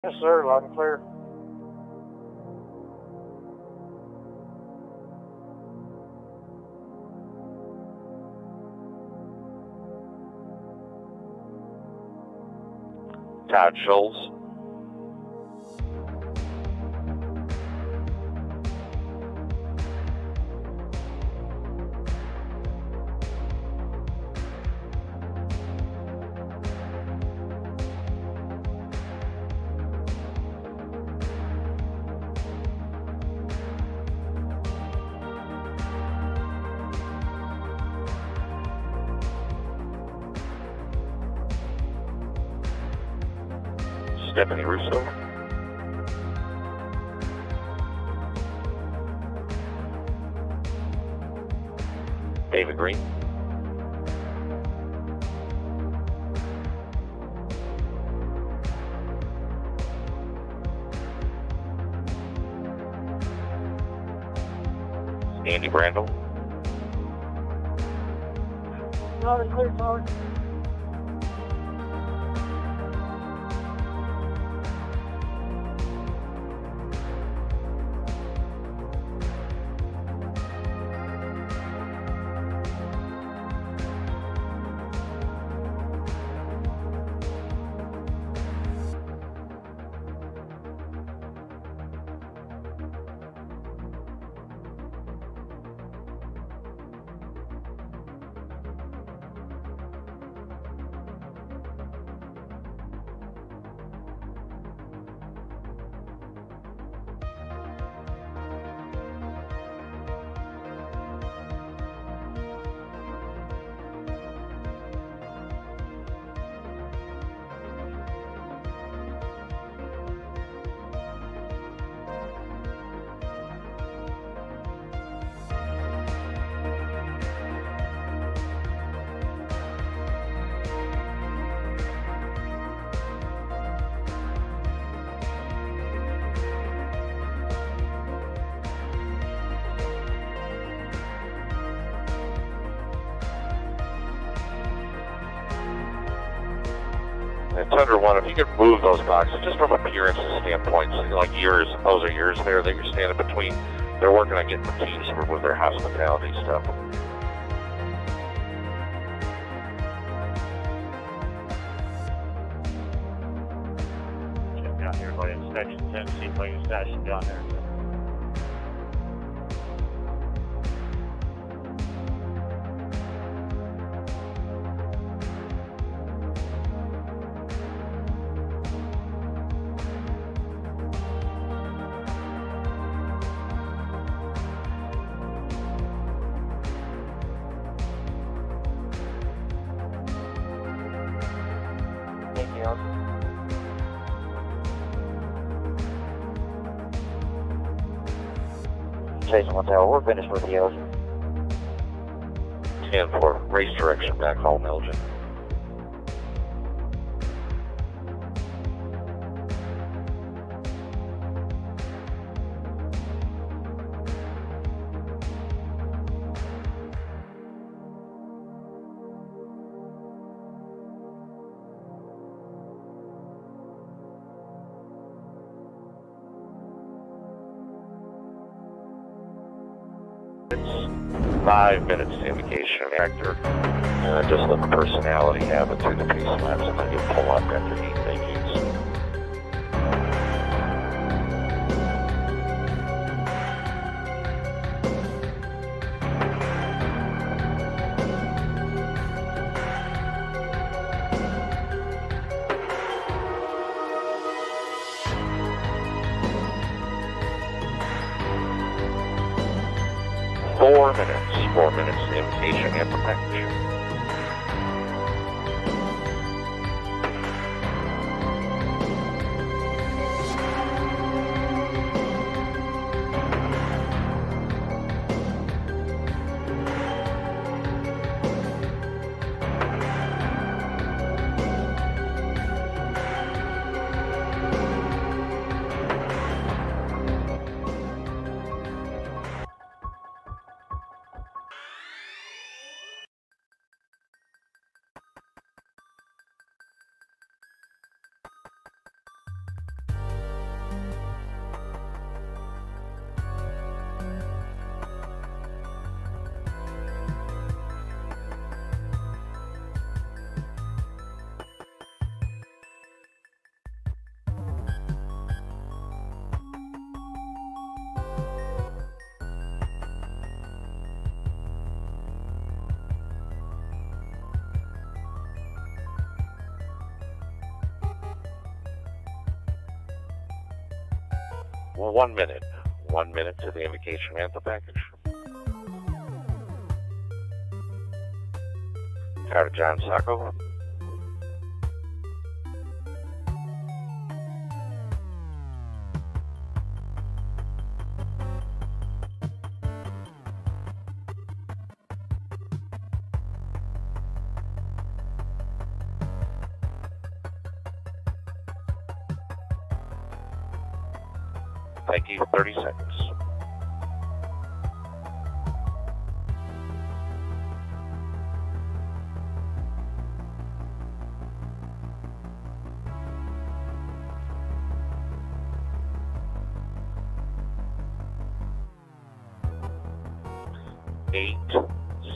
Yes, sir. Loud and clear. Todd Schultz. Stephanie Russo. David Green. Andy Brandel. Loud and clear, Tower. And Thunder One, if you could move those boxes, just from appearance standpoint, so like yours, those are yours there that you're standing between. They're working on getting the teams with their hospitality stuff. Check down here, buddy. Inspection 10, see if I can stash it down there. Thank you. Jason Motel, we're finished with the Elgin. 10 for race direction back home, Elgin. It's 5 minutes to indication of actor. Just let the personality have it through the pace laps, and then you'll pull up after heat vacates. Four minutes to invitation and perfection. Well, 1 minute. 1 minute to the invocation anthem package. Carter John Sacco. Thank you. 30 seconds. Eight,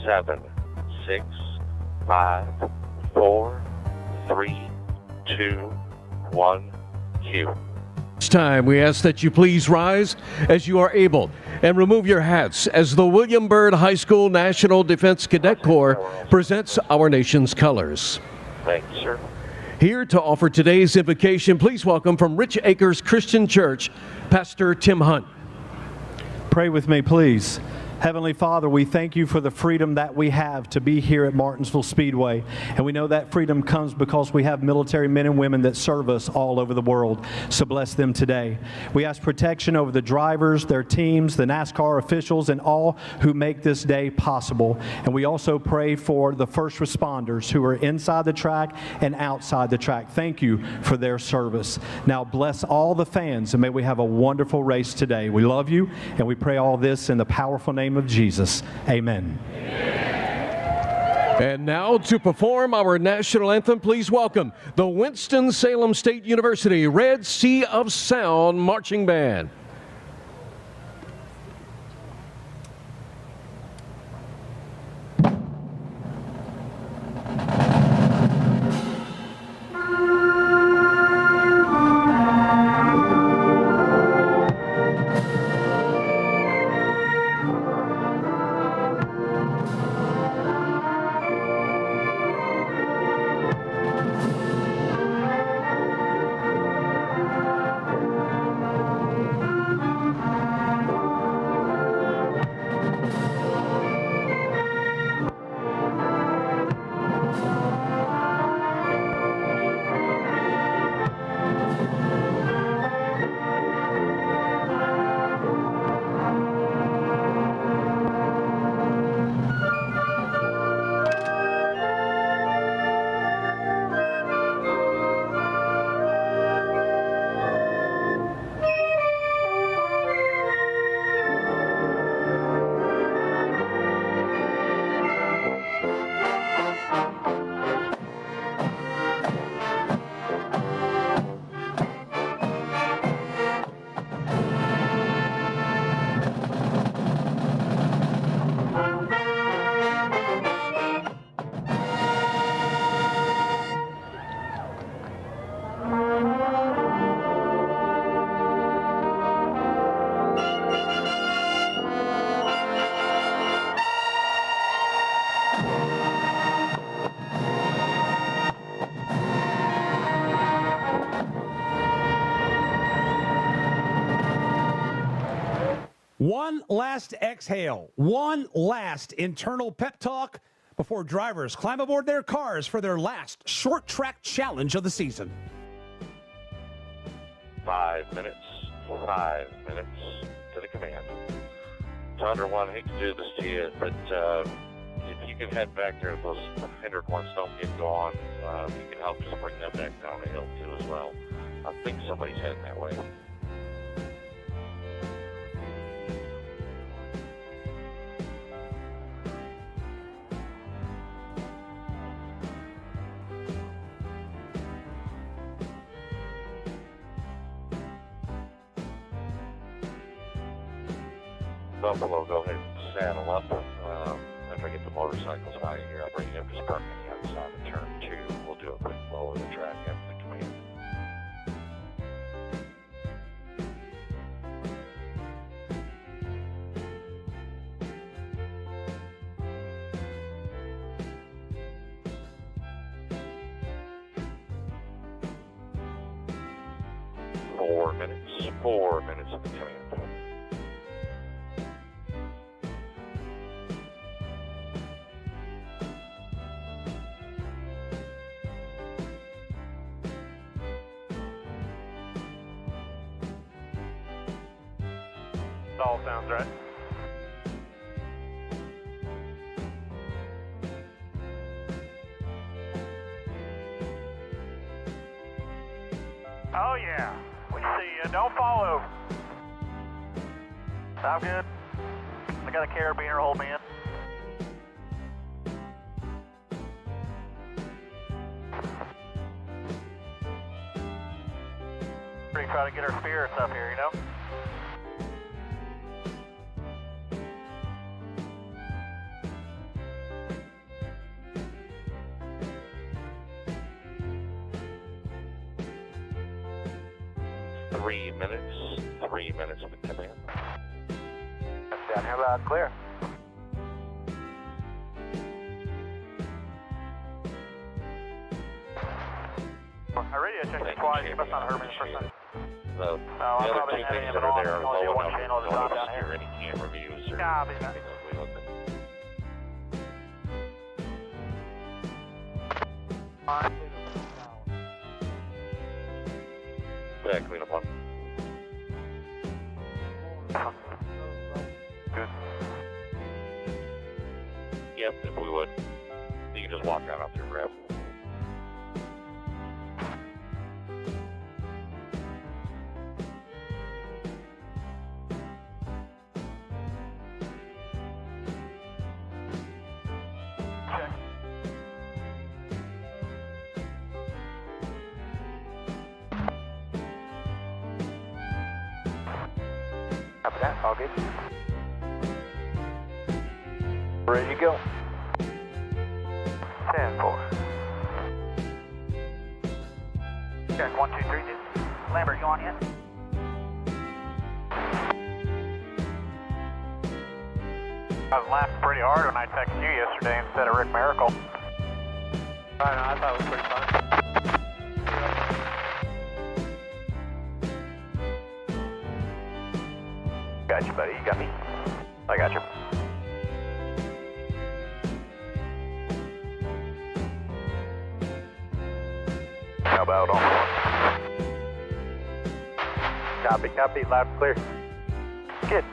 7, 6, 5, 4, 3, 2, 1, cue. It's time. We ask that you please rise as you are able and remove your hats as the William Byrd High School National Defense Cadet Corps presents our nation's colors. Thank you, sir. Here to offer today's invocation, please welcome from Rich Acres Christian Church, Pastor Tim Hunt. Pray with me, please. Heavenly Father, we thank you for the freedom that we have to be here at Martinsville Speedway. And we know that freedom comes because we have military men and women that serve us all over the world. So bless them today. We ask protection over the drivers, their teams, the NASCAR officials, and all who make this day possible. And we also pray for the first responders who are inside the track and outside the track. Thank you for their service. Now bless all the fans, and may we have a wonderful race today. We love you, and we pray all this in the powerful name of Jesus. Amen. And now to perform our national anthem, please welcome the Winston-Salem State University Red Sea of Sound Marching Band. One last exhale, one last internal pep talk before drivers climb aboard their cars for their last short track challenge of the season. 5 minutes. 5 minutes to the command. Thunder One, I hate to do this to you, but if you can head back there, those hindered ones don't get going. You can help just bring them back down the hill too as well. I think somebody's heading that way. Buffalo, go ahead and saddle up. After I get the motorcycles out of here, I'll bring you up just parking the outside of turn 2. We'll do a quick blow of the track after the command. 4 minutes. 4 minutes at the command. All sounds right. Oh yeah, we see you. Don't fall over. Sound good? I got a carabiner, hold me in. Pretty try to get our spirits up here, you know? Three minutes with command. Down here loud and clear. I radio checked it twice. You must not have heard me the first time. The other two things that are there are low enough. No one hear any camera views or anything ugly looking. Yeah, clean up one. Good. Yep, if we would. You can just walk down up there and grab. Check. Copy that, all good. Ready to go. 10-4. Check 1, 2, 3. Lambert, you on yet? I was laughing pretty hard when I texted you yesterday instead of Rick Miracle. I thought it was pretty funny. Got you, buddy. You got me? I got you. How about on one? Copy, copy. Loud and clear. Good.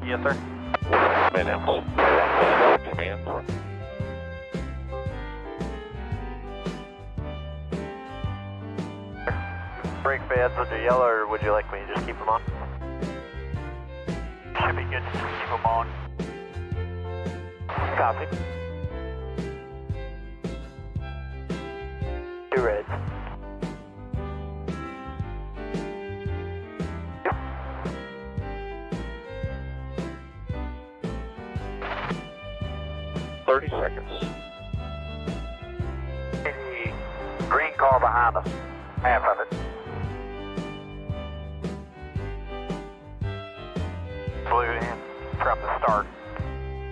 Yes, sir. Minutes. Command. Brake pads, would you yell or would you like me to just keep them on? Should be good to just keep them on. Copy. 2 reds. Yep. $30 seconds. Green car behind us. Half of it. Blue in from the start.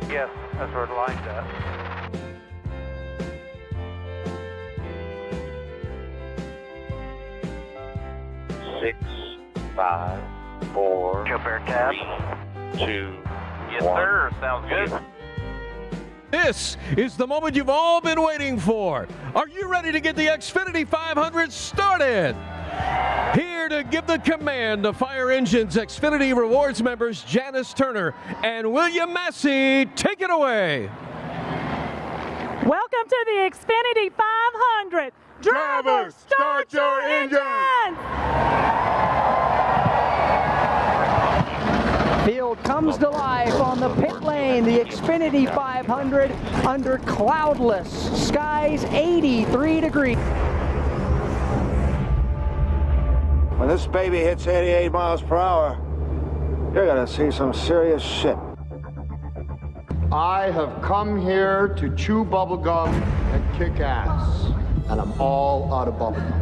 Yes, that's where the line's at. Six, 5, 4, Jump air tab. 3, 2, Yes, 1. sir. Sounds good. This is the moment you've all been waiting for. Are you ready to get the XFINITY 500 started? Here to give the command to Fire Engine's XFINITY Rewards members Janice Turner and William Massey. Take it away. Welcome to the XFINITY 500. Drivers, start your engines! Field comes to life on the pit lane. The XFINITY 500 under cloudless skies, 83 degrees. When this baby hits 88 miles per hour, you're gonna see some serious shit. I have come here to chew bubblegum and kick ass, and I'm all out of bubblegum.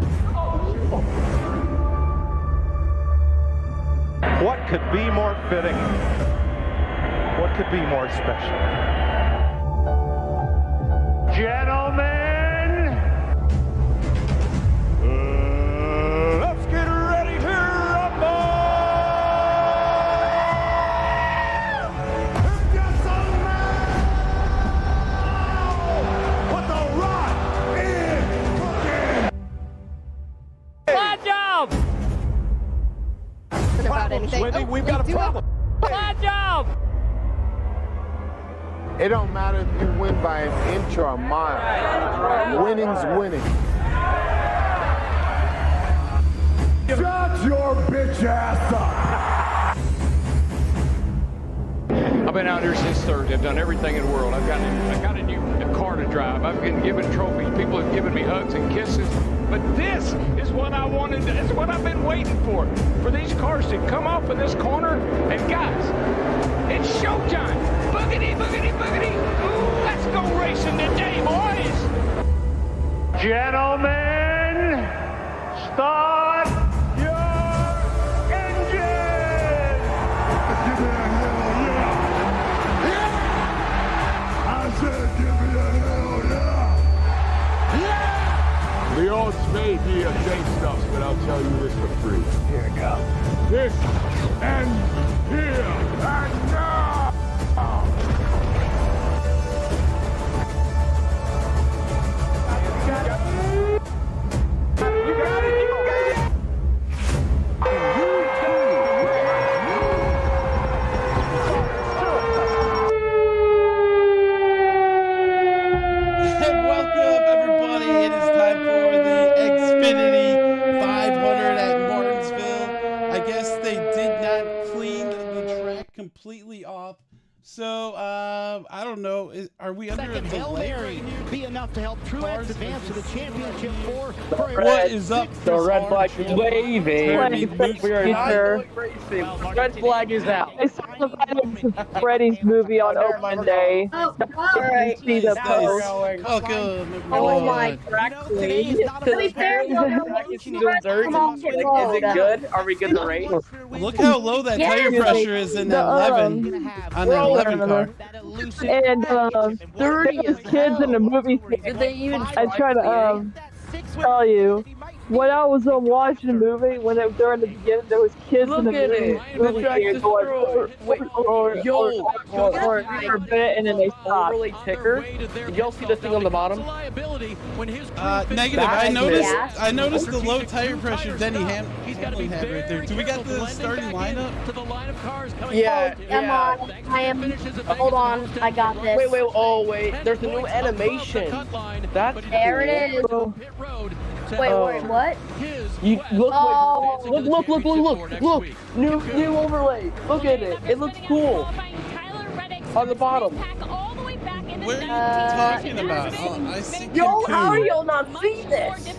What could be more fitting? What What could be more special? Gentlemen, let's get ready to rumble! Just a what the rock is cooking! Flat job! About anything. We've got a problem. Flat job! It don't matter if you win by an inch or a mile. Winning's winning. Shut your bitch ass up! I've been out here since Thursday. I've done everything in the world. I got a new car to drive. I've been given trophies. People have given me hugs and kisses. But this is what I wanted. This is what I've been waiting for these cars to come off of this corner. And guys, it's showtime. Boogity, boogity, boogity. Ooh, let's go racing today, boys. Gentlemen, start your engine! Give me a hell yeah! Yeah! I said give me a hell yeah! Yeah! The odds may be against us, but I'll tell you this for free. Here we go. This ends here and now! Welcome, everybody. It is time for the XFINITY 500 at Martinsville. I guess they did not clean the track completely off. So, I don't know. Are we under a delay? Be enough to help Truex advance to the championship four. What is up? The red flag is waving. We are red flag is out. I saw Freddy's movie on opening day. Oh, alright. See the post. Oh my god. Is it good? Are we good to race? Look how low that tire pressure is in that 11 on that 11 car. And there's kids in the movie theater. I try to tell you, when I was watching the movie, during the beginning, there was kids in the movie theater going for a bit, and then they stopped. Did y'all see the thing on the bottom? Negative. I noticed the low tire pressure Denny Hamlin had right there. Do we got the starting lineup? Yeah. I am. Hold on, I got this. Wait. There's a new animation. There it is. Wait, what? You look. Look. New overlay. Look at it. It looks cool. On the bottom. What are you talking about? I see Yo, how are y'all not seeing this?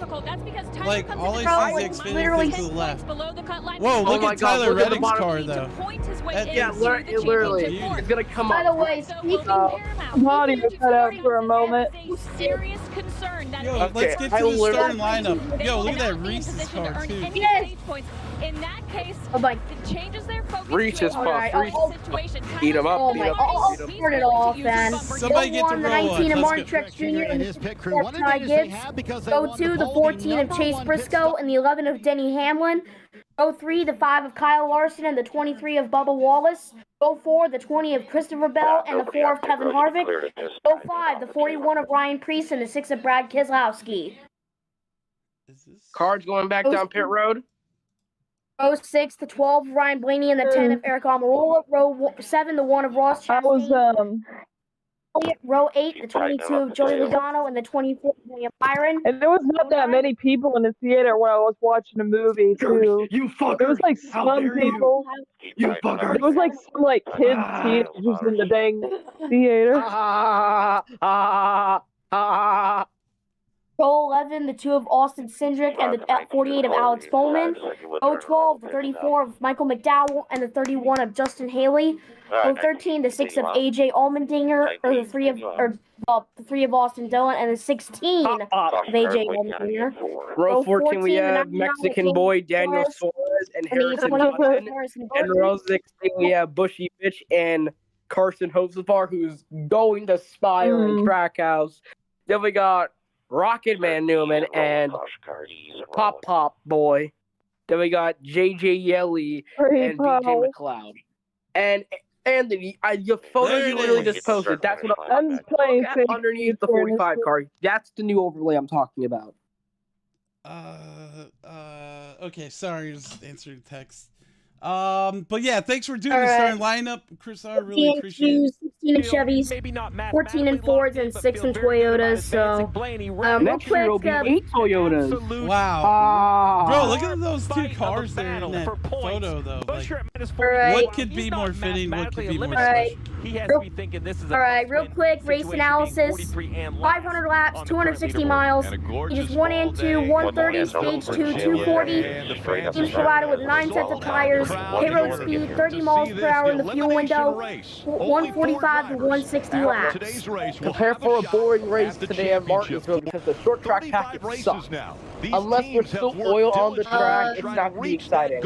Like, all I see is Xfinity to the left. Whoa, look at Tyler Reddick's car, though. Yeah, literally. It's gonna come up. By the way, speaking Body was cut out for a moment. Serious concern that Yo, let's get to the starting lineup. Yo, look at that Reese's car, too. Yes. In that case, it changes their focus. Reese's puff. Eat him up. I'll start it off then. Somebody get to roll 19 of Martin Truex Jr. and his pit crew. Ty Gibbs. Go 2, the 14 of Chase Briscoe and the 11 of Denny Hamlin. Go 3, the 5 of Kyle Larson and the 23 of Bubba Wallace. Go 4, the 20 of Christopher Bell and the 4 of Kevin Harvick. Go 5, the 41 of Ryan Preece and the 6 of Brad Keselowski. Cards going back down pit road. Row 6, the 12 of Ryan Blaney and the 10 of Eric Almirola. Row 7, the 1 of Ross Chastain. Row 8, the 22 of Joey Logano and the 24 of William Byron. And there was not that many people in the theater when I was watching the movie, too. You fucker! There was like some people. You fucker! There was like some kids teenagers in the dang theater. Row 11, the 2 of Austin Cindric and the 48 of Alex Bowman. Row 12, the 34 of Michael McDowell and the 31 of Justin Haley. Row 13, the 6 of AJ Allmendinger, or the 3 of Austin Dillon, and the 16 of AJ Allmendinger. Row 14, we have Mexican boy Daniel Suarez and Harrison Johnson. And row 16, we have Bushy Bitch and Carson Hocevar, who's going to Spire and Trackhouse. Then we got Rocket Man Newman and Pop Boy. Then we got JJ Yelly and BJ McLeod. And Anthony, your photo you literally just posted. That's what I'm playing underneath the 45 car. That's the new overlay I'm talking about. Okay, sorry, just answering text. But yeah, thanks for doing the starting lineup, Chris. I really appreciate it. 16 in Chevys, 14 in Fords, and 6 in Toyotas. So, real quick, 8 Toyotas. Wow, bro, look at those two cars there in that photo, though. Like, what could be more fitting? What could be more special? Alright, real quick, race analysis. 500 laps, 260 miles. Stages 1 and 2, 130, stage 2, 240. Teams provided with 9 sets of tires. Hit road speed, 30 miles per hour in the fuel window. 145 to 160 laps. Prepare for a boring race today at Martinsville because the short track package sucks. Unless there's still oil on the track, it's not going to be exciting.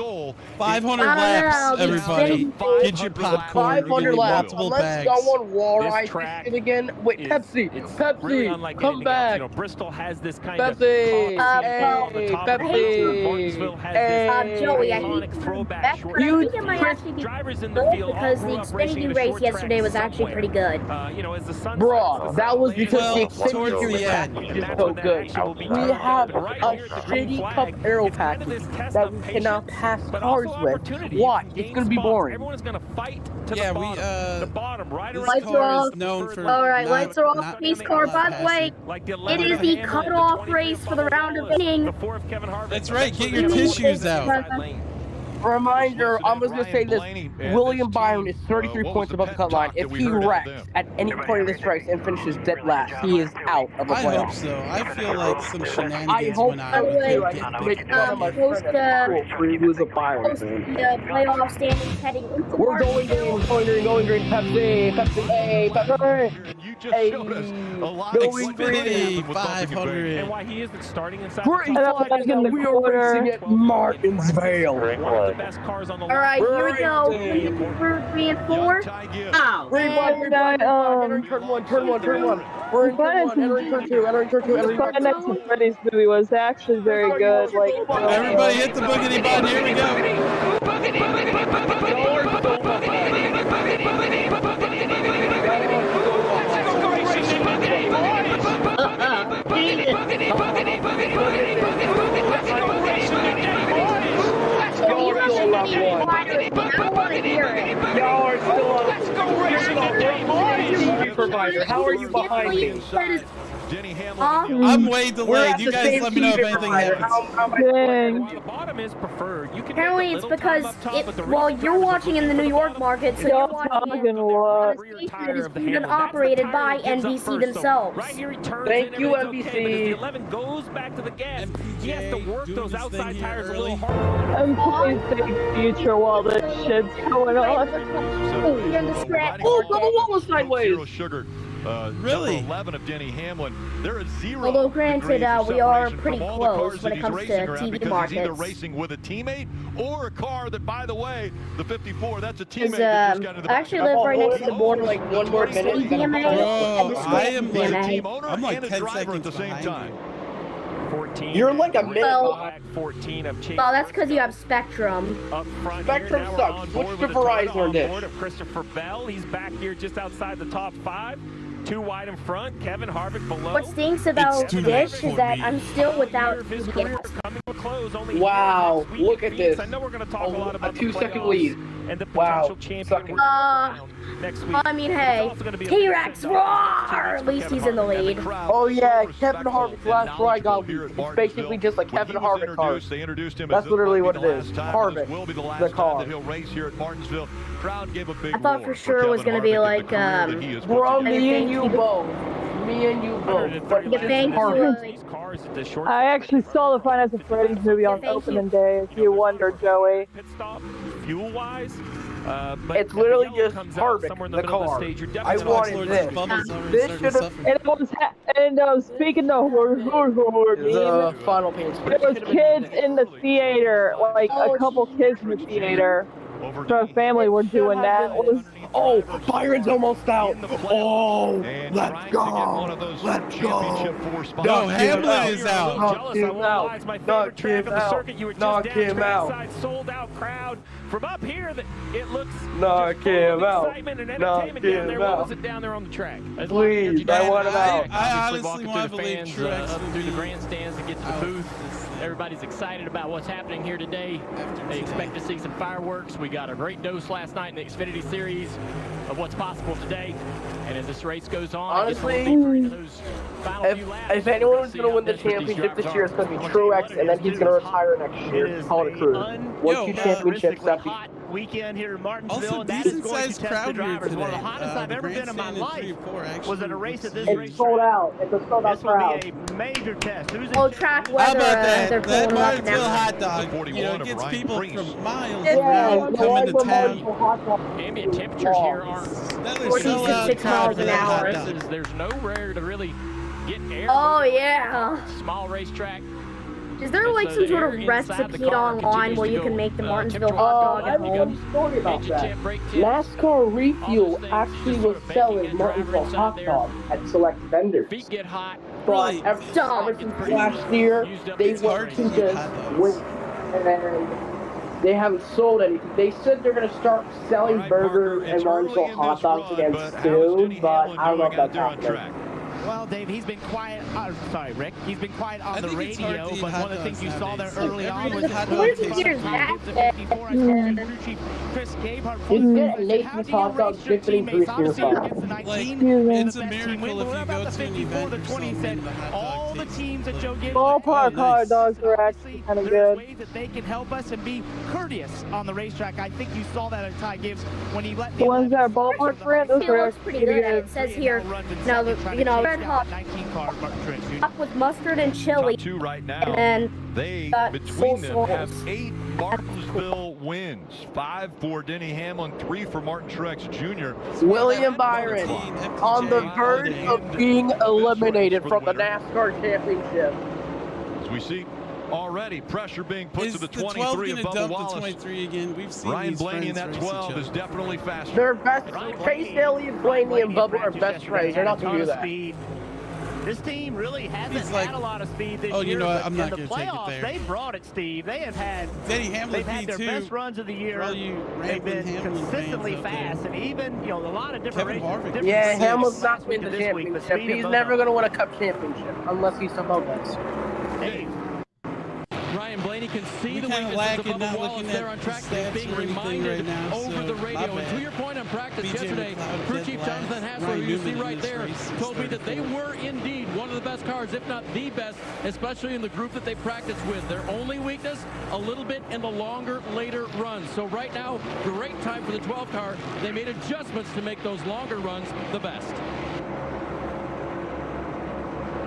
500 laps, everybody. Get your popcorn. 500 laps. Unless someone wall rides it again. Wait, Pepsi, come back. Bristol has this kind Pepsi. Joey, I think it might actually be good because the Xfinity race yesterday was actually pretty good. Bro, that was because the Xfinity race is so good. We have a shitty Cup Aero package that we cannot pass cars with. Why? It's gonna be boring. Everyone's gonna fight to the bottom, right? Lights are off. Alright, lights are off. Pace car. By the way, it is the cutoff race for the round of inning. That's right. Get your tissues out. Reminder, I'm just going to say this. William Byron is 33 points above the cut line. If he wrecks at any point of this race and finishes dead last, he is out of the playoffs. I hope so. I feel like some shenanigans went on. Playoff standings heading into We're going green, Pepsi, Xfinity 500. And why he isn't starting inside we are racing at Martinsville. Alright, here we go. 3 and 4. Turn one. We're in turn 2, entering turn 2. Next to Freddy's movie was actually very good. Like, everybody hit the boogity button. Here we go. Provider. How are you behind me? I'm way delayed. You guys let me know if anything happens. The bottom is preferred. Apparently it's because while you're watching in the New York market, so you're watching it is owned and operated by NBC themselves. Thank you, NBC. 11 goes back to the gas. He has to work those outside tires a little harder. I'm playing Big Future while this shit's going on. Oh, Bubba Wallace sideways. Sugar. Really? 11 of Denny Hamlin. There is 0. Although granted, we are pretty close when it comes to TV markets. He's either racing with a teammate or a car that, by the way, the 54, that's a teammate that just got into the I actually live right next to the border, like 1 more minute. I'm like 10 seconds at the same time. 14. You're like a minute behind. 14 of Chase. Well, that's because you have Spectrum. Up front Spectrum here, sucks. Switch to Verizon dish. Of Christopher Bell. He's back here just outside the top 5. 2 wide in front. Kevin Harvick below. What stinks about Dish is that I'm still without Wow, look at this. I know we're going to talk a lot about a 2-second lead. And the potential champion. Next week. I mean, hey, T-Rex roar! At least he's in the lead. Oh yeah, Kevin Harvick's last ride got it's basically just like Kevin Harvick car. That's literally what it is. Harvick, the car. I thought for sure it was gonna be like, bro, me and you both. I actually saw the Finance of Freddy's movie on opening day, if you wonder, Joey. Pit stop, fuel-wise. It's literally just Harvick, the car. I wanted this. This should have. Speaking of the final page. There was kids in the theater, like a couple kids in the theater. our family were doing that. Oh, Byron's almost out. Oh, let's go. Let's go. No, Hamlin is out. Knock him out. Knock him out. Knock him out. Sold out crowd. From up here, it looks knock him out. Excitement and Knock entertainment down there. him What out. was it down there on the track? Please, I want him out. I honestly want to believe Truex up through the grandstands to get to the booth. Everybody's excited about what's happening here today. They expect to see some fireworks. We got a great dose last night in the Xfinity Series of what's possible today. And as this race goes on, honestly, if anyone was going to win the championship this year, it's going to be Truex, and then he's going to retire next year. Call it a cruise. Won 2 championships. Hot weekend here in Martinsville. Also, and that is going to decent-sized test crowd the drivers. here One of the today. hottest I've ever been in my life was at a race at this race. It's sold out. It's a sold out crowd. This will be a major test. Who's Oh, track How weather. about that? That Martinsville now. hot dog, you know, gets people from miles Yeah, around coming to town. ambient temperatures here aren't That was so loud 46 miles an hour. There's nowhere to really get air. Oh, yeah. Small racetrack. Is there like some sort of recipe online where you can make the Martinsville hot dog at home? Story about that. NASCAR Refuel actually was selling Martinsville hot dogs at select vendors. Feet get hot. But ever since last year, they went to just win. And they haven't sold anything. They said they're going to start selling burgers and Martinsville hot dogs again soon, but I don't know if that's happening. Well, Dave, he's been quiet. Sorry, Rick. He's been quiet on the radio, but one of the things you saw there early on was Where's the gears back? Chris Gabehart. He's getting Nathan's hot dogs shifting through your phone. It's a miracle if you go to an event or something. All the teams that Joe gives Ballpark hot dogs are actually kind of good. ways that they can help us and be courteous on the racetrack. I think you saw that at Ty Gibbs when he let The ones that are ballpark brand, those It are looks pretty good. It says here, now, you know, red hot up with mustard and chili. Top 2 right now. And then they, got between them, have sauce. 8 Martinsville wins. 5 for Denny Hamlin, 3 for Martin Truex Jr. William Byron on the verge of being eliminated from the NASCAR championship. As we see already, pressure being put Is to the the 12 23 of going to Bubba dump Wallace. the 23 again? We've seen Ryan these Blaney in friends that race each 12 other. is definitely faster. They're best. Chase Daly and Blaney and Bubba are best friends. They're not going to do that. This team really hasn't had a lot of speed this oh, year. You know what? I'm not going to take it there. They brought it, Steve. They have had. Denny Hamlin they've had their P2. best runs of the year. They've been consistently fast, and even a lot of different races. Yeah, Hamlin's not win the championship. He's never going to win a Cup championship unless he's some Lopez. Dave. Ryan Blaney can see the kinda weaknesses of lacking, Bubba not Wallace looking there at on track. the They're stats being or anything reminded right now, over so the my radio. And bad. to your point on practice BJ yesterday, McLeod crew dead chief last. Jonathan Hassler, Ryan who you see Newman in right this there, race told me started that they were indeed one of the best cars, if not the best, especially in the group that they practice with. Their only weakness, a little bit in the longer, later runs. So right now, great time for the 12 car. They made adjustments to make those longer runs the best.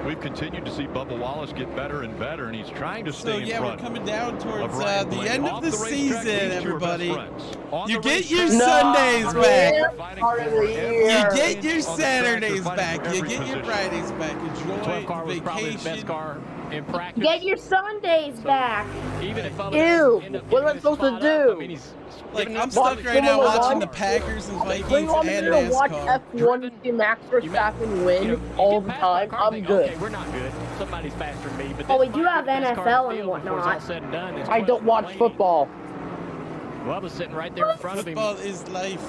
We've continued to see Bubba Wallace get better and better, and he's trying to stay in front. We're coming down towards of Ryan the Blaney. end Off of the racetrack, season, these two are best everybody. friends. On You the get your racetrack, Sundays back. Part of the year. You get your On the track, they're Saturdays fighting back. for You every get your position. Fridays back. Enjoy 12 car was the probably the best vacation. car in practice. Get your Sundays back. Even if Bubba Ew, end up what am I getting supposed to spot up, do? I mean, he's Like, giving I'm up stuck right now Formula watching One. the Packers and They Vikings want me and to watch NASCAR. F1 and see Max Verstappen win all the time. I'm good. Okay, we're not good. Somebody's faster than me. But Oh, we this do might have be the best car NFL in the and field before it's all whatnot. said and done. It's I don't watch Blaney. football. Bubba's sitting right there in front of him. Football is life.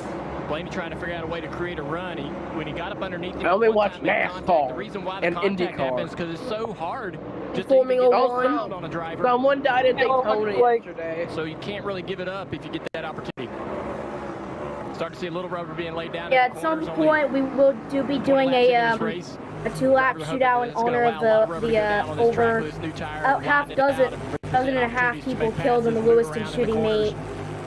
Blaney trying to figure out a way to create a run. When he got up underneath him, I only one watch time in contact, NASCAR the reason why the and contact IndyCar. happens because it's so hard just Formula to One. get out on a driver. Someone died at Daytona yesterday. So you can't really give it up if you get that opportunity. Start to see a little rubber being laid down. Yeah, in the at some corners, only point we will be doing 20 a laps into this race. 2-lap Driver hoping shootout that in it's gonna honor allow a lot of rubber to go down on this track over with this new tire, half widening it dozen out and and a half opportunities to people make killed in the passes, move Lewiston around in the shooting corners.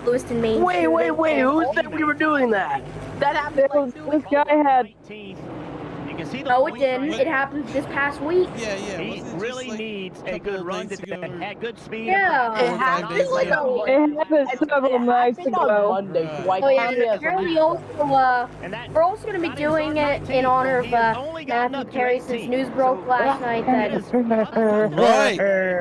Lewiston Main. Wait, shooting. who said we were doing that? That happened like 2 This guy had week. Is he the No, it voice didn't. right It happened this past week. Yeah. He really needs a good run today. Had good speed. Yeah. It happened several nights ago. Monday, so I Oh yeah, counted it as a apparently week. also, we're also going to be doing it in honor of Matthew Perry, since news broke last night that... Right.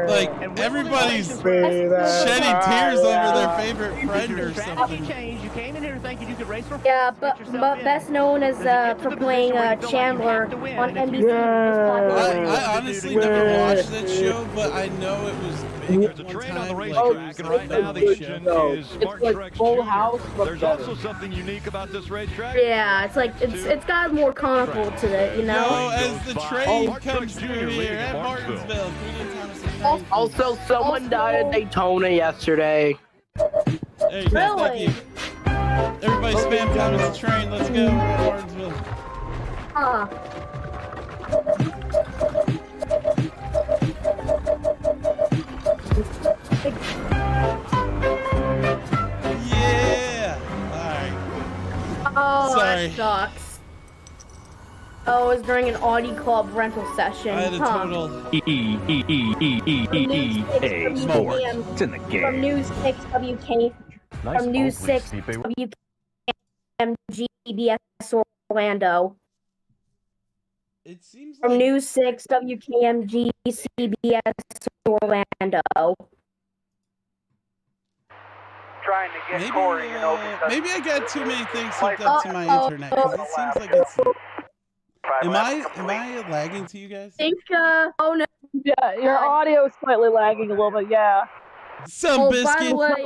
Like, everybody's shedding tears over their favorite friend or something. You came in here thinking you could race for Yeah, but best known as for playing Chandler on NBC. I honestly never watched that show, but I know it was big at one time. On the racetrack, and right now the engine is Martin Truex Jr. There's also something unique about this racetrack. Yeah, it's like it's got more comical to it, you know. No, as the train comes through here at Martinsville. Also, someone died at Daytona yesterday. There you go. Thank you. Everybody spam time the train. Let's go. Martinsville. Yeah. Oh, Sorry. that sucks. Oh, it was during an Audi Club rental session. I had a total It's in the game. From News 6 WK. From News 6 WKMG Orlando. It seems from News 6 WKMG CBS Orlando. Trying to get Corey, you know, maybe I got too many things hooked up to my internet, because it seems like it's... Am I lagging to you guys? I think, oh no. Yeah, your audio is slightly lagging a little bit, yeah. Some biscuit. By the way,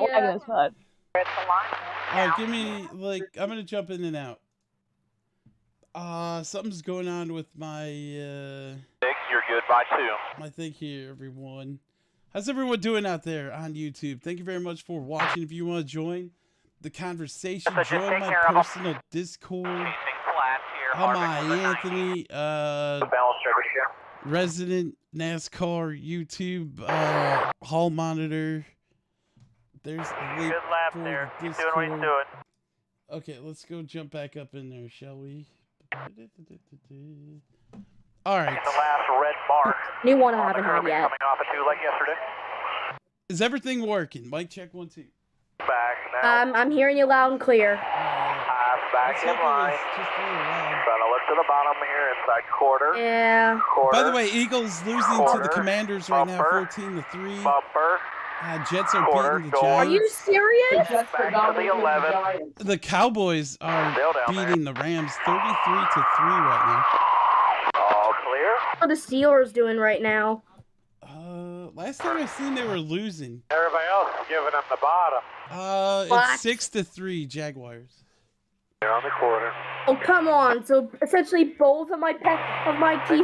Alright, give me, like, I'm gonna jump in and out. Something's going on with my, You're good by 2. my thing here, everyone. How's everyone doing out there on YouTube? Thank you very much for watching. If you want to join the conversation, join my personal Discord. I'm iAnthuny, resident NASCAR YouTube hall monitor. There's a link Good lap for there. the Keep doing what he's Discord. doing. Okay, let's go jump back up in there, shall we? Alright. The last red mark. New one I haven't had yet. Coming off a 2 like yesterday. Is everything working? Mic check 1 2. Back now. I'm hearing you loud and clear. Back in line. Trying to look to the bottom here inside quarter. Yeah. By the way, Eagles losing to the Commanders right now, 14-3. Bumper. Jets are beating the Giants. Are you serious? Back to the 11. The Cowboys are beating the Rams 33-3 right now. All clear. How are the Steelers doing right now? Last time I seen they were losing. Everybody else is giving them the bottom. It's 6-3 Jaguars. They're on the quarter. Oh come on! So essentially, both of my T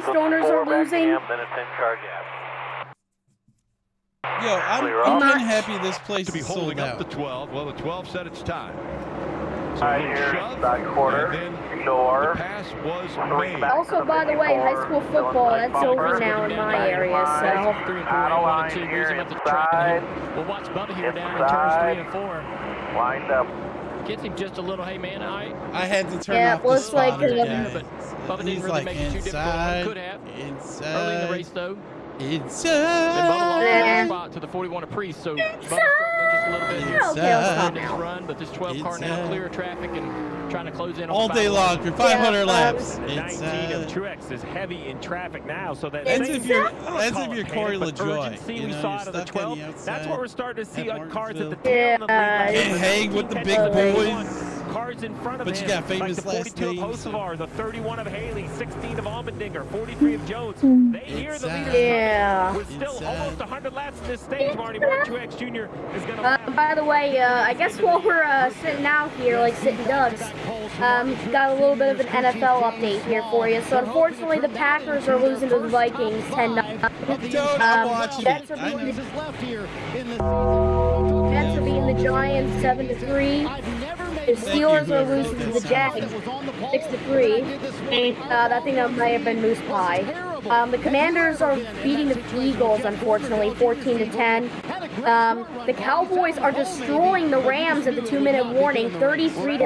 stoners are losing. Then it's in car gas. Yo, I'm unhappy this place to be is holding sold up out. the 12. Well, the 12 said it's time. So All right, here, inside quarter. Door. The pass was made. Also, by the way, high school football, that's over now in my area, so... Out of line here, inside. We'll watch Bubba here down in turns 3 and 4. Lined up. Gets him just a little, hey man, I had to turn off the spotter, guys. but Bubba didn't He's really like make it too difficult. Could have. inside. Early in the race, though. Then Bubba lost Inside. the spot to the 41 apiece, so Bubba's struggling just a little bit here in this run, but this 12 car now clear of traffic and trying to close in on all day long for 500 laps. 19 of Truex is heavy in traffic now, so that That's if you're Corey LaJoy. urgency You we know, saw you're out of the stuck on 12. That's what we're starting to see on cars at the Yeah. tail of the lead. And hang with the big boys. Cars in front of But him, you got famous like the last 42 names. of Hocevar, the 31 of Haley, 16 of Almendinger, 43 of Jones. They hear the leaders Yeah. with still almost 100 laps in this stage. Martin Truex Jr. is going to by the way, I guess while we're sitting out here, like sitting ducks, got a little bit of an NFL update here for you. So unfortunately, the Packers are losing to the Vikings 10-0. Jets are beating the Giants 7-3. The Steelers are losing to the Jags 6-3. I think that might have been Moose Pie. The Commanders are beating the Eagles, unfortunately, 14-10. The Cowboys are destroying the Rams at the 2-minute warning, 33-3.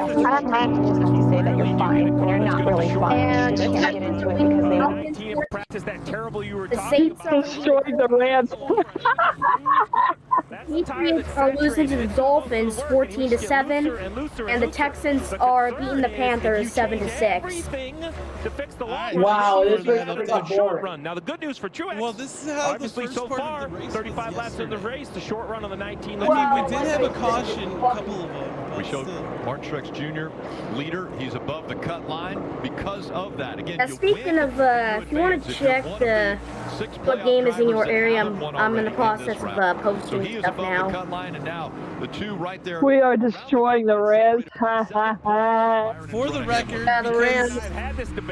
You say that you're fine when you're not really really fun. And Just to get into it because they practice that terrible you were the talking Saints about. destroyed the Rams. Patriots are losing to the Dolphins 14-7, and the Texans are beating the Panthers 7-6. Wow, this was a short run. Now the good news for Truex. Well, this is how obviously the first so part far, of the race 35 was laps in the race, the short run on the 19. I mean, we did have a caution, a couple of them. We showed Martin Truex Jr. leader. He's above the cut line because of that. Again, Speaking of, if you want to check what game is in your area, I'm in the process of posting stuff now. We are destroying the Rams. For the record, the Rams.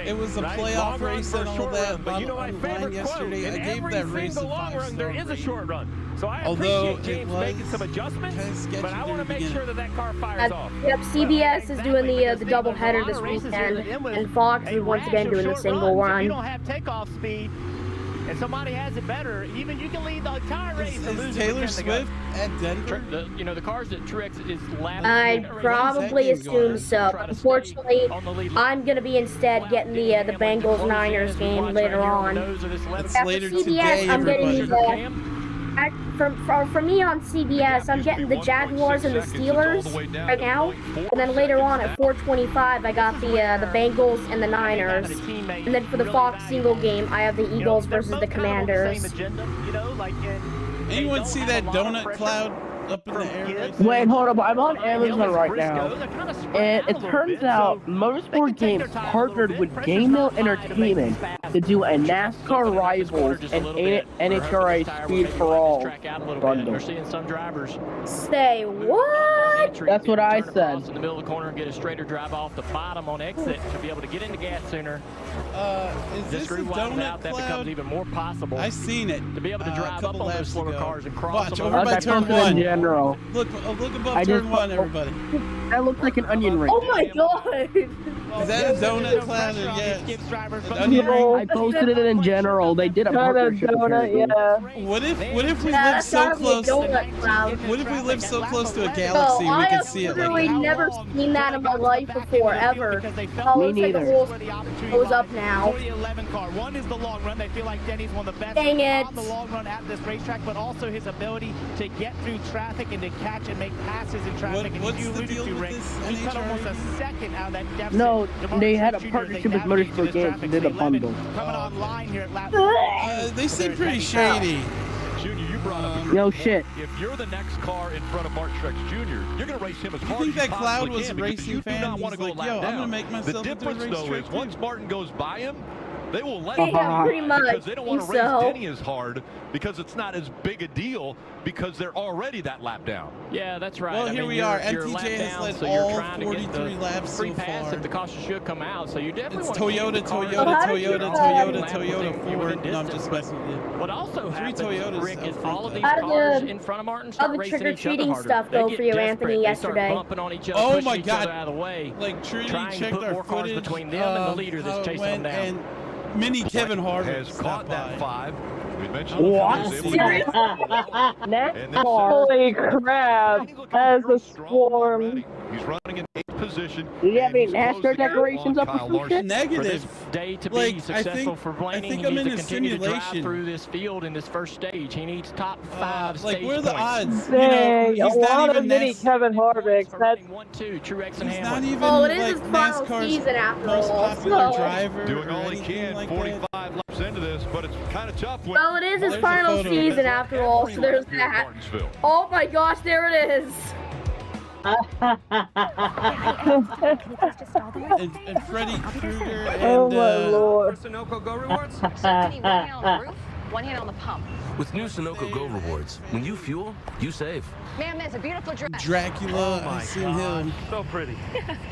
It was a playoff race and all that. But you know my favorite yesterday, I gave that race a 5-star. There is a short run. So I Although appreciate James making some adjustments, but I want to make sure that car fires off. Yep, CBS is doing the double header this weekend, and Fox is once again doing the single run. You don't have takeoff speed, and somebody has it better. Even you can lead the entire race. Is Taylor Swift at Denver? The cars that Truex is lapping. I probably assume so. Unfortunately, I'm gonna be instead getting the Bengals Niners game later on. That's After later CBS, today, I'm getting everybody. for me on CBS, I'm getting the Jaguars and the Steelers right now, and then later on at 4:25, I got the Bengals and the Niners, and then for the Fox single game, I have the Eagles versus the Commanders. Anyone see that donut cloud up in the air? Right Wait, hold up. I'm on Amazon right now, and it turns out Motorsport Games partnered with Game Mill Entertainment to do a NASCAR Rivals and NHRA Speed for All bundle. We're seeing some drivers say what? That's what I said. In the middle of the corner and get a straighter drive off the bottom on exit to be able to get into gas sooner. Is this a donut out, that cloud? becomes even more possible. I seen it. To be able to drive up on those slower cars and cross Watch, them over by turn 1. General. Look above turn 1, everybody. That looks like an onion ring. Oh my god! Is that a donut cloud or yes? I posted it in general. They did a partnership. Donut, yeah. What if we live so close? What if we live so close to a galaxy we could see it like I've literally never seen that in my life before, ever. Oh, Me neither. Goes up now. One is the long run. They feel like Denny's one of the best Dang it. on the long run at this racetrack, but also his ability to get through traffic and to catch and make passes in traffic. What's the deal with this He cut almost a second out of that deficit. No, they had a partnership with Motorsport Games and did a bundle. Coming online here at lap they seem pretty shady. Junior, you brought up No shit. If you're the next car in front of Martin Truex Jr., you're going to race him as hard You as think you that Cloud possibly was a can, because racing you do fan? not want to He's go like, lap yo, down. I'm going to make myself The difference, into a though, is racetrack once too. Martin goes by him, they will let Yeah, him pretty much. because they don't want to race So. Denny as hard because it's not as big a deal because they're already that lap down. Yeah, that's right. Well, I here mean, we you're- are. you're a MTJ lap has down, led so you're all trying to get 43 the laps free so pass far. if the caution should come out. So you definitely It's want to keep Toyota, the car Toyota, in the Toyota, lap Toyota, with fuel Ford. and No, I'm distance. just messing with you. What also happens, Toyotas Rick, is out all of these front. cars How in front of Martin how start the racing each other trick-or-treating harder. stuff They go get for you, desperate. Anthony, They start yesterday? bumping on each other, Oh pushing my each God. other out of the way. Like Trinity trying to checked put our more cars footage between them and the leader that's how it chasing went, them down. and Mini Kevin Harvick Has caught that 5. We mentioned What? Holy crap! As a swarm. He's running in 8th position. Do you have any and he's closing NASCAR in decorations on up or Kyle some Larson. shit? Negative. Day to Like, be I successful think- for Blaney, I think he I'm needs in to a continue to drive simulation. through this field in this first stage. He needs top 5 Like, stage what are the points. odds? Dang, he's a not lot of even mini Kevin Harvick. That's 1-2, Truex and He's not Hamlin. even Oh, it is like his final NASCAR's season after most all, popular so- driver Doing or all he anything can, like 45 laps into this, but it's kind of tough when Well, it is his There's a final photo of season it. after all, so there's here at that. Martinsville. Oh my gosh, there it is. and Freddie Krueger and oh my lord. Sunoco Go Rewards? One hand on the roof, one hand on the pump. With new Sunoco Go Rewards, when you fuel, you save. Ma'am, that's a beautiful dress. Dracula. I've seen him. So pretty.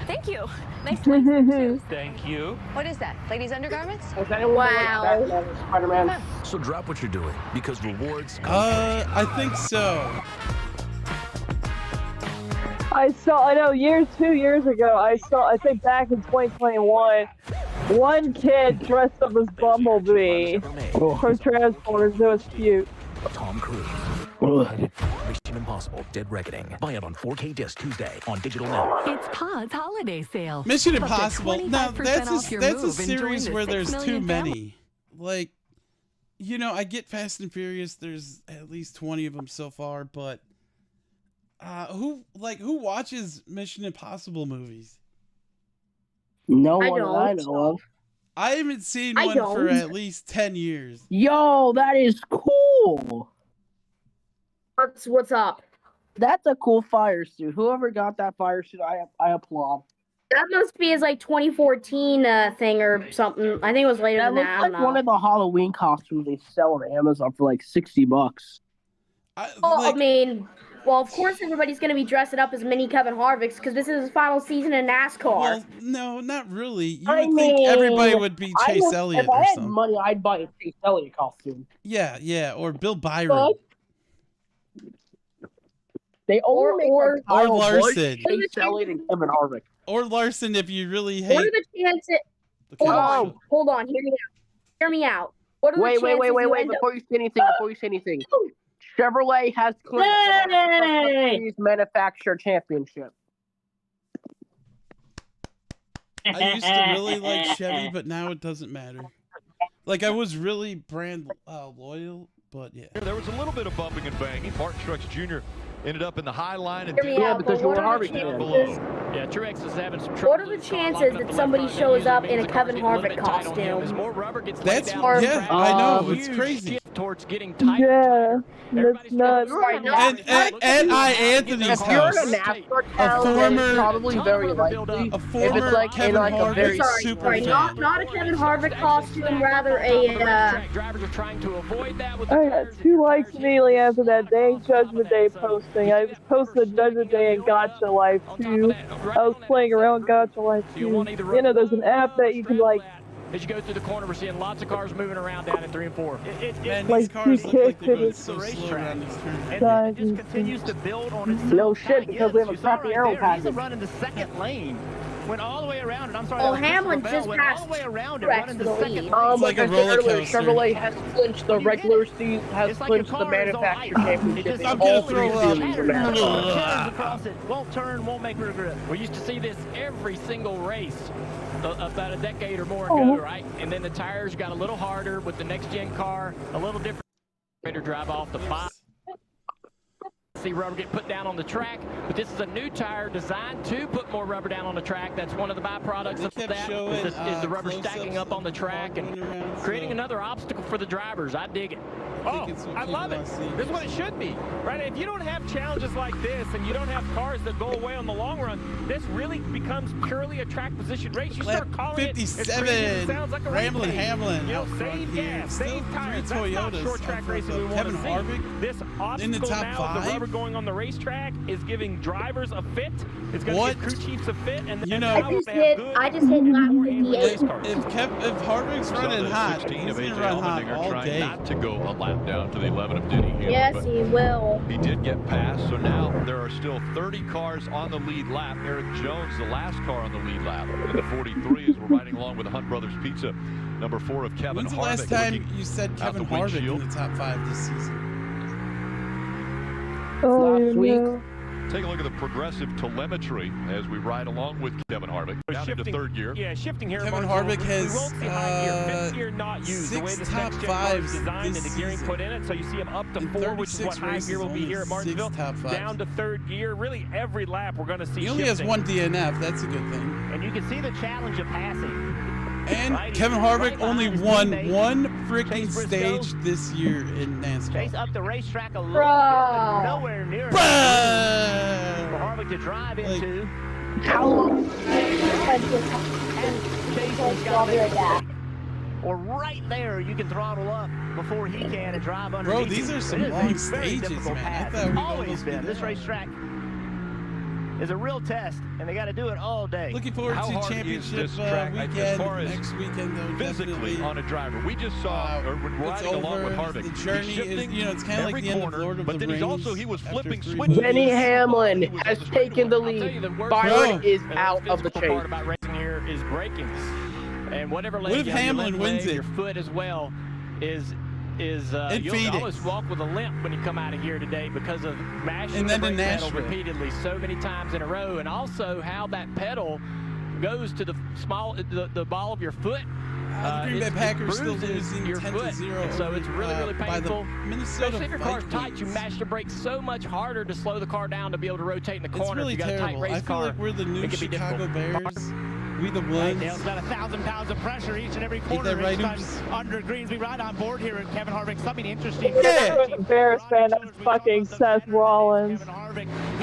Thank you. Nice to meet you. Thank you. What is that? Ladies' undergarments? Wow. Spider-Man. So drop what you're doing, because rewards come I think so. I know 2 years ago, I think back in 2021, one kid dressed up as Bumblebee from Transformers. It was cute. Tom Cruise. Mission Impossible: Dead Reckoning. Buy it on 4K disc Tuesday on digital now. It's Pod's holiday sale. Mission Up to Impossible. Now 25% off your that's a move and join series the where 6 there's too million family. many. Like, you know, I get Fast and Furious. There's at least 20 of them so far, but who watches Mission Impossible movies? No one that I know of. I haven't seen I one for don't. at least 10 years. Yo, that is cool. What's up? That's a cool fire suit. Whoever got that fire suit, I applaud. That must be his like 2014 thing or something. I think it was later That than looks that. I like don't know. one of the Halloween costumes they sell on Amazon for like $60. I mean, well, of course everybody's going to be dressing up as mini Kevin Harvick's because this is his final season in NASCAR. Well, no, not really. You would think everybody would be Chase Elliott If I or had something. money, I'd buy a Chase Elliott costume. Yeah, or Bill Byron. But they only make or Kyle Busch, Larson. Chase Elliott, and Kevin Harvick. Or Larson if you really What are hate. the chances? Okay. Hold on. Hear me out. Hear me out. What are Wait, the chances wait. you end Before you say anything, Chevrolet has clinched the Series Manufacturer Championship. I used to really like Chevy, but now it doesn't matter. Like, I was really brand loyal, but yeah. There was a little bit of bumping and banging. Martin Truex Jr. ended up in the high line and because you were Harvick down fan. below. Yeah, Truex is having some trouble. What are the chances that somebody shows up in a Kevin Harvick costume? That's yeah, I know it's crazy. Towards getting Yeah, that's nuts. And at iAnthuny's If you're house, in a NASCAR town, then it's probably very likely. a If former it's like Kevin in like a Harvick very super Sorry, fan. not a Kevin Harvick costume, rather a. Drivers are trying to avoid that with I got 2 likes immediately after that dang Judgment Day posting. I was posting the Judgment Day and Gotcha Life too. I was playing around Gotcha Life too. You know, there's an app that you can like. As you go through the corner, we're seeing lots of cars moving around down at 3 and 4. Man, like these cars look like they're going PK so slow around these turns. It just continues to build on itself. No shit, because we have a crappy aero He's package. running the second lane. Went all the way around, and I'm sorry. Oh, that was Hamlin Christopher just Bell, went all passed the way around and Truex running to the the second lead. lane. like Like a I said roller earlier, coaster. Chevrolet has clinched the regular season, has It's like clinched your the car is on manufacturer ice. championship. It just- in I'm all gonna 3 throw up. seasons of Turns NASCAR. across it. Won't turn, won't make road grip. We used to see this every single race about a decade or more ago, right? And then the tires got a little harder with the next-gen car, a little different. Drive off the 5. See rubber get put down on the track, but this is a new tire designed to put more rubber down on the track. That's one of the byproducts of that is the rubber stacking up on the track and creating another obstacle for the drivers. I dig it. Oh, I love it. This is what it should be, right? If you don't have challenges like this and you don't have cars that go away on the long run, this really becomes purely a track position race. You start calling it, it's crazy, it sounds like a race Ramblin' game. Hamlin You know, out front save here. gas, Still save tires. three That's not Toyotas short track out racing front, we though. want to Kevin see. Harvick This in the obstacle top now, 5. the rubber going on the racetrack is giving drivers a fit. It's going What? to give crew chiefs a fit, and You then know- now I just they have hit good lap 58. If Harvick's running hot, 16 he's of gonna AJ run hot Allmendinger all trying day. not to go a lap down to the 11 of Denny Hamlin. Yes, but he will. he did get past, so now there are still 30 cars on the lead lap. Eric Jones, the last car on the lead lap. And the 43 as we're riding along with the Hunt Brothers Pizza. Number 4 of Kevin When's the Harvick. last time looking you said out Kevin the Harvick windshield. in the top 5 this season? Oh, week. no. Take a look at the progressive telemetry as we ride along with Kevin Harvick. Down into third gear. Yeah, shifting here. Kevin Martinsville, Harvick has we won't see high gear, fifth gear not used. The way 6 this top next gen car is 5s designed and this the gearing season. put in it, so you see him up to In 4, which is what 36 high gear will be races, here at only 6 Martinsville. top 5s. Down to third gear. Really, every lap we're going to see He only has shifting. 1 DNF. That's a good thing. And you can see the challenge of passing. And Right, Kevin right Harvick only behind his won teammate, 1 freaking Chase Briscoe. stage this year in NASCAR. Chase up the racetrack a little Bro. bit, but nowhere near enough Bruh. for Harvick to drive Like- into. How long? I'll be right back. Or right there, you can throttle up before he can and drive underneath. Bro, these are some It is a long very stages, difficult man. I pass. thought we'd Always almost be been. This there. racetrack is a real test, and they got to do it all day. Looking forward How to hard is championship this track weekend. as far as Next weekend, though, physically definitely. on a driver? We just saw, or when It's riding along with over. Harvick, The he's journey is, shifting you know, it's kind of like every the end of corner, Lord of but the then Rings. he's also, he was after flipping 3 switches. Denny movies. Hamlin He was has the taken the I'll tell you, lead. the worst Byron Bro. is out of the physical chase. part about racing here is braking. And whatever leg What if you have, your Hamlin left wins leg, it? your foot as well, is is you'll almost walk with a limp when you come out of here today because of mashing the brake pedal repeatedly so many times in a row, and also how that pedal goes to the ball of your foot. The Green Bay Packers still losing your 10-0. So it's really painful. Minnesota if your car's tight, you mash the brakes so much harder to slow the car down to be able to rotate in the corner. It's really if you got terrible. a tight race I feel like we're the new Chicago Bears. We the Woods. Dale's got 1,000 pounds of pressure each and every corner. Right, under Greensby, right on board here at Kevin Harvick. Something interesting. Yeah. Bears fan, that's fucking Seth Rollins. He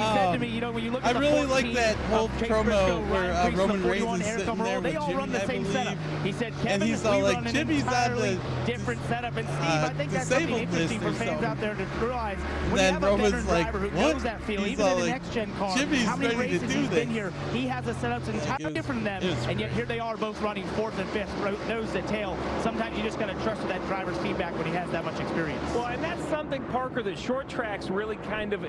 said to me, you know, when you look at I really like that whole promo where Roman Reigns is sitting there with Jimmy, I believe. He said, Kevin, and he's all like, Jimmy's on the different setup. And Steve, I think that's something interesting for fans out there to realize. When then you have Roman's a veteran like, driver who what? knows that feel, He's even in the like, next-gen car, Jimmy's how many ready to races do he's this. been here, he has a setup entirely different than them, and yet here they are both running 4th and 5th, nose to tail. Sometimes you just got to trust that driver's feedback when he has that much experience. Well, and that's something, Parker, that short tracks really kind of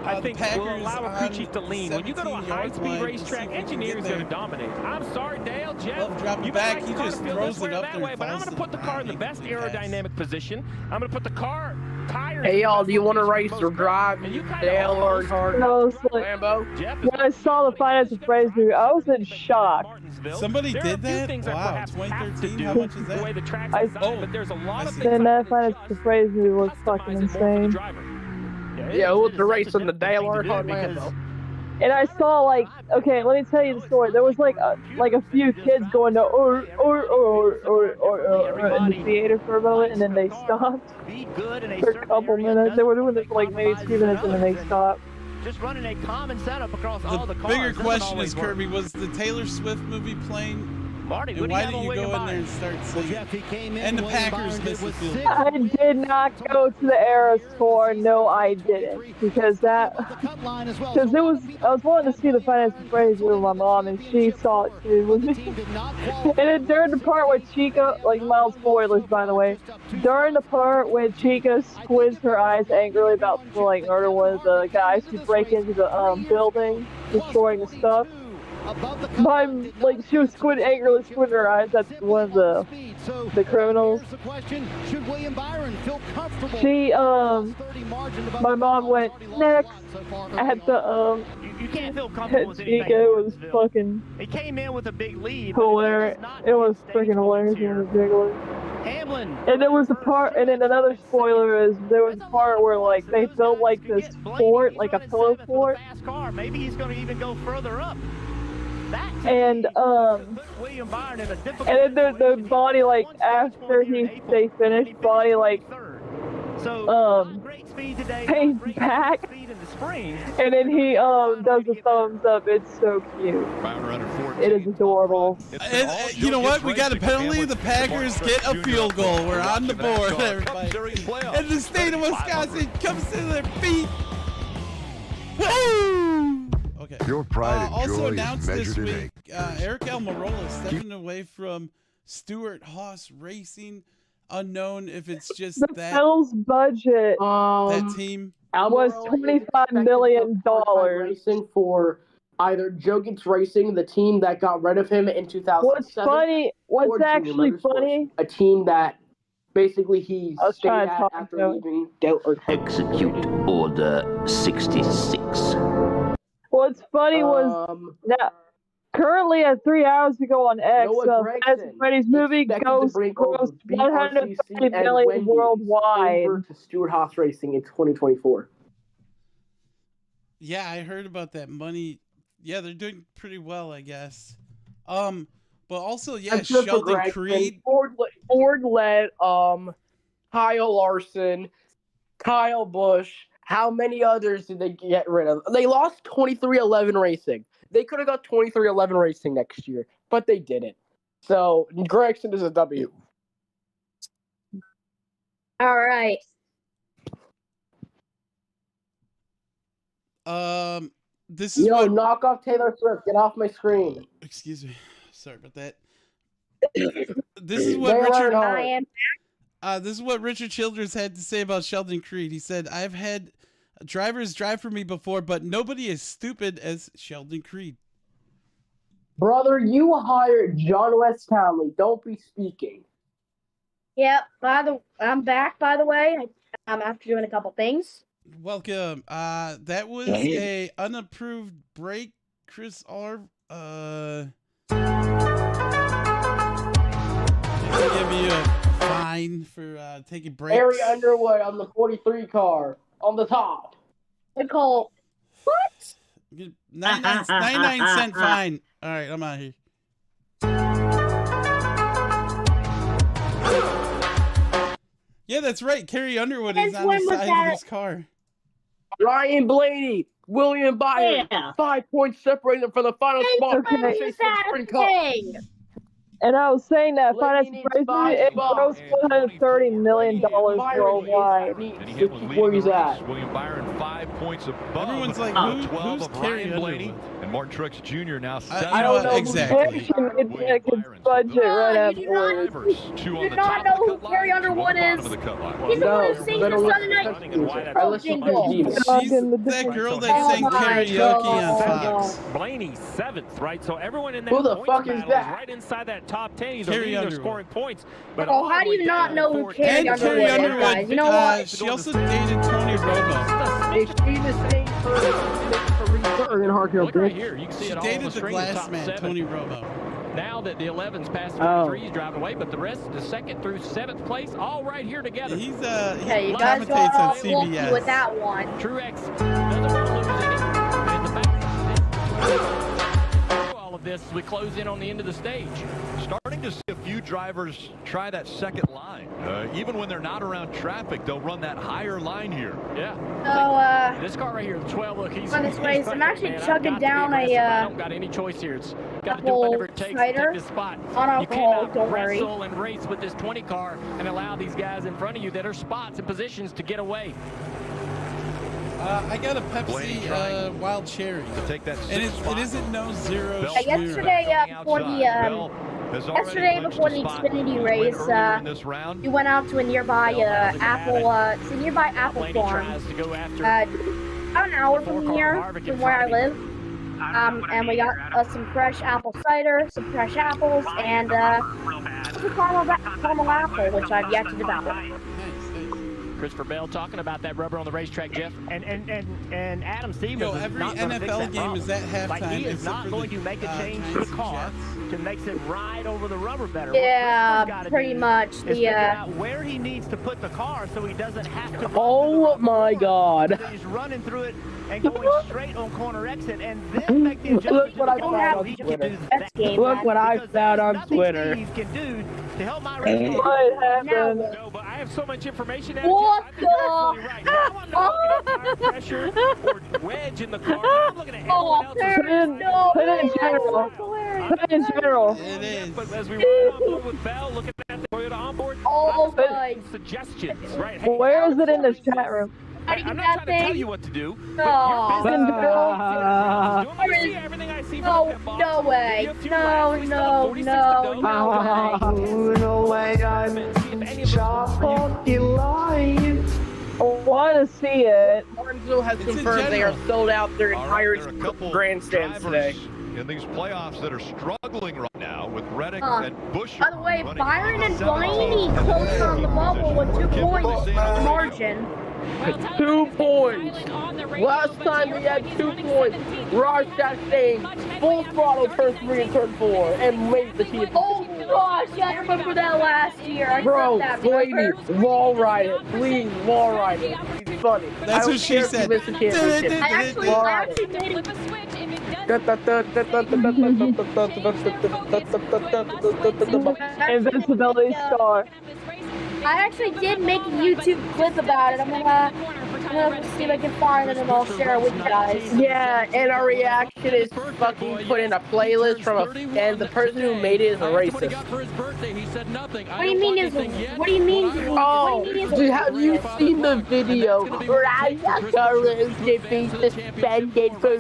I think will allow a crew chief to lean. When you go to a high-speed racetrack, engineering is going to dominate. I'm sorry, Dale, Jeff, you back, might he like just the car to feel throws this way it or up that there way, and but I'm falls going to put the car in the best aerodynamic position. I'm going to put the car tires. Hey, y'all, do you want to race or drive? Dale or Earnhardt? No, it's like, when I saw the Finance of Praise movie, I was in shock. Somebody did that? Wow, 2013, how much is that? The way the track's designed, but there's a lot of things. Then that Finance of Praise movie was fucking insane. Yeah, we'll the race on the Dale Earnhardt Lambo. And I saw, like, okay, let me tell you the story. There was like a few kids going to or in the theater for a moment, and then they stopped for a couple minutes. They were doing this for like maybe 2 minutes, and then they stopped. Just running a common setup across all the cars. Bigger question is, Kirby, was the Taylor Swift movie playing? Marty, and why didn't you go in there and start singing? And the Packers missed the field. I did not go to the Eras tour. No, I didn't, because I was wanting to see the Finance of Praise with my mom, and she saw it too with me. And then during the part where Chica, like mild spoilers by the way, during the part when Chica squints her eyes angrily about to like murder one of the guys who break into the building, destroying the stuff. She was angrily squinting her eyes at one of the criminals. She, my mom went next at the, you can't feel comfortable with anything. Chica was fucking He came in with a big lead. hilarious. It was freaking hilarious. It was giggling. Hamlin. And there was a part, and then another spoiler is there was a part where like they built like this fort, like a pillow fort. Car. Maybe he's going to even go further up. And William Byron in a difficult and then the body like after they finished body like pays back, and then he does the thumbs up. It's so cute. It is adorable. And you know what? We got a penalty. The Packers get a field goal. We're on the board, everybody. And the state of Wisconsin comes to their feet. Woo! Okay. Your pride and also joy announced is this measured week, Eric Almirola stepping away from Stewart Haas Racing. Unknown if it's just the Bills' budget that team was $25 million. Racing for either Joe Gibbs Racing, the team that got rid of him in 2007. What's actually funny? A team that basically he stayed at after leaving Dale Earnhardt. Execute Order 66. What's funny was that currently at 3 hours ago on X, Freddy's movie grossed $130 million worldwide. Over to Stewart Haas Racing in 2024. Yeah, I heard about that money. Yeah, they're doing pretty well, I guess. But also, yeah, Sheldon Creed. Ford led Kyle Larson, Kyle Busch. How many others did they get rid of? They lost 2311 Racing. They could have got 2311 Racing next year, but they didn't. So Gregson is a W. All right. This is knock off Taylor Swift. Get off my screen. Excuse me. Sorry about that. This is what Richard. This is what Richard Childress had to say about Sheldon Creed. He said, "I've had drivers drive for me before, but nobody as stupid as Sheldon Creed." Brother, you hired John West Townley. Don't be speaking. Yep. I'm back. By the way, after doing a couple things. Welcome. That was a unapproved break. Chris R. Give you a fine for taking breaks. Harry Underwood on the 43 car on the top. Nicole, what? 99-cent fine. All right, I'm out of here. Yeah, that's right. Carrie Underwood is on the side of this car. Ryan Blaney, William Byron, 5 points separating them for the final spot. And I was saying that financial price, it grows $130 million worldwide. Where he's at. William Byron 5 points above. Everyone's like, who's Ryan Blaney and Martin Truex Jr. now. I don't know exactly. Budget right afterwards. Do you not know who Carrie Underwood is? He's the one who sings the Sunday Night jingle. She's that girl that sang karaoke on Fox. Blaney 7th, right? So everyone in that who the fuck is that? Right inside that top 10. He's Carrie they're scoring points. But how do you not know who Carrie Underwood is, guys? You know what? She also dated Tony Romo. Is she the same Look right here. You can see she it all dated on the the screen, glass top man, 7. Tony Romo. Now that the 11's past the 53's driving away, but the rest, the 2nd through 7th place, all right here together. He's hey, you he guys commentates on got CBS. with that one. Truex doesn't want to lose any. And the back all of this as we close in on the end of the stage. Starting to see a few drivers try that second line. Even when they're not around traffic, they'll run that higher line here. Yeah. So, this car right here, the 12, look, he's on this race, I'm actually chugging down I don't got any choice here. It's got to do whatever it takes to take this spot. On you cannot wrestle and race with this 20 car and allow these guys in front of you that are spots and positions to get away. I got a Pepsi wild cherry. To take that and it isn't no zero. Yesterday before the Xfinity race, we went out to a nearby apple farm. About an hour from here, from where I live. And we got some fresh apple cider, some fresh apples, and some caramel apple, which I've yet to develop. Christopher Bell talking about that rubber on the racetrack, Jeff. And Adam Stevens is every not going to fix NFL that game problem. is at halftime. Like, he is not going to make a change to the car to make it ride over the rubber better. Yeah, pretty much. Figure out where he needs to put the car so he doesn't have to. Oh my God! So he's running through it and going straight on corner exit, and then make the adjustment. Look what I found on Twitter. Look what I found on Twitter. He can do to help my race. What happened? No, but I have so much information. What the? Right now, I'm not looking at tire pressure or wedge in the car. I'm looking at everyone else's. Put it in general. Put it in general. It is. But as we run on board with Bell, looking at the Toyota onboard, suggestions, right? Hey, where is it in this chat room? I'm not trying to tell you what to do. No. Everything I see no way. No way. No way. I'm fucking lying. I want to see it. Martinsville has confirmed they are sold out their entire grandstands today. In these playoffs that are struggling right now with Reddick and Busch. By the way, Byron and Blaney closed on the bubble with 2 points margin. 2 points. Last time we had 2 points. Raj Chastain full throttle turn 3 and turn 4 and made the team. Oh gosh, I remember that last year. Bro, Blaney, wall ride it. Please, wall ride it. It's funny. That's what she said. I actually made it. Invincibility star. I actually did make a YouTube clip about it. I'm gonna see if I can find it and I'll share it with you guys. Yeah, and our reaction is fucking put in a playlist and the person who made it is a racist. What do you mean is? What do you mean? Oh, have you seen the video where Car should be suspended for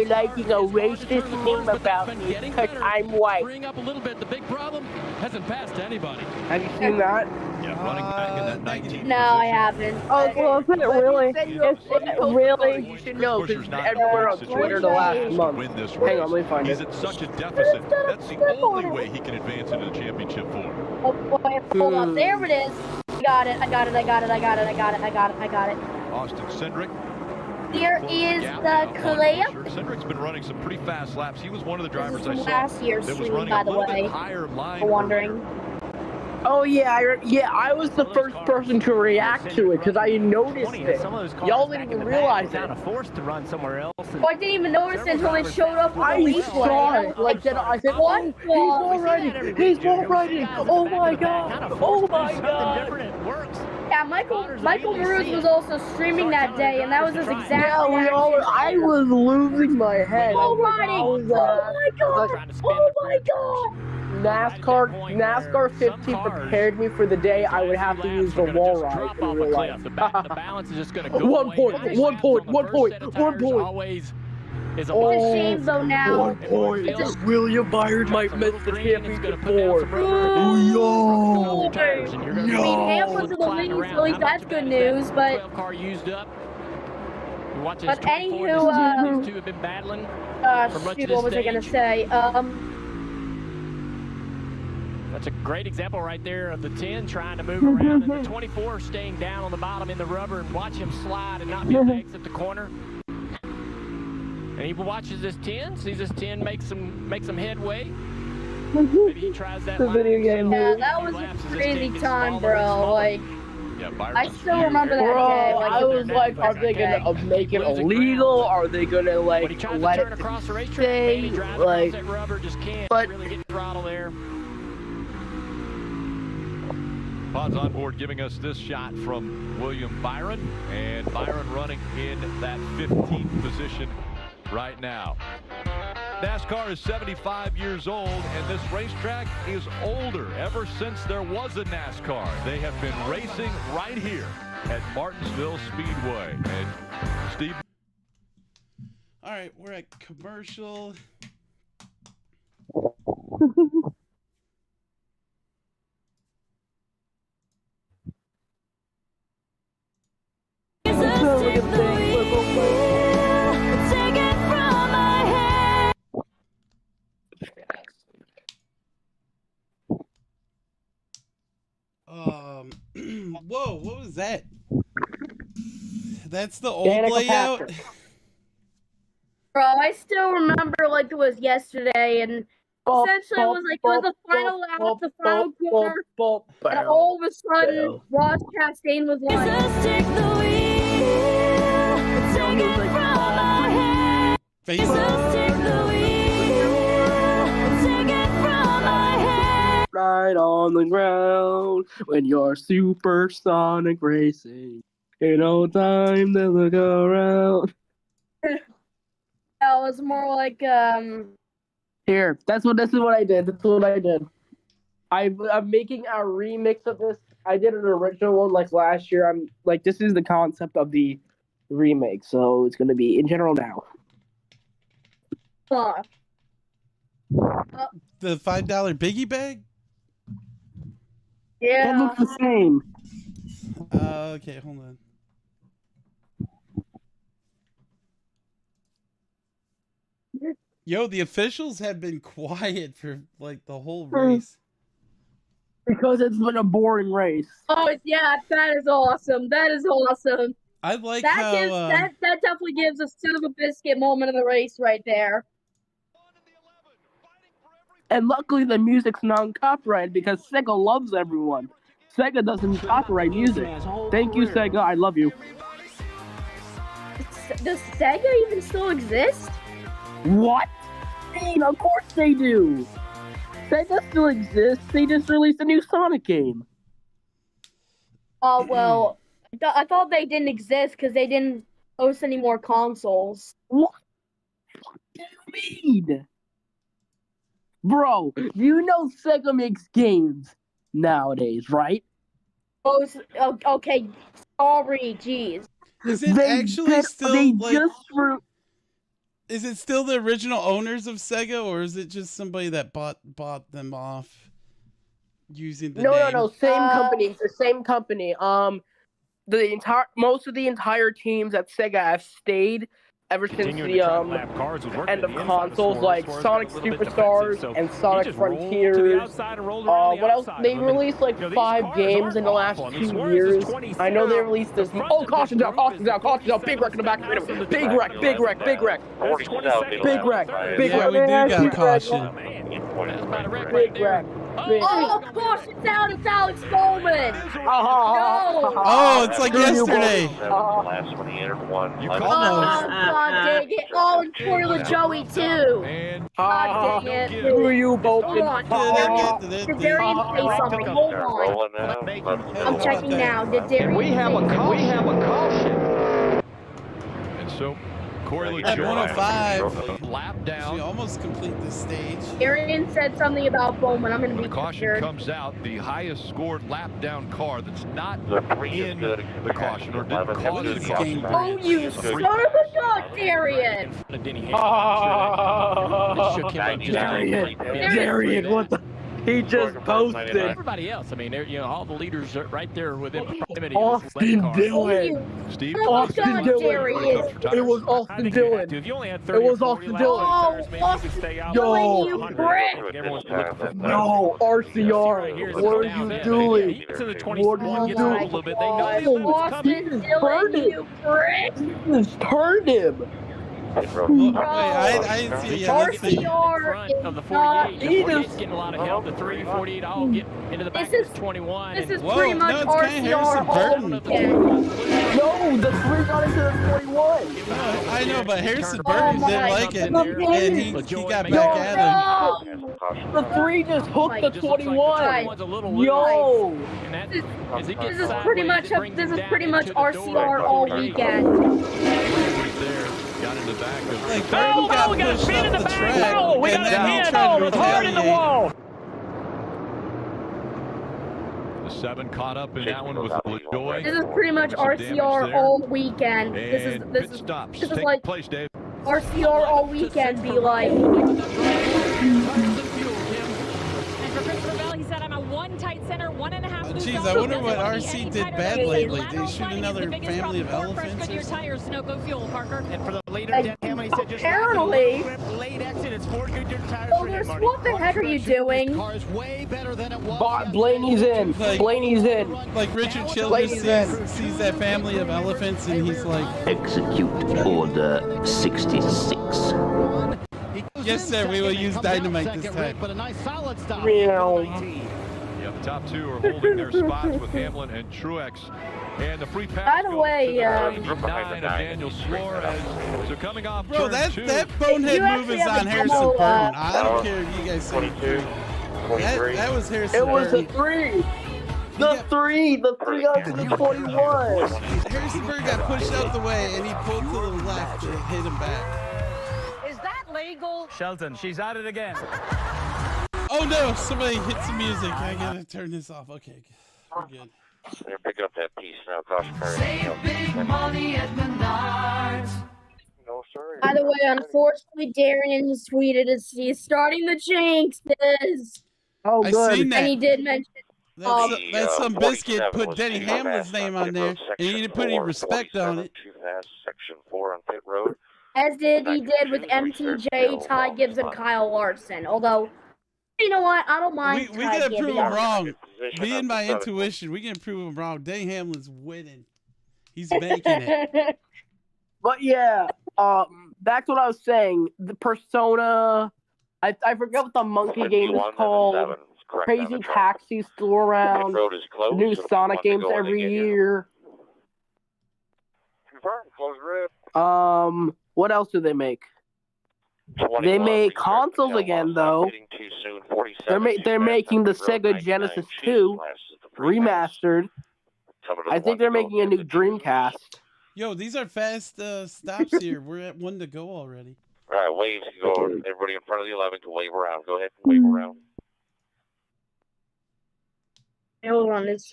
liking a racist name about me because I'm white? Bring up a little bit. The big problem hasn't passed to anybody. Have you seen that? Yeah, running back in that 19. No, I haven't. Oh, well, is it really? Is it really? You should know because it's everywhere on Twitter the last month. Hang on, let me find it. He's at such a deficit. That's the only way he can advance into the championship 4. Oh boy, hold up. There it is. I got it. Austin Cindric. Here is the clip. Cindric's been running some pretty fast laps. He was one of the drivers I saw last year's that was stream, running by a the little way. bit higher line. For wondering. Oh yeah, I was the first person to react to it because I noticed it. Y'all didn't even realize it. Forced to run somewhere else. Oh, I didn't even notice it until they showed up on the I saw replay. it. Like then I said, What? "Oh, he's all riding. He's all riding. Oh my god. Oh my god." Yeah, Michael Maroons was also streaming that day, and that was his exact reaction. I was losing my head. Oh my god! Oh my god! NASCAR 15 prepared me for the day I would have to use the wall ride in real life. The balance is just going to go One point. Always is a It's a shame though now. 1 point. William Byron might miss the championship four. I mean, Hamlin's in the lead, so at least that's good news, but anywho, these two have been battling. Shoot, what was I gonna say? That's a great example right there of the 10 trying to move around and the 24 staying down on the bottom in the rubber, and watch him slide and not be able to exit the corner. And he watches this 10, sees this 10 make some headway. Maybe he tries that line. Yeah, that was a crazy time, bro. Like, I still remember that day. Like, I was like, are they gonna make it illegal? Are they gonna like let it stay? Like, but really get throttle there. Pods on board giving us this shot from William Byron, and Byron running in that 15th position right now. NASCAR is 75 years old, and this racetrack is older ever since there was a NASCAR. They have been racing right here at Martinsville Speedway. And Steve. All right, we're at commercial. Whoa, what was that? That's the old layout? bro, I still remember like it was yesterday, and essentially it was like it was the final lap, the final corner, and all of a sudden Ross Chastain was like, take the wheel, take it from my hand. Take the wheel, take it from my hand. Right on the ground when you're supersonic racing. Ain't no time to look around. That was more like Here, this is what I did. I'm making a remix of this. I did an original one like last year. I'm like, this is the concept of the remake, so it's gonna be in general now. The $5 biggie bag? Yeah. That looks the same. Okay, hold on. Yo, the officials have been quiet for like the whole race. Because it's been a boring race. Oh yeah, that is awesome. That is awesome. I like that how gives, that definitely gives a son of a biscuit moment of the race right there. And luckily the music's non-copyrighted because Sega loves everyone. Sega doesn't copyright music. Thank you, Sega. I love you. Does Sega even still exist? What? Hey, of course they do. Sega still exists. They just released a new Sonic game. Oh, well, I thought they didn't exist because they didn't host any more consoles. What do you mean? Bro, you know Sega makes games nowadays, right? Oh, okay. Sorry, jeez. Is it actually still like... Is it still the original owners of Sega, or is it just somebody that bought them off using the name? No. Same company. It's the same company. Most of the entire teams at Sega have stayed. ever since Continuing the to track lap cars was working end of the inside consoles the like Suarez Sonic got a little bit Superstars defensive, so and he Sonic just rolled to the Frontiers. outside and rolled around the What else? outside They of him. released like You know, these 5 cars games aren't in the last awful. I mean, 2 Suarez is years. 26. I know they released this. The front Oh, of caution this down, group caution is down, caution down. 47 Big wreck in the back. Stenhouse and the Big back wreck, of big the wreck, big wreck. That's 22nd. Big wreck, big Yeah, we wreck. do got caution. That's about a wreck Big right wreck. there. Oh, caution down, it's Alex Bowman. No. Oh, it's like yesterday. Last one, he entered one. Oh, God dang it. Oh, and Corla Joey, too. God dang it. Screw you, Hold Bolton. on. Did Darian say something? Hold on. I'm checking now. Did Darian We have a caution. And so, Corey At LaJoy, 105, lap down. we almost complete this stage. Darian said something about Bowman. I'm going to When be the caution prepared. comes out, the highest scored lap down car that's not in the caution or didn't cause the caution. Oh, you son of a gun, Darian. Darian, what the? He just posted. Everybody else, I mean, you know, all the leaders are right there within proximity. Austin Dillon. Steve, Austin Dillon. It was Austin Dillon. If you only had It 30 was or 40 Austin laps, Dillon. maybe you could stay out. Yo. You prick. Everyone's looking for No, RCR. What are you doing? Even to the What 21 are you gets off a doing? little bit. They know the limit's Austin coming. Dillon, you prick. Just turned him. Wait, I didn't see the other thing. Front of the 48. The 48's getting a lot of help. The 3, 48 all get into the back of This is- the 21. This is Whoa, pretty no, much it's kinda Harrison RCR all Burton. weekend. No, the 3 got into the 21. I know, but Harrison Oh Burton my didn't like it, God. and he got back at him. The 3 just hooked the Just looks like the 21. 21's a little loose. Yo. And that, This as it This gets is sideways, pretty it much brings this him is down pretty much into the door RCR of all 48. weekend. right there, got in the back of Like, Burton got we got a pushed spin in off the the back. track, Oh, we and got then a he hit. tried to Oh, hard in the retaliate. wall. the 7 caught up in that one with LaJoy. This is pretty much RCR all weekend. This And is pit stops this is take like place, Dave. RCR all weekend be like. And for Christopher Bell, he said, I'm a one tight center, 1.5 loose. Geez, I wonder what RC did bad lately. Did he shoot another family of elephants? Your tires, Sunoco fuel, Parker. And for the leader, Dan Hamlin, he said just Apparently. late exit. It's 4 Goodyear tires Oh, for him, Marty. what the heck are you doing? Car's way better than it was. Blaney's in. Like- Blaney's in. Like Richard Childress Ladies in. sees that family of elephants, and he's like, Execute Order 66. "Yes, sir. We will use dynamite this time." But a nice solid stop. Meow. Yeah, the top 2 are holding their spots with Hamlin and Truex. And the free pass By the goes way, to the 99 of Daniel Suarez. So coming off Bro, turn 2. that bonehead You move actually is have on a Harrison demo, Burton. I don't care if you guys say 22, 23. that was Harrison It was Burton. a 3. The 3 got to the 21. Harrison Burton got pushed out the way, and he pulled to the left and hit him back. Is that legal? Shelton, she's at it again. Oh no! Somebody hit some music. I gotta turn this off. Okay, we're good. They're picking up that piece now. Caution car. No, sir. By the way, unfortunately, Darian has tweeted he's starting the jinx. Oh, I good. seen that. And he did mention. That's some biscuit 47 put was Denny too Hamlin's fast name on on pit there, road, and he didn't put any section 4, respect on 47 it. Too fast, section 4 on pit road. As did he did with MTJ, Ty Gibbs, and Kyle Larson. Although, you know what? I don't mind. We Ty can Gibbs. prove him wrong. Being my intuition, we can prove him wrong. Denny Hamlin's winning. He's making it. But yeah, back to what I was saying. The Persona, I forget what the monkey game is called. Crazy Taxi's still around. Road is closed. New so if you Sonic want to games go in every again, year. Confirm, close red. What else do they make? 21, They make restart consoles Patel again, lost, though. hitting too soon, 47 too They're fast making on the pit road, Sega 99 Genesis cheese 2 flash is the free pass. remastered. Coming to I the think one they're to go making a again, new the Dreamcast. Yo, these are fast stops here. We're at 1 to go already. All right, wave to go. Everybody in front of the 11 can wave around. Go ahead and wave around. Hold on, it's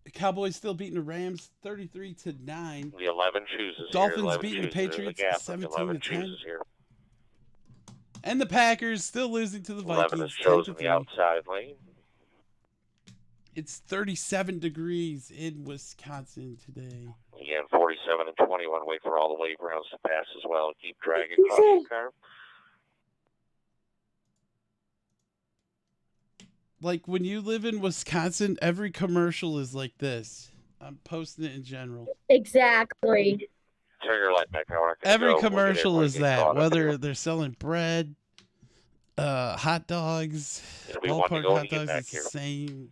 The Cowboys still beating the Rams 33-9. The 11 chooses Dolphins here. 11 beating the chooses. There's a Patriots gap, but the 11 17-10. chooses here. And the Packers still losing to the 11 is Vikings chosen the 10-3. outside lane. It's 37 degrees in Wisconsin today. Again, 47 and 21. Wait for all the late rounds to pass as well. Keep dragging caution car. Like, when you live in Wisconsin, every commercial is like this. I'm posting it in general. Exactly. Turn your light back. Every commercial is that, whether they're selling bread, hot dogs, ballpark hot dogs, it's the same.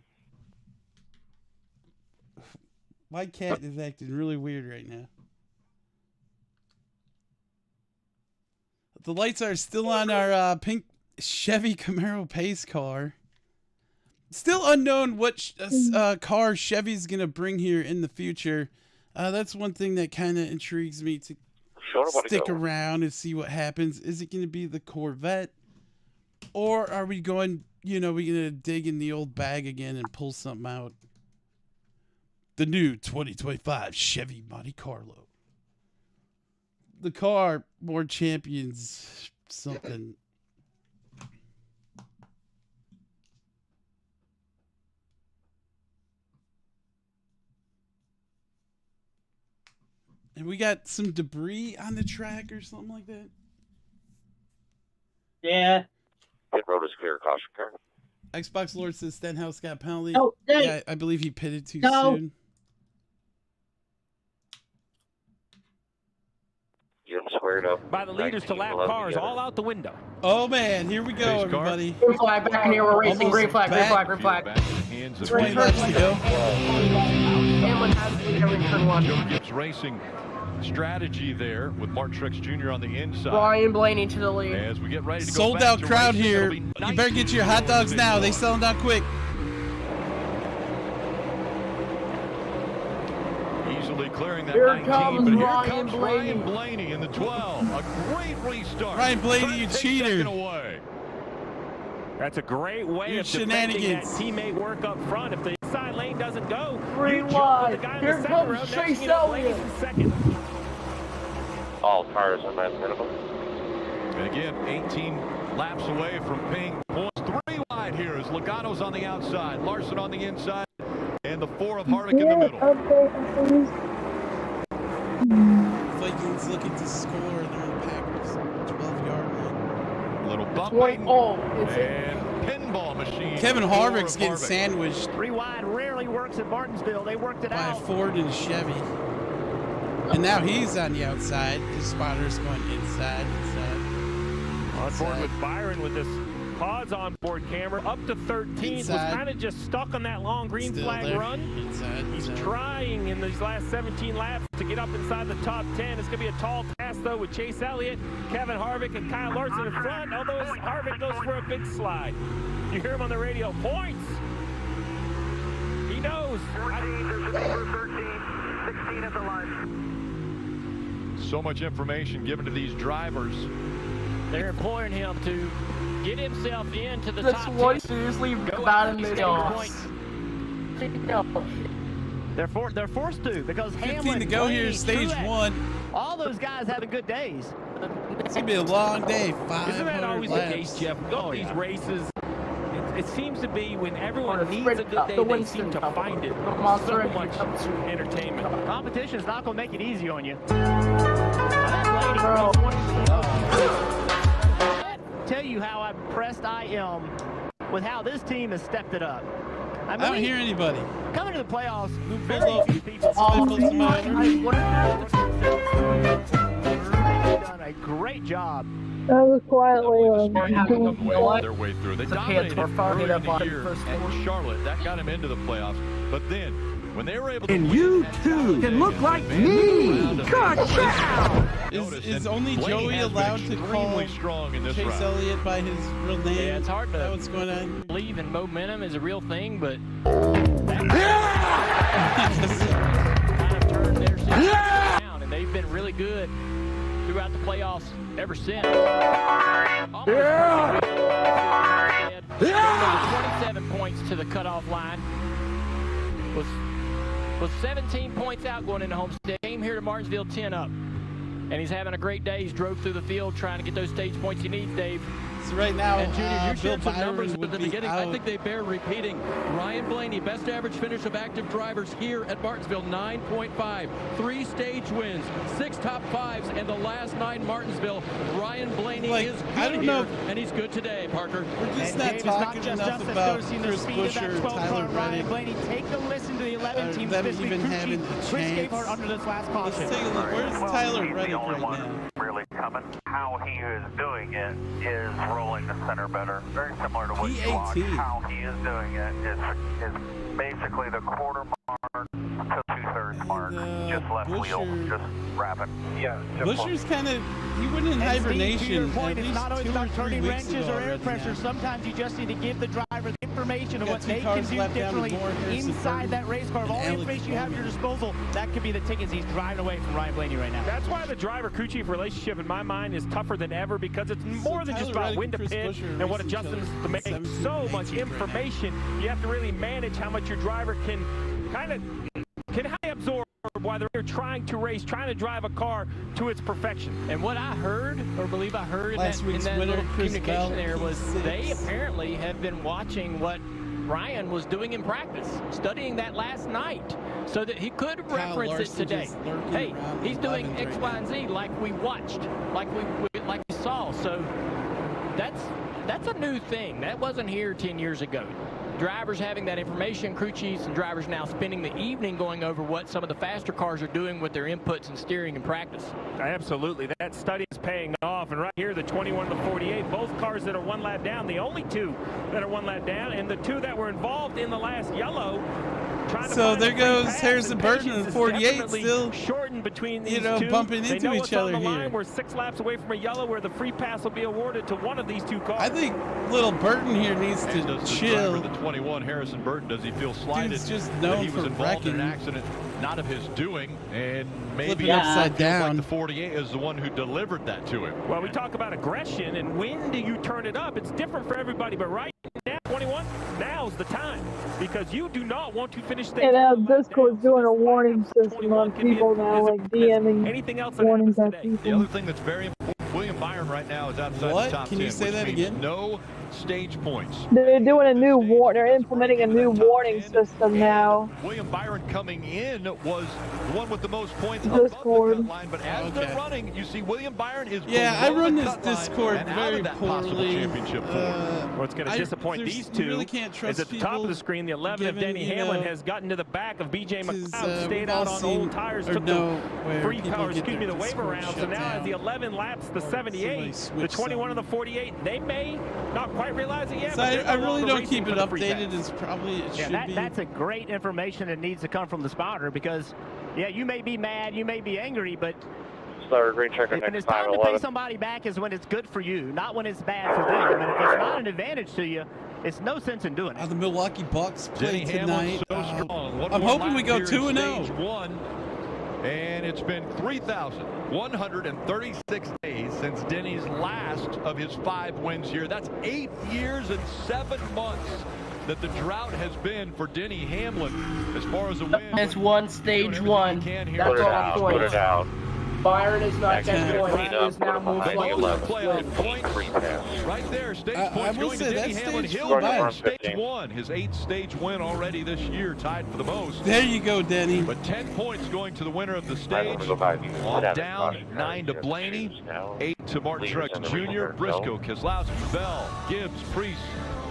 My cat is acting really weird right now. The lights are still on our pink Chevy Camaro pace car. Still unknown what car Chevy's going to bring here in the future. That's one thing that kind of intrigues me to stick around and see what happens. Is it going to be the Corvette? Or are we going, we going to dig in the old bag again and pull something out? The new 2025 Chevy Monte Carlo. The car, more champions, something. And we got some debris on the track or something like that. Yeah. Pit road is clear, caution car. Xbox Lord says Stenhouse got penalty. Oh, yeah, I believe he pitted too soon. Get him squared up. By the leaders to lap cars, all out the window. Oh man, here we go, everybody. Green flag back in here. We're racing. Green flag. Green flag. Green flag. 20 laps to go. Hamlin has the lead over turn 1. Joe Gibbs Racing strategy there with Mark Truex Jr. on the inside. Ryan Blaney to the lead. As we get ready to Sold go out back crowd to here. You better get your hot dogs now. They sell them out quick. Easily clearing that Here 19, comes but here Ryan comes Blaney. Ryan Blaney in the 12. A great restart. Ryan Blaney, you Take cheater. second away. That's a great way Your of defending that shenanigans. teammate work up front. If the inside lane doesn't go, Green you jump flag. with the guy in Here the center comes row. Next Chase thing you know, Blaney's Elliott. in second. All cars on that minimum. And again, 18 laps away from paying points. 3 wide here as Logano's on the outside, Larson on the inside, and the 4 of Harvick in the middle. Vikings looking to score. They're in the Packers 12-yard line. Little bump and pinball machine. Kevin Harvick's getting sandwiched 3 wide rarely works at Martinsville. They worked it by out. a Ford and a Chevy. And now he's on the outside. The spotter's going inside. On board with Byron with this pause on board camera. Up to 13. Was kind of just stuck on that long green flag run. He's trying in these last 17 laps to get up inside the top 10. It's going to be a tall task, though, with Chase Elliott, Kevin Harvick, and Kyle Larson in front. Although Harvick goes for a big slide. You hear him on the radio. Points. He knows. 13, 16 at the line. So much information given to these drivers. They're imploring him to get himself into the That's top 10. what seriously about in the They're forced to because 15 Hamlin, to go here, Blaney, stage Truex, 1. all those guys having good days. It's going to be a long day. 500 Isn't that always laps. the case, Jeff? These races, it seems to be when everyone needs a good day, the they seem to find it. So much entertainment. Competition's not going to make it easy on you. Tell you how impressed I am with how this team has stepped it up. I don't hear anybody. Coming to the playoffs, very few people done a great job. That was quietly Their way through. They dominated early in the year at Charlotte. That got him into the playoffs. But then, when they were able to And you too can look like me. Ka-chow! Is only Joey allowed to call strong in this Chase round. Elliott by his real name? Yeah, it's hard to what's going on. believe in momentum is a real thing, but kind of turned their season around, and they've been really good throughout the playoffs ever since. Almost 27 points to the cutoff line. Was 17 points out going into Homestead. Came here to Martinsville 10 up. And he's having a great day. He's drove through the field trying to get those stage points he needs, Dave. So right now, And Junior, you Bill shared some Byron numbers would at the be beginning. out. I think they bear repeating. Ryan Blaney, best average finish of active drivers here at Martinsville, 9.5. 3 stage wins, 6 top 5s, and the last 9 Martinsville. Ryan Blaney is good I don't know. here, and he's good today, Parker. We're just not talking enough about Chris Buescher, Tyler Ryan Reddick. Blaney, take a listen to the 11 teams them this week. even having a Chris chance. Gabehart under this last caution. Let's take a look. Where's Tyler Reddick right now? Really coming. How he is doing it is rolling the center better. Very similar to what you watch. How he is doing it is basically the quarter mark to 2/3 mark. Just left wheel, just wrapping. Yeah. Buescher's kind of, he went in hibernation. Steve, to your point, at it's least not always 2 or about 3 turning weeks wrenches ago or air already pressure. now. Sometimes you just need to give the driver the information of Got what 2 they can cars do left down to differently Moore, Harrison, inside Burton, that race car. Of all the and information you have at your disposal, that could be the tickets he's driving away from Ryan Blaney right now. That's why the driver-crew chief relationship, in my mind, is tougher than ever, because it's more than just about when to pit and what adjustments to make. So much information. You have to really manage how much your driver can absorb while they're trying to race, trying to drive a car to its perfection. And what I heard, or believe I heard in Last that week's little winner, Chris communication Bell, there, was P6. they apparently have been watching what Ryan was doing in practice, studying that last night, so that he could reference it Larson today. just lurking Hey, around he's doing 11th X, right Y, and Z like we watched, like we saw. So that's a new thing. That wasn't here 10 years ago. Drivers having that information, crew chiefs and drivers now spending the evening going over what some of the faster cars are doing with their inputs and steering in practice. Absolutely. That study is paying off. And right here, the 21 to 48, both cars that are 1 lap down, the only 2 that are 1 lap down, and the 2 that were involved in the last yellow. So there goes Harrison Burton in 48, still shortened between these two. bumping They into know each what's on other the line. here. We're 6 laps away from a yellow where the free pass will be awarded to one of these 2 cars. I think little Burton here needs to chill. The 21, Harrison Burton, does he feel slighted? Dude's just that known he was for involved in an wrecking. accident not of his doing, and maybe Flipping upside feels down. like the 48 is the one who delivered that to him. Well, we talk about aggression and when do you turn it up. It's different for everybody, but right now, 21, now's the time, because you do not want to finish things. And now Discord's doing a warning system on people now, like DMing anything else that warnings happens at today. The people. other thing that's very important, William Byron right now is outside What? the top Can 10, you say which that means again? no stage points. They're doing a new they're implementing a new warning system now. William Byron coming in was the one with the most points Discord. above the cut line, but as they're running, you see William Byron is Yeah, I below run the this cut line Discord and out very of that possible poorly. championship form. What's going to disappoint these 2 really can't is trust at the top of the screen, the 11 of given, Denny you Hamlin know, has gotten to the back of BJ McLeod, we've stayed all out on seen old tires, or took know the where free people power, get excuse me, their the waiver Discord round. So shut now as down. the 11 laps, the 78, the switch 21 and the 48, they may not quite realize it yet. So but they're I no really longer don't racing keep it for the free updated pass. as probably it should be. That's a great information that needs to come from the spotter, because, yeah, you may be mad, you may be angry, but Starter green checker when next it's time, time to pay 11. somebody back is when it's good for you, not when it's bad for them. And if it's not an advantage to you, it's no sense in doing it. The Milwaukee Bucks play Denny Hamlin tonight. so strong. One I'm more hoping we lap go here in 2-0. stage 1, and it's been 3,136 days since Denny's last of his 5 wins here. That's 8 years and 7 months that the drought has been for Denny Hamlin as far as a win. It's one stage 1. That's all I'm Put it out. Byron is not catching point. He Clean is now up, moved put him like on 11. Points Free pass. right there. Stage I points will going to say Denny that Hamlin. stage He'll flew be by. in stage 1. His 8th stage win already this year, tied for the most. There you go, Denny. But 10 points going to the winner of the I'm stage. gonna go by the On 7 down, caution car. 9 to Just Blaney, choose now. 8 to Martin Leaders Truex in the Jr., reserve, Briscoe, Keselowski, Bell, Gibbs, Priest,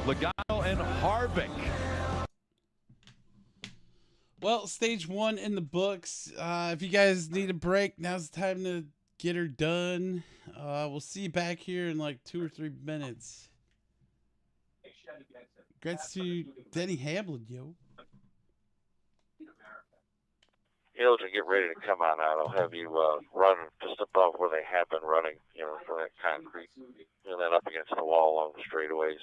Logano, and Harvick. Well, stage 1 in the books. If you guys need a break, now's the time to get her done. We'll see you back here in like 2 or 3 minutes. Congrats to Denny Hamlin, yo. Hills will get ready to come on out. I'll have you run just above where they have been running, for that concrete. Then up against the wall along the straightaways.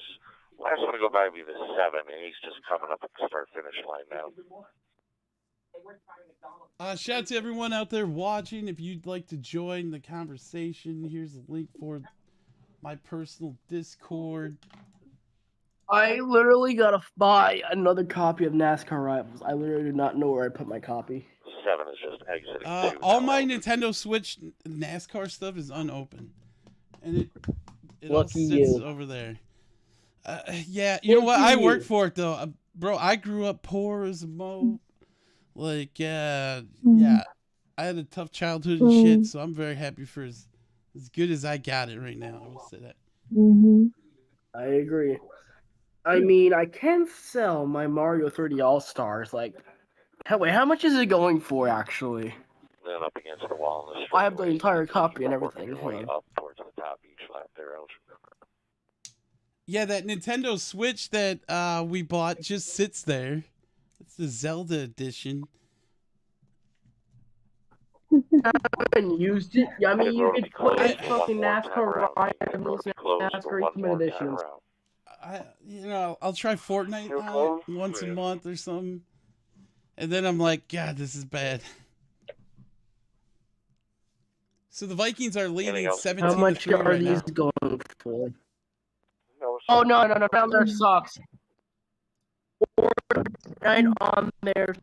Last one to go by will be the 7, and he's just coming up at the start-finish line now. Shout out to everyone out there watching. If you'd like to join the conversation, here's a link for my personal Discord. I literally gotta buy another copy of NASCAR Rivals. I literally do not know where I put my copy. 7 is just exiting. All my Nintendo Switch NASCAR stuff is unopened, and It all sits over there. Yeah, you know what? I work for it though, bro. I grew up poor as a mo. Like, yeah, I had a tough childhood and shit, so I'm very happy for as good as I got it right now. I will say that. I agree. I mean, I can sell my Mario 3D All-Stars. Like, wait, how much is it going for, actually? Then up against the wall. I have the entire copy and everything. Way up towards the top each lap there, Elgin. Yeah, that Nintendo Switch that we bought just sits there. It's the Zelda edition. I haven't used it. I mean, you could play fucking NASCAR rivals, NASCAR Ultimate Editions. I'll try Fortnite out once a month or something. And then I'm like, God, this is bad. So the Vikings are leading 17-3 How much are these going for? Oh, no, down there sucks. 9 on there.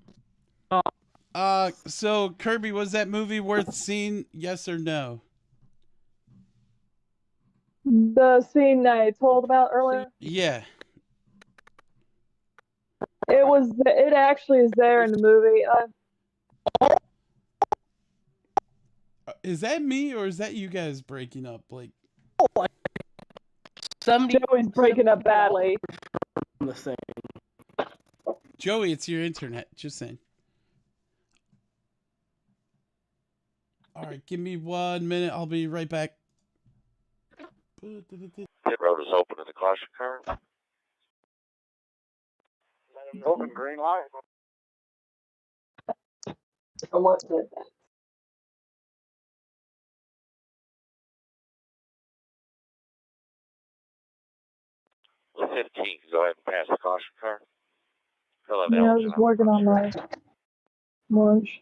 So Kirby, was that movie worth seeing? Yes or no? The scene I told about earlier? Yeah. It actually is there in the movie. Is that me or is that you guys breaking up? Like, Joey's breaking up badly. Joey, it's your internet. Just saying. All right, give me 1 minute. I'll be right back. Pit road is open in the caution car. Open green light. What's it? The 15 can go ahead and pass the caution car. Yeah, I was just working on my lunch.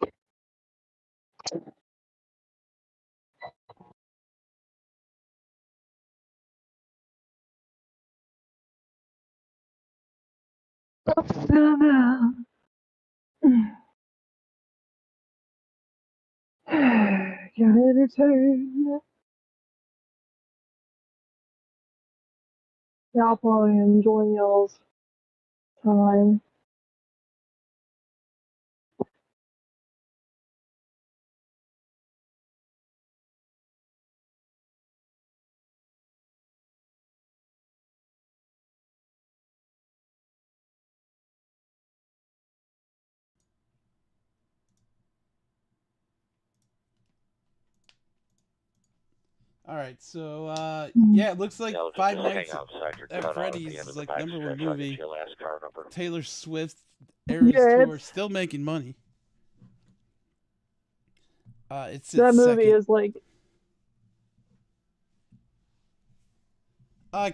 Got entertained. Y'all probably enjoying y'all's time. All right, so yeah, it looks like Five Nights at Freddy's is like #1 movie. Taylor Swift Eras Tour still making money. It's that movie second. is like.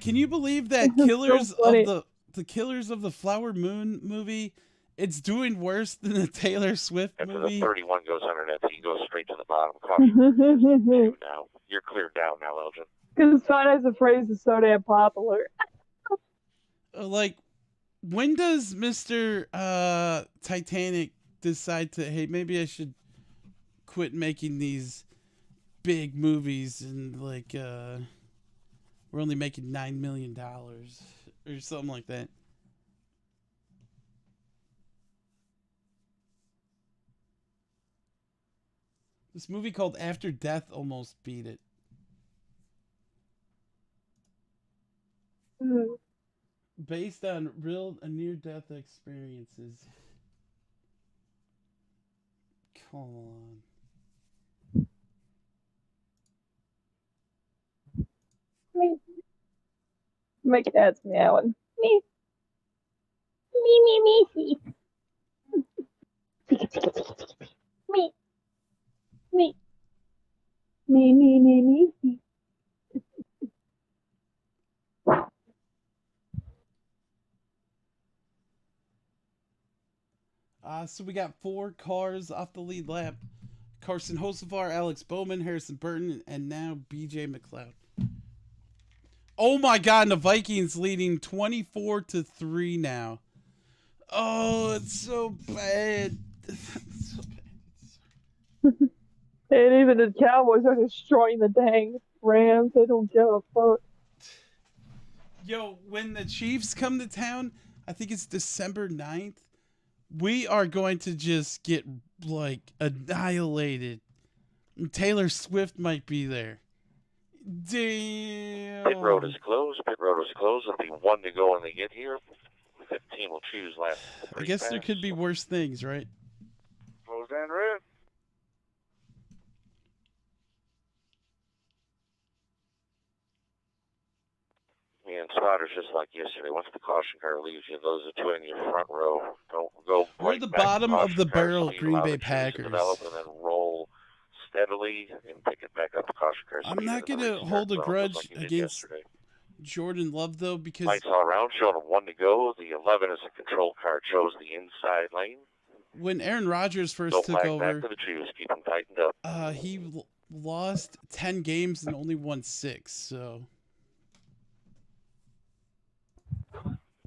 Can you believe that Killers of the Killers of the Flower Moon movie? It's doing worse than the Taylor Swift After movie. the 31 goes underneath, he goes straight to the bottom. Caution. Now you're cleared down now, Elgin. Because Five Nights at Freddy's is so damn popular. Like, when does Mr. Titanic decide to, hey, maybe I should quit making these big movies and like we're only making $9 million or something like that? This movie called After Death almost beat it. Based on real near-death experiences. Come on. Me. My cat's meowing. Me. Me. Me. Me. Me. So we got 4 cars off the lead lap. Carson Hocevar, Alex Bowman, Harrison Burton, and now BJ McLeod. Oh my God, and the Vikings leading 24-3 now. Oh, it's so bad. It's so bad. And even the Cowboys are destroying the dang Rams. They don't give a fuck. Yo, when the Chiefs come to town, I think it's December 9th, we are going to just get, like, annihilated. And Taylor Swift might be there. Damn. Pit road is closed. Pit road is closed. It'll be 1 to go when they get here. 15 will choose last. I guess there could be worse things, right? Closed and red. And spotters, just like yesterday, once the caution car leaves you, those are two in your front row. Don't go. We're the bottom of the barrel, Green Bay Packers. Develop and then roll steadily and pick it back up. The caution car. I'm not going to hold a grudge against Jordan Love, though, because... Lights all around, showing 1 to go. The 11 is a control car, chose the inside lane. When Aaron Rodgers first took over... back to the Chiefs, keep them tightened up. He lost 10 games and only won 6, so...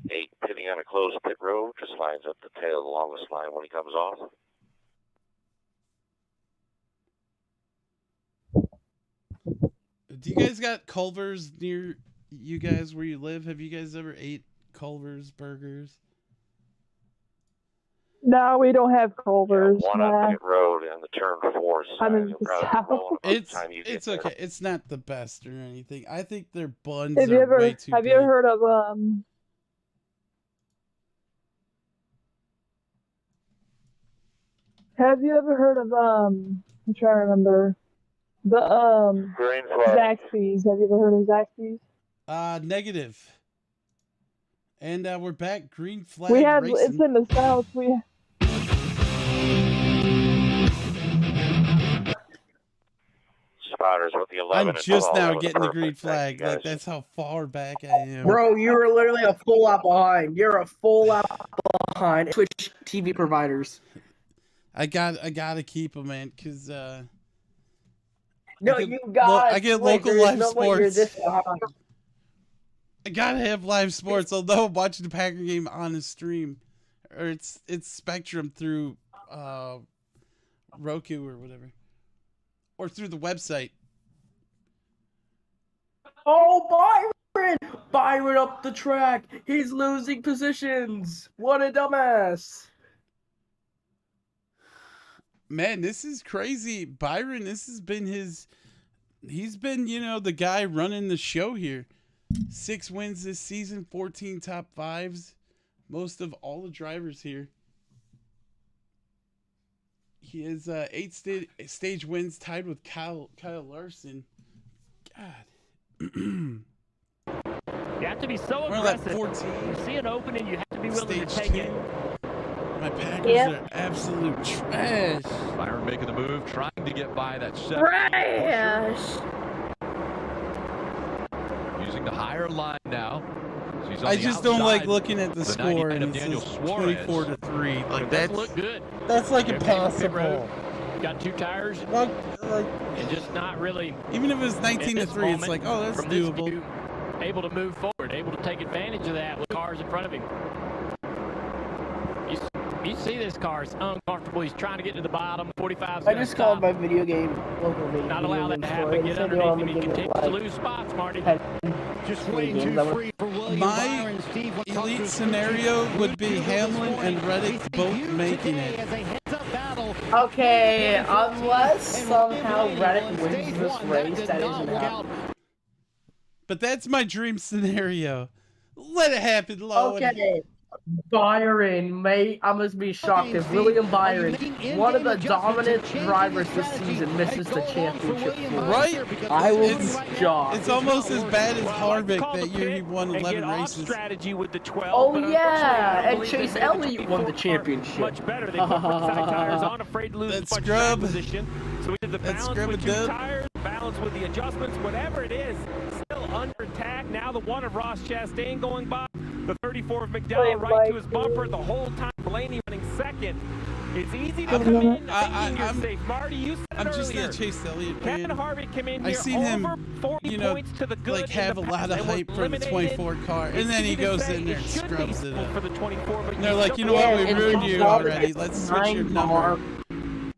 8 pitting on a closed pit road, just lines up the tail of the longest line when he comes off. Do you guys got Culver's near you guys where you live? Have you guys ever ate Culver's burgers? No, we don't have Culver's. One on pit road and the turn 4 side. I'm in the south. It's okay. It's not the best or anything. I think their buns Have you are ever way too have big. you ever heard of Have you ever heard of I'm trying to remember the Zaxby's? Have you ever heard of Zaxby's? Negative. And we're back. Green flag. We have racing. it's in the south. Spotters with the 11. I'm just now getting the green flag. Like that's how far back I am. Bro, you were literally a full lap behind. You're a full lap behind Twitch TV providers. I gotta keep them, man, because no, you got. I get local live sports. I gotta have live sports. Although I'm watching the Packer game on the stream, or it's Spectrum through Roku or whatever, or through the website. Oh, Byron up the track. He's losing positions. What a dumbass. Man, this is crazy. Byron, this has been he's been, the guy running the show here. 6 wins this season, 14 top 5s. Most of all the drivers here. He has 8 stage wins, tied with Kyle Larson. God. You have to be so We're aggressive. Like 14. You see an opening, you have to be willing to take it. My Packers are absolute trash. Byron making the move, trying to get by that 7. Trash. Using the higher line now. So he's on I the just don't like outside. looking at the score and it says 24-3. Like that's look good. That's like impossible. Got 2 tires. Like, and just not really. Even if it was 19-3, it's like, oh, that's doable. View, able to move forward, able to take advantage of that with cars in front of him. You see this car is uncomfortable. He's trying to get to the bottom. 45's I just called my video game local video. Not allow that to happen. Get underneath him. He continues to lose spots, Marty. Just waiting too free for William Byron. Steve, elite scenario would be Hamlin and Reddick both making it. Okay, unless somehow Reddick wins this race, that isn't happening. But that's my dream scenario. Let it happen, Lowen. Okay. Byron, mate, I must be shocked if William Byron, one of the dominant drivers this season, misses the championship. Right? I will be shocked. It's almost as bad as Harvick that year he won 11 races. Strategy with the 12, oh yeah, and Chase Elliott won the championship. Much better. They put side tires on, afraid to lose That's much scrub. position. So we did the That's balance with 2 dub. tires, balance with the adjustments, whatever it is. Still under attack. Now the 1 of Ross Chastain going by. The 34 of McDowell right to his bumper the whole time. Blaney running second. It's easy to come in thinking you're safe. Marty, you said I'm just earlier. a Chase Elliott Ken fan. Harvick came in I here seen him, over 40 points to the good like have a lot of hype for the 24 car, and then he goes in there and scrubs it up. For the 24, but and they're like, you know what, we ruined you already. Let's switch your number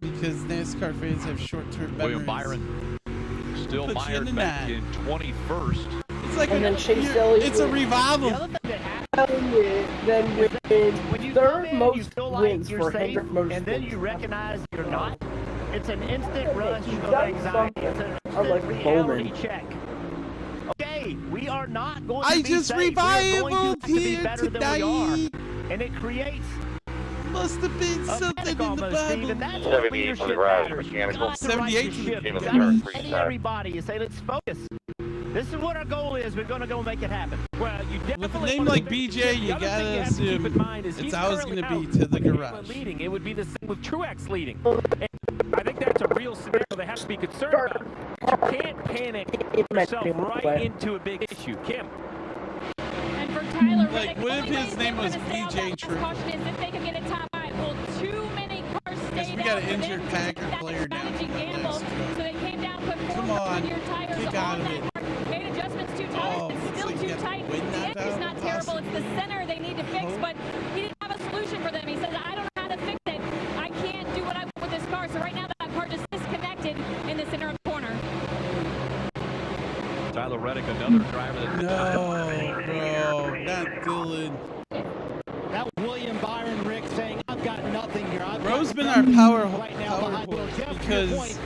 because NASCAR fans have short-term memories. William Byron still Put you in mired the back 9. in 21st. It's like and then Chase Elliott. it's a revival. Then win third most wins for Hendrick Motorsports. And then you recognize you're not. It's an instant rush of anxiety. It's an instant reality check. Okay, we are not going to be safe. We are going to be better than we are. And it creates must have been something in the Bible. And that's what 78 leadership for the garage matters. mechanical. 78 to the Hey, everybody, you say, let's focus. This is what our goal is. We're going to go make it happen. Well, you definitely with a name like BJ, you gotta assume it's always going to be to the garage. Leading. It would be the same with Truex leading. And I think that's a real scenario they have to be concerned about. You can't panic yourself right into a big issue. Kim. And for Tyler like, what if his name was BJ True? Caution is if they can get a top five. Well, too many cars stayed we got an injured Packer player down. So they came down, put come on, kick out of it. Made adjustments too tight. It's still too tight. The engine's not terrible. It's the center they need to fix, but he didn't have a solution for them. He says, I don't know how to fix it. I can't do what I want with this car. So right now that car just disconnected in the center of the corner. Tyler Reddick, another driver that... No, bro, not Dylan. That was William Byron, Rick, saying, I've got nothing here. Bro's been our power horse because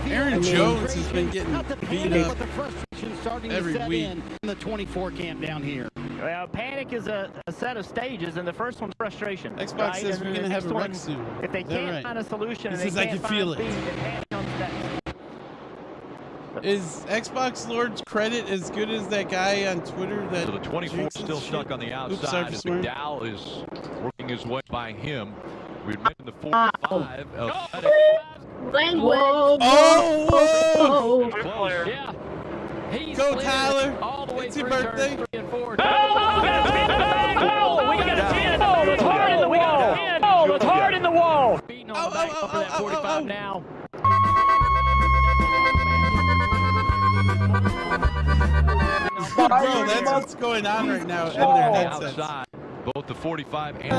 Aaron Jones has been getting beat up every week. In the 24 camp down here. Well, panic is a set of stages, and the first one's frustration. Xbox says we're going to have a wreck soon. If they can't find a solution, he and says they I can't can find feel speed, it. then panic comes next. Is Xbox Lord's credit as good as that guy on Twitter that... So the 24 still stuck on the outside as McDowell is working his way by him. We mentioned the 45. Whoa! Oh! Close. Yeah. He's go, Tyler! All the way it's your birthday! We got a 10! Oh, it's hard in the wall! Oh, it's hard in the wall! Beating on the back for that 45 now. Bro, that's what's going on right now in their headsets. Outside, both the 45 and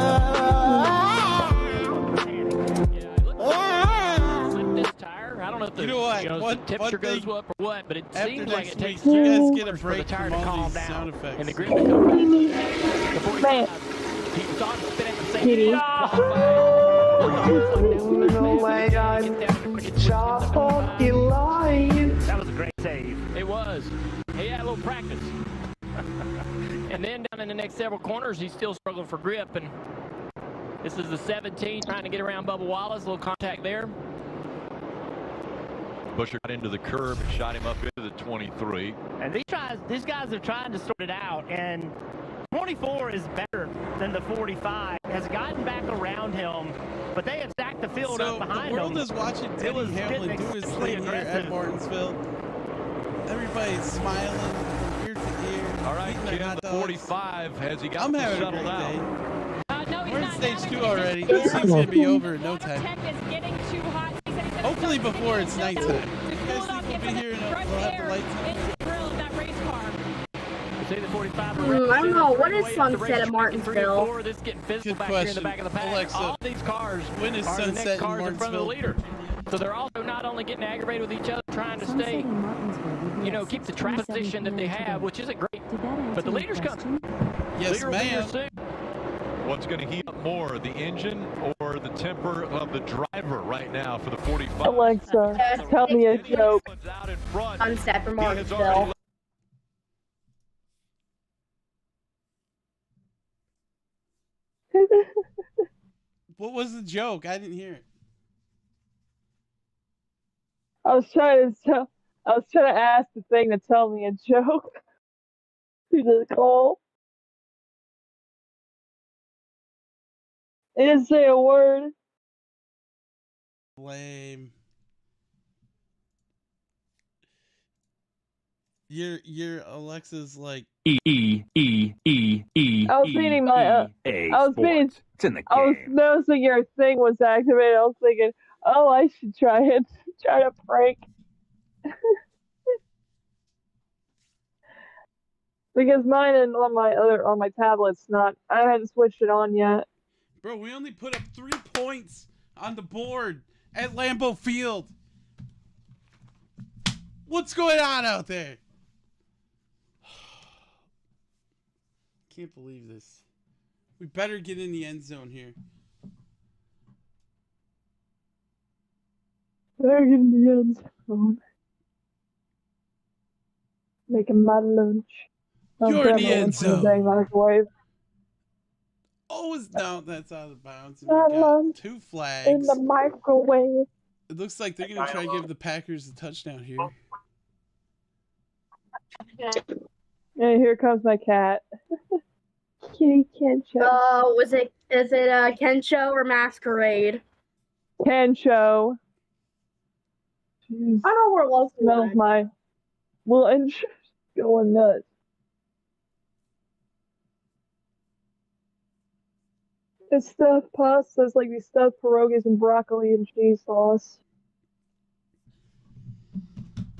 this tire. I don't know if the, the temperature goes up or what, but it seems like it takes you guys get a for break the tire from to all calm these down sound effects. and the grip to come back. The 45, he was on spin at the same time. Oh my God! Stop fucking lying! That was a great save. It was. He had a little practice. And then down in the next several corners, he's still struggling for grip. And this is the 17 trying to get around Bubba Wallace. A little contact there. Busher got into the curb and shot him up into the 23. And these guys are trying to sort it out. And 24 is better than the 45. Has gotten back around him, but they have stacked the field up behind him. The world is watching Denny Hamlin do his thing here at Martinsville. Everybody's smiling from ear to ear. All right, Kim, the 45 has he got settled out. We're in stage 2 already. This thing's going to be over in no time. Hopefully before it's nighttime. You guys think we'll be here and we'll have the lights on? Say the 45 I don't know. What is sunset at Martinsville? This getting physical Good back question. here in the back of the pack. Alexa, all these cars when is are the sunset next in cars in front of the Martinsville? leader. So they're also not only getting aggravated with each other, trying to stay, keep the track position that they have, which isn't great. But the leader's coming. Yes, ma'am. What's going to heat up more, the engine or the temper of the driver right now for the 45? Alexa, tell me a joke. Sunset for Martinsville. What was the joke? I didn't hear it. I was trying to ask the thing to tell me a joke. Through the call. It didn't say a word. Lame. Your Alexa's like E. I was meaning my it's in the game. I was noticing your thing was activated. I was thinking, oh, I should try to prank. Because mine and on my tablet's not. I haven't switched it on yet. Bro, we only put up 3 points on the board at Lambeau Field. What's going on out there? can't believe this. We better get in the end zone here. Better get in the end zone. Making my lunch. You're in the end zone. Dang microwave. Oh, no, that's out of bounds. And My we got lunch 2 flags. in the microwave. It looks like they're going to try to give the Packers a touchdown here. And here comes my cat. Kitty Kencho. Oh, is it Kencho or Masquerade? Kencho. Jeez. I know where it was. Smells my lunch going nuts. It's stuffed pasta. It's like these stuffed pierogies and broccoli and cheese sauce.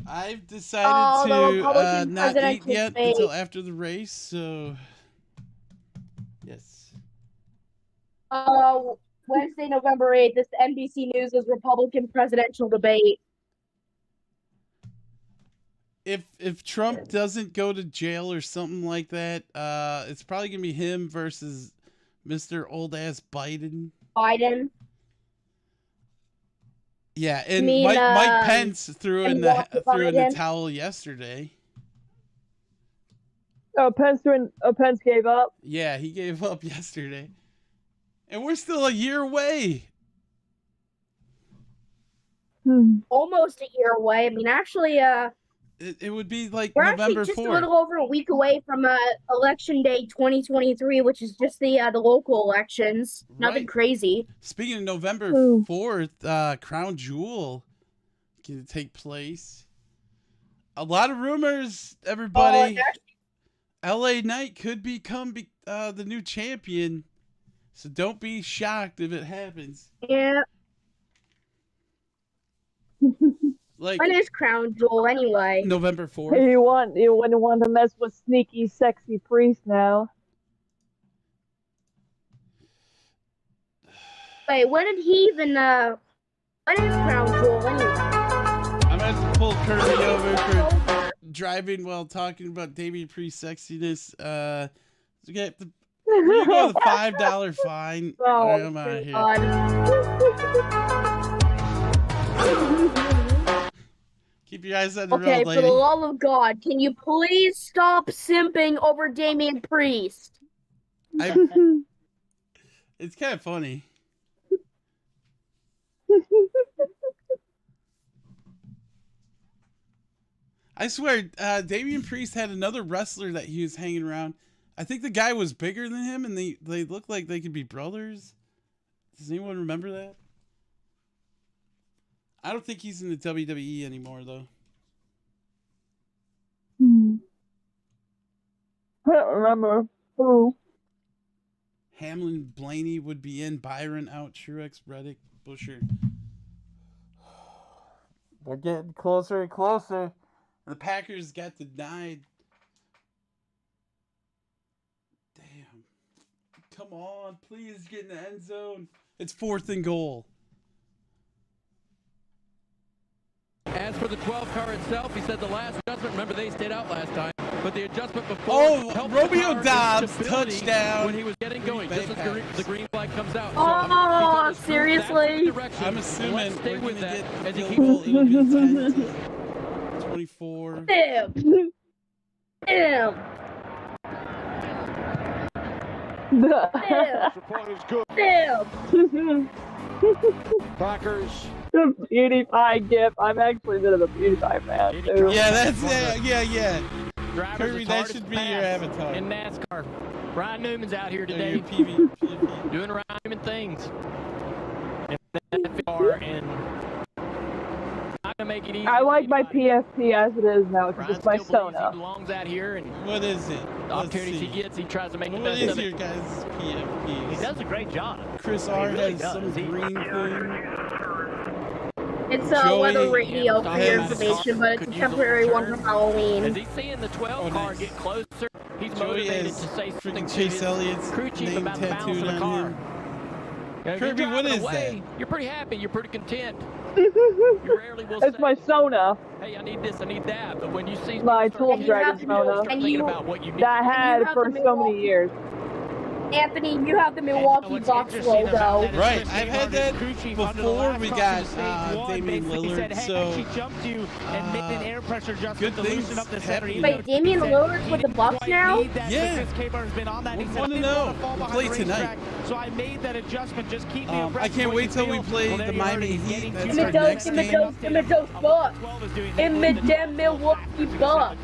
I've decided to not eat yet until after the race, so yes. Wednesday, November 8th, this NBC News is Republican presidential debate. If Trump doesn't go to jail or something like that, it's probably gonna be him versus Mr. Old Ass Biden. Yeah, and Mike Pence threw in the towel yesterday. Oh, Pence gave up? Yeah, he gave up yesterday. And we're still a year away. Almost a year away. I mean, actually, it would be like we're November actually just 4th. a little over a week away from Election Day 2023, which is just the local elections. Nothing crazy. Speaking of November 4th, Crown Jewel can take place. A lot of rumors, everybody. LA Knight could become the new champion, so don't be shocked if it happens. Yeah. When is Crown Jewel anyway? November 4th. You wouldn't want to mess with sneaky, sexy priest now. Wait, when did he even? When is Crown Jewel anyway? I'm gonna have to pull Kirby over for driving while talking about Damian Priest's sexiness. We got the $5 fine. Oh, right, I'm out of here. Keep your eyes on the road, lady. Okay, for the love of God, can you please stop simping over Damian Priest? It's kind of funny. I swear, Damian Priest had another wrestler that he was hanging around. I think the guy was bigger than him, and they looked like they could be brothers. Does anyone remember that? I don't think he's in the WWE anymore, though. I don't remember who. Hamlin Blaney would be in. Byron out. Truex, Reddick, Busher. We're getting closer and closer. The Packers got denied. Damn. Come on. Please get in the end zone. It's 4th and goal. As for the 12 car itself, he said the last adjustment, remember they stayed out last time, but the adjustment before helped Romeo the car Dobbs stability touchdown when he was getting going, just as the green flag comes out. Oh, So, seriously? I'm assuming let's stay with that as he keeps. It'll be 10 to 24. Damn. Damn. Damn. Packers. The PewDiePie gif. I'm actually a bit of a PewDiePie fan, too. Yeah, that's yeah. Drivers Kirby, as that hard should as be your fast avatar. in NASCAR. Ryan Newman's out here today doing Ryan Newman things. And not gonna make it easy. I like my PFP as it is now. It's just my Sona. He belongs out here, and what is it? The opportunities he gets, he tries to make the what best is of it. your guys' PFP? He does a great job. Chris R has some green thing. It's a weather radio for your information, but it's a temporary one for Halloween. As he's seeing the 12 car get closer, he's motivated to say something to Chase his Elliott's crew chief name about the balance of tattooed the car. on him. If Kirby, you're what driving is away, you're pretty happy, you're pretty content. You rarely will It's say, my Sona. hey, I need this, I need that. But when you see My start Tool getting Dragon you start Sona thinking about what you need. that I had for so many years. Anthony, you have the Milwaukee Bucks logo. Right, I've had that before we got Damian Lillard, so she jumped you and made an air pressure adjustment to loosen up the center. Wait, Damian Lillard's with the Bucks now? Yeah. I want to know. We play tonight. So I made that adjustment. Just keep me I can't wait till we play the Miami Heat. That's our next game. Bucks. In the damn Milwaukee Bucks.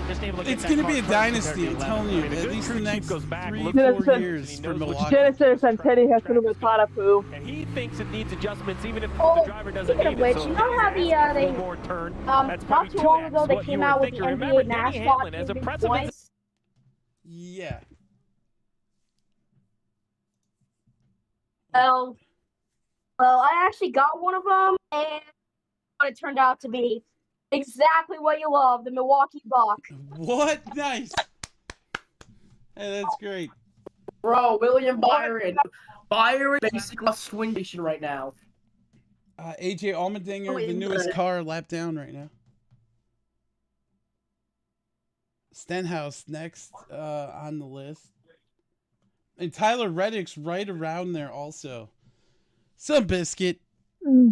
It's going to be a dynasty, I'm telling you. At least the next 3-4 years for Milwaukee. Genesis Santetti has to with Patapu. And he thinks it needs adjustments even if the driver doesn't need Speaking of which, it. So you know how they not too long ago they came out with the NBA mascot as a points? Yeah. Well, I actually got one of them, and what it turned out to be exactly what you love, the Milwaukee Bucks. What? Nice. Hey, that's great. Bro, William Byron. Byron basically a swing station right now. AJ Allmendinger, the newest car, lap down right now. Stenhouse next on the list. And Tyler Reddick's right around there also. Some biscuit. He's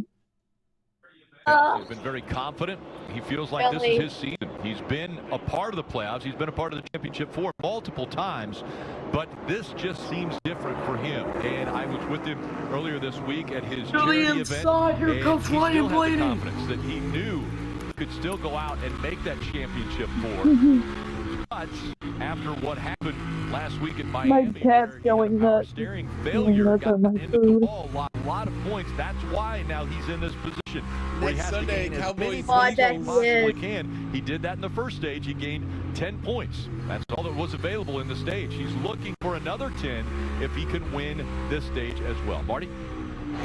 been very confident. He feels like this is his season. He's been a part of the playoffs. He's been a part of the championship four multiple times, but this just seems different for him. And I was with him earlier this week at his charity event. Here and comes he still Ryan had the Blaney. confidence that he knew he could still go out and make that championship four. But after what happened last week in Miami, My cat's going nuts. steering failure, Nuts on got my into the food. ball, a lot of points. That's why now he's in this position where he Next has Sunday, to gain as many Cowboys points as he Eagles. possibly can. He did that in the first stage. He gained 10 points. That's all that was available in the stage. He's looking for another 10 if he can win this stage as well. Marty?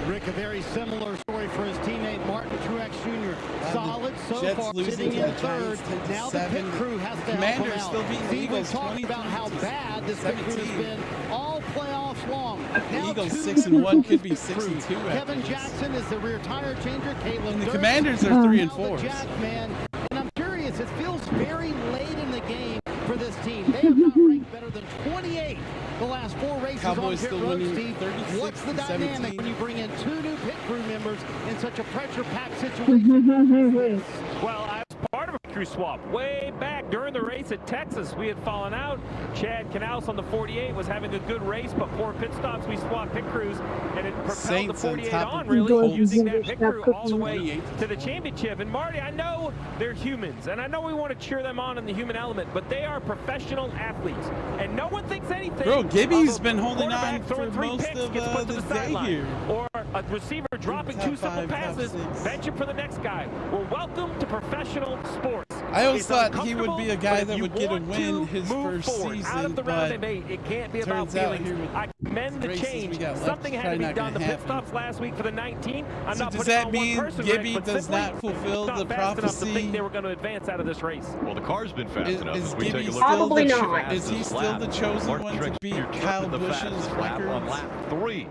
Rick, a very similar story for his teammate Martin Truex Jr. Solid so Jets far, losing sitting to in the third. Giants 10-7. Now the pit crew has to Commanders help still him beating out. the See, Eagles we talked about how 22-17. bad this pit crew has been all playoffs long. Now Eagles two 6-1 could be pit crew. 6-2 after Kevin this. Jackson is the rear tire changer. Caitlin And the Durst Commanders are now 3-4. the jack man. And I'm curious, it feels very late in the game for this team. They have not ranked better than 28 the last 4 races Cowboys on pit still road, winning Steve. 36 What's the to dynamic 17. when you bring in 2 new pit crew members in such a pressure-packed situation? Well, I was part of a crew swap way back during the race at Texas. We had fallen out. Chad Knaus on the 48 was having a good race, but poor pit stops. We swapped pit crews, and it propelled Saints the on 48 top on, of really, Colts. using that pit crew all the way 28. to the championship. And Marty, I know they're humans, and I know we want to cheer them on in the human element, but they are professional athletes, and no one thinks anything. Bro, Gibby's of a been holding quarterback on for throwing 3 most picks, of gets put to the the day sideline, here. or a receiver dropping Top 2 simple 5, top passes, 6. bench him for the next guy. Well, welcome to professional sports. I always It's thought he would be a guy uncomfortable, that would but get a if you win want to his move first forward out season, of the round but of 8, it can't be about turns out feelings. here with I commend the races change. we got left, Something it's had to be probably not done. The gonna pit happen. stops last week for the 19. I'm So not does putting that on one mean person, Gibby Rick, but does simply not fulfill not the fast enough to prophecy? think they were going to advance out of this race. Well, the car's been fast enough. Is As we take Gibby a look still Probably the not. is he still the chosen Martin one to Truex beat Jr. Kyle took the Busch's fastest lap on records? lap 3.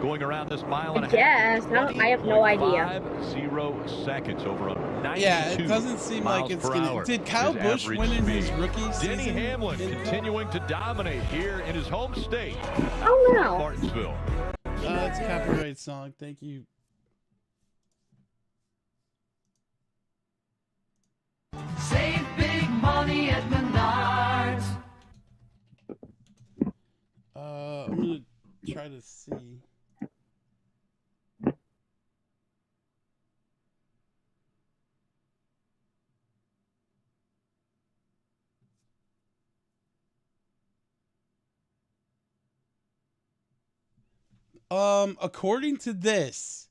Going around this mile and I a guess. half. I have no idea. 20 seconds over a 92 Yeah, it doesn't seem like it's miles per gonna. hour Did Kyle is Busch average win in his speed. rookie season? Denny Hamlin continuing to dominate here in his home state. Oh no. Martinsville. It's a copyright song. Thank you. Save big money at Menards. I'm gonna try to see. According to this,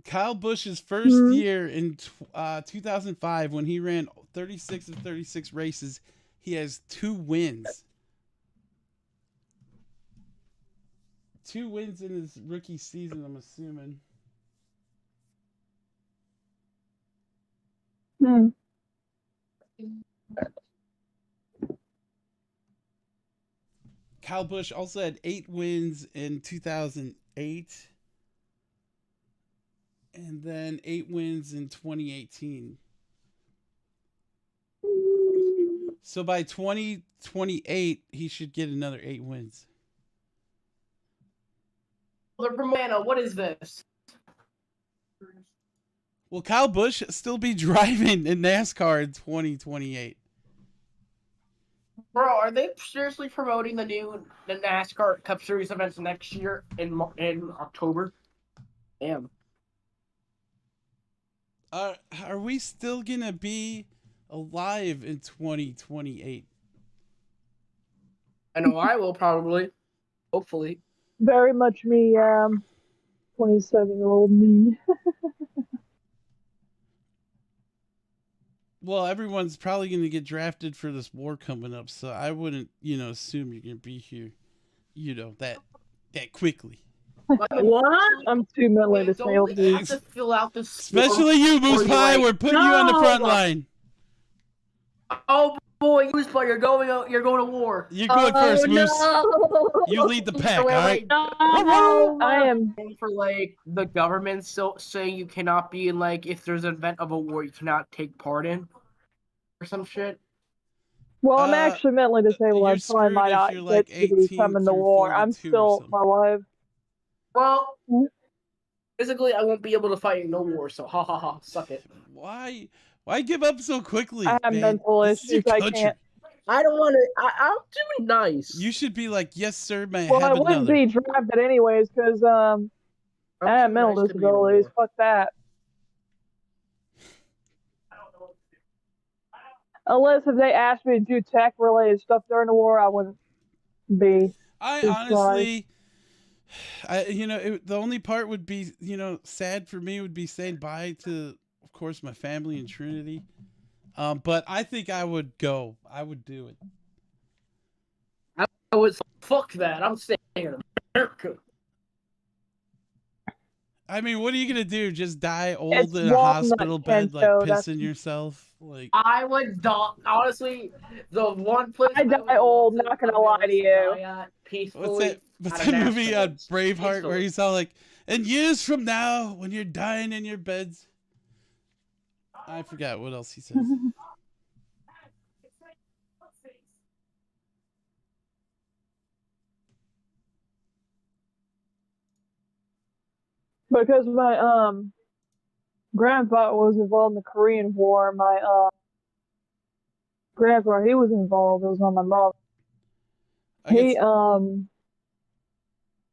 Kyle Busch's first year in 2005, when he ran 36 of 36 races, he has 2 wins. 2 wins in his rookie season, I'm assuming. Kyle Busch also had 8 wins in 2008. And then 8 wins in 2018. So by 2028, he should get another 8 wins. Romano, what is this? Will Kyle Busch still be driving in NASCAR in 2028? Bro, are they seriously promoting the NASCAR Cup Series events next year in October? Damn. Are we still gonna be alive in 2028? I know I will probably. Hopefully. Very much me, 27-year-old me. Well, everyone's probably going to get drafted for this war coming up, so I wouldn't, assume you're going to be here, that quickly. What? I'm too mentally disabled. Don't we have to fill out this Especially you, Moose Pie. We're putting you on the front line. Oh boy, Moose Pie, you're going to war. You're going first, Moose. No. You lead the pack, all right? No, I am for the government saying you cannot be in if there's an event of a war you cannot take part in or some shit. Well, I'm actually mentally disabled. I probably might not get to become in the war. I'm still alive. Well, physically, I won't be able to fight in no war, so ha ha ha, suck it. Why give up so quickly? I have mental issues. I can't. I don't want to. I'm doing nice. You should be like, yes, sir, may I Well, have I wouldn't another? be drafted anyways because I have mental disabilities. Fuck that. Unless if they asked me to do tech-related stuff during the war, I wouldn't be. I honestly, the only part would be, sad for me would be saying bye to, of course, my family in Trinity. But I think I would go. I would do it. I would fuck that. I'm staying in America. I mean, what are you gonna do? Just die old in a hospital bed, pissing yourself? I would die. Honestly, the one place I die old. Not gonna lie to you. Peacefully. What's that movie on Braveheart where he's all like, "And years from now, when you're dying in your beds," I forgot what else he says. Because my grandpa was involved in the Korean War, my grandpa, he was involved. It was on my mom.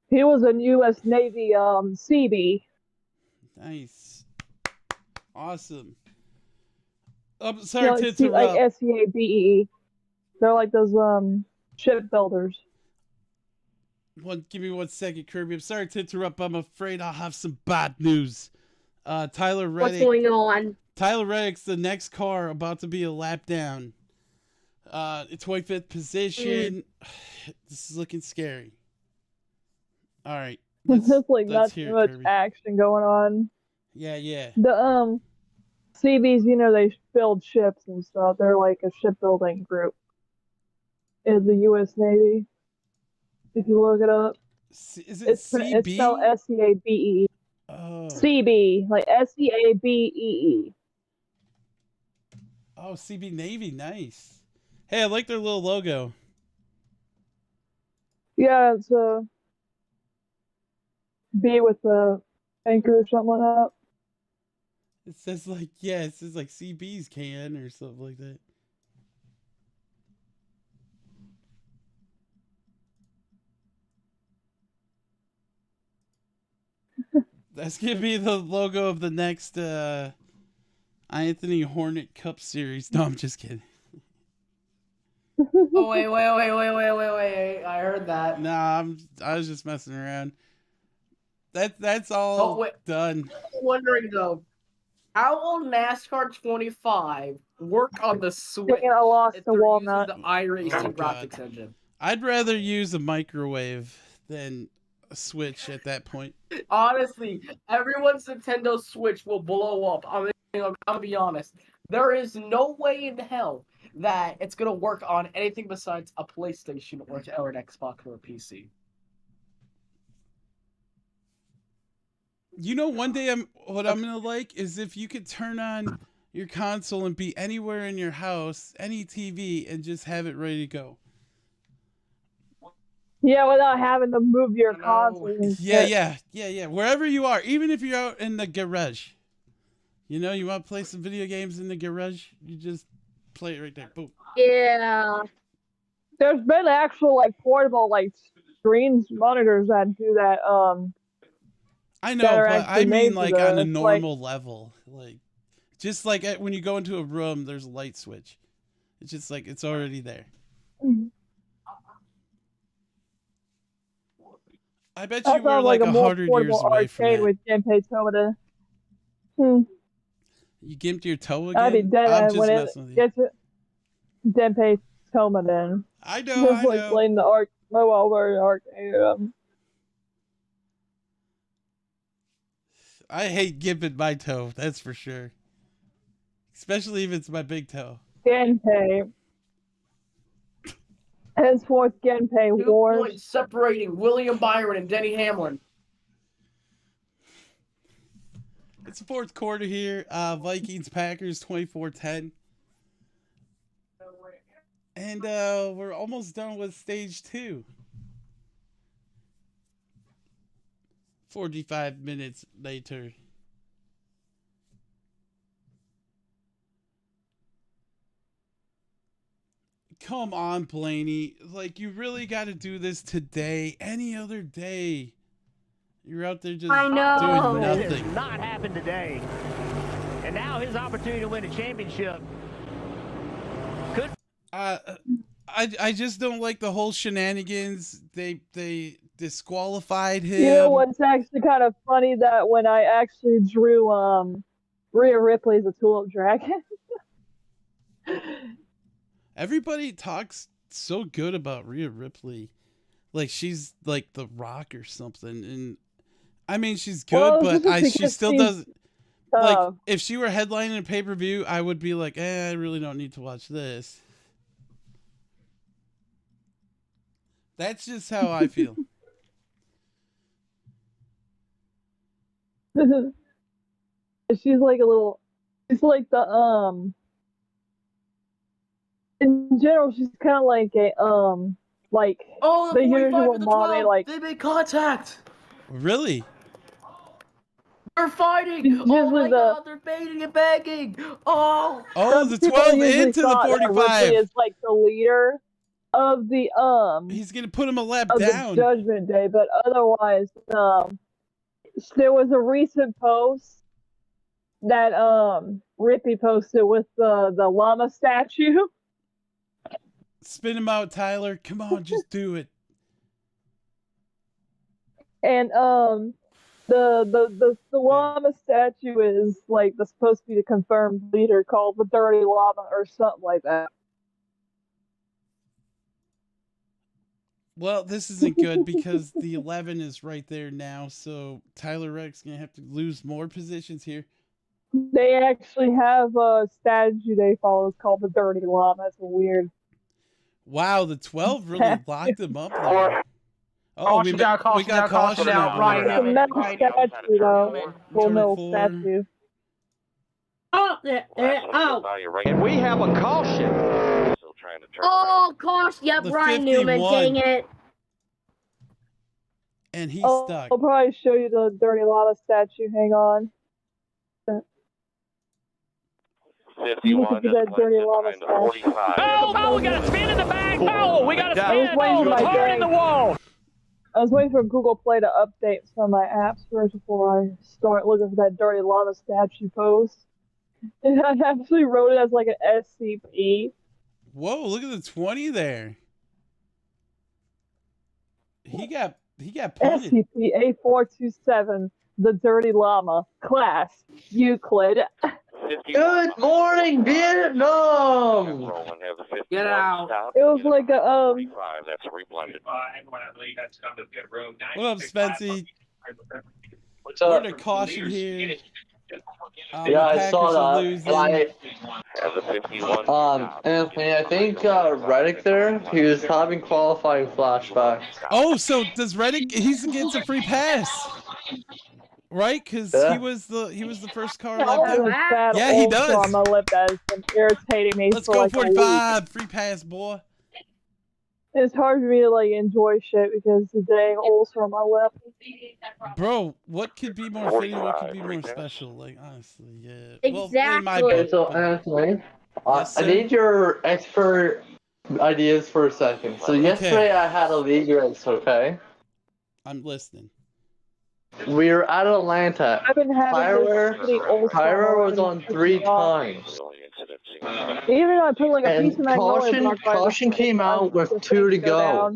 He was a U.S. Navy CB. Nice, awesome. I'm sorry to interrupt. Like SEABE. They're like those shipbuilders. Give me 1 second, Kirby. I'm sorry to interrupt, but I'm afraid I'll have some bad news. Tyler Reddick. What's going on? Tyler Reddick's the next car about to be a lap down. 25th position. This is looking scary. All right. There's like not too much action going on. Yeah. The CBs, they build ships and stuff. They're like a shipbuilding group in the U.S. Navy. If you look it up, is it CB? It's spelled SEABE. Oh. CB, like SEABEE. Oh, CB Navy, nice. Hey, I like their little logo. Yeah, it's a B with the anchor or something like that. It says like CB's can or something like that. That's gonna be the logo of the next iAnthuny Hornet Cup Series. No, I'm just kidding. Oh wait! I heard that. Nah, I was just messing around. That's all done. I'm wondering though, how will NASCAR 25 work on the Switch? I lost the walnut. The iRacing graphics engine. I'd rather use a microwave than a Switch at that point. Honestly, everyone's Nintendo Switch will blow up. I'm gonna be honest. There is no way in hell that it's gonna work on anything besides a PlayStation or an Xbox or a PC. You know, one day what I'm gonna like is if you could turn on your console and be anywhere in your house, any TV, and just have it ready to go. Yeah, without having to move your console. Yeah. Wherever you are, even if you're out in the garage. You know, you want to play some video games in the garage? You just play it right there. Boom. Yeah. There's been actual like portable like screens monitors that do that. I know, but I mean like on a normal level, like just like when you go into a room, there's a light switch. It's just like it's already there. I bet you were like 100 years away from that. With Genpei Tomada. You gimped your toe again? I'd be dead I'm just when messing with you. Gets it. Genpei Tomada. I know, Just like playing the mobile version arcade. I hate gimping my toe, that's for sure. Especially if it's my big toe. Genpei. Henceforth, Genpei Wars. 2 points separating William Byron and Denny Hamlin. It's the fourth quarter here. Vikings Packers 24-10. And we're almost done with stage 2. 45 minutes later. Come on, Blaney. Like, you really got to do this today. Any other day. You're out there just doing nothing. It has not happened today. And now his opportunity to win a championship could... I just don't like the whole shenanigans. They disqualified him. You know what's actually kind of funny, that when I actually drew Rhea Ripley as a Tulip Dragon. Everybody talks so good about Rhea Ripley. Like she's like The Rock or something. And I mean, she's good, but she still doesn't. Like, if she were headlining a pay-per-view, I would be like, I really don't need to watch this. That's just how I feel. She's like a little. She's like the In general, she's kind of like a like the usual mommy. Like they made contact. Really? They're fighting. Oh my God, they're baiting and begging. Oh, the 12 into the 45. Is like the leader of the He's gonna put him a lap The down. Judgment Day, but otherwise, there was a recent post that Rippy posted with the llama statue. Spin him out, Tyler. Come on, just do it. And the llama statue is like supposed to be the confirmed leader, called the Dirty Llama or something like that. Well, this isn't good because the 11 is right there now, so Tyler Reck's gonna have to lose more positions here. They actually have a statue they follow. It's called the Dirty Llama. It's weird. Wow, the 12 really locked him up there. Oh, we got caution out. Right. It's a metal statue, though. Well, no statue. Oh, and we have a caution. Oh, gosh. Yep, Ryan Newman. Dang it. And he's stuck. I'll probably show you the Dirty Llama statue. Hang on. 51 that Dirty Llama statue. Oh, we got a spin in the bag. Oh, we got a spin. Hard in the wall. I was waiting for Google Play to update some of my apps first before I start looking for that Dirty Llama statue post. And I actually wrote it as like an SCP. Whoa, look at the 20 there. He got punted. SCP A427, the Dirty Llama, class, Euclid. Good morning, Vietnam. Get out. It was like a That's reblended. What up, Spency? What's up? We're to caution here. Yeah, I saw that. Anthony, I think Reddick there, he was having qualifying flashbacks. Oh, so does Reddick? He gets a free pass. Right? Because he was the first car I left have a out. fat Yeah, he ulcer does. on my lip that has been irritating me Let's for go like a week. 45. Free pass, boy. It's hard for me to like enjoy shit because the dang ulcer on my lip. Bro, what could be more fitting? What could be more special? Like, honestly, yeah. Well, in my Exactly. book. So, but- Anthony, Yes, I sir? need your expert ideas for a second. So, yesterday I had a league race, okay? I'm listening. We were at Atlanta. I've been having this ulcer Tyler was my on lip. 3 times. Even though I put like a And piece of magnolia block by caution came out with 2 to go.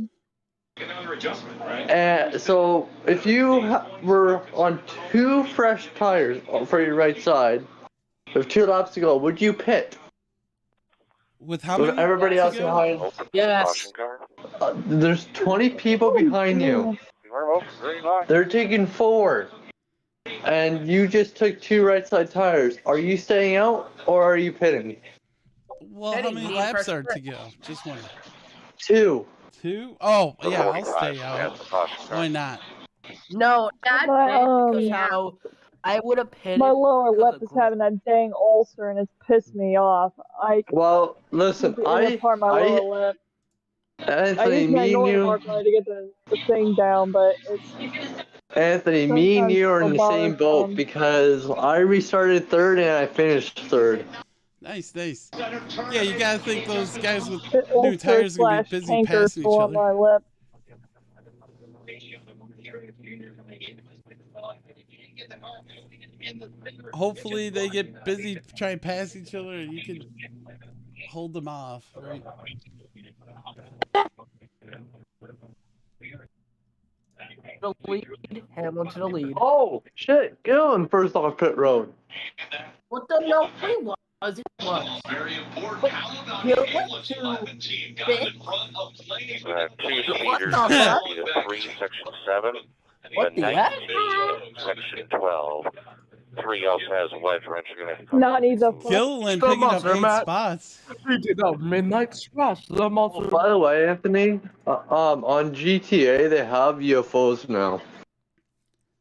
And so if you were on 2 fresh tires for your right side, with 2 laps to go, would you pit? With how With many? everybody else behind? Yes. There's 20 people behind you. They're taking 4. And you just took 2 right side tires. Are you staying out or are you pitting? Well, how many laps are to go? Just one. 2. 2? Oh, yeah, I'll stay out. Why not? No, not because how I would have pitted. My lower lip is having that dang ulcer and it's pissed me off. Well, listen, part my lower lip. I Anthony, use me and magnolia you, mark to get the thing down, but it's Anthony, me and you are in the same boat because I restarted 3rd and I finished 3rd. Nice, nice. Yeah, you gotta think those guys with new tires are gonna be busy canker passing each on other. my lip. Hopefully they get busy trying to pass each other and you can hold them off, right? The lead, Hamlin to the lead. Oh, shit, get on first off pit road. What the no? It was. It was. Very important. But you went to fifth. 2-seaters, What the heck? 3, section 7. What the 19, heck? section 12. 3 also has a wedge wrench. You're gonna have to Not even. Gilliland picking up 8 spots. We did a midnight scratch. The monster. By the way, Anthony, on GTA they have UFOs now.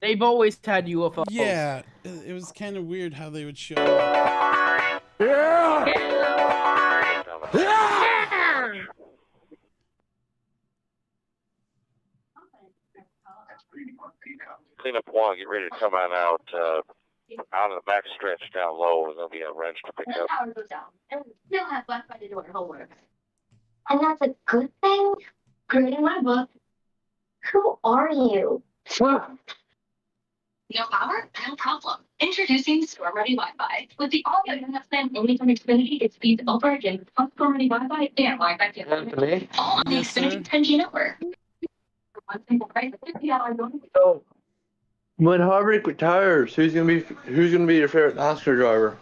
They've always had UFOs. Yeah, it was kind of weird how they would show up. Yeah! Clean up 1, get ready to come on out of the back stretch down low. There's going to be a wrench to pick up. Power goes down, and we still have Wi-Fi to do our homework. And that's a good thing? Great in my book. Who are you? No power? No problem. Introducing Storm-Ready Wi-Fi. With the all-new internet plan only from Xfinity, it speeds over again, plus Storm-Ready Wi-Fi and Wi-Fi 2. Anthony? All on the Xfinity 10G network. One simple price of $50 So, when Harvick retires, who's gonna be your favorite NASCAR driver?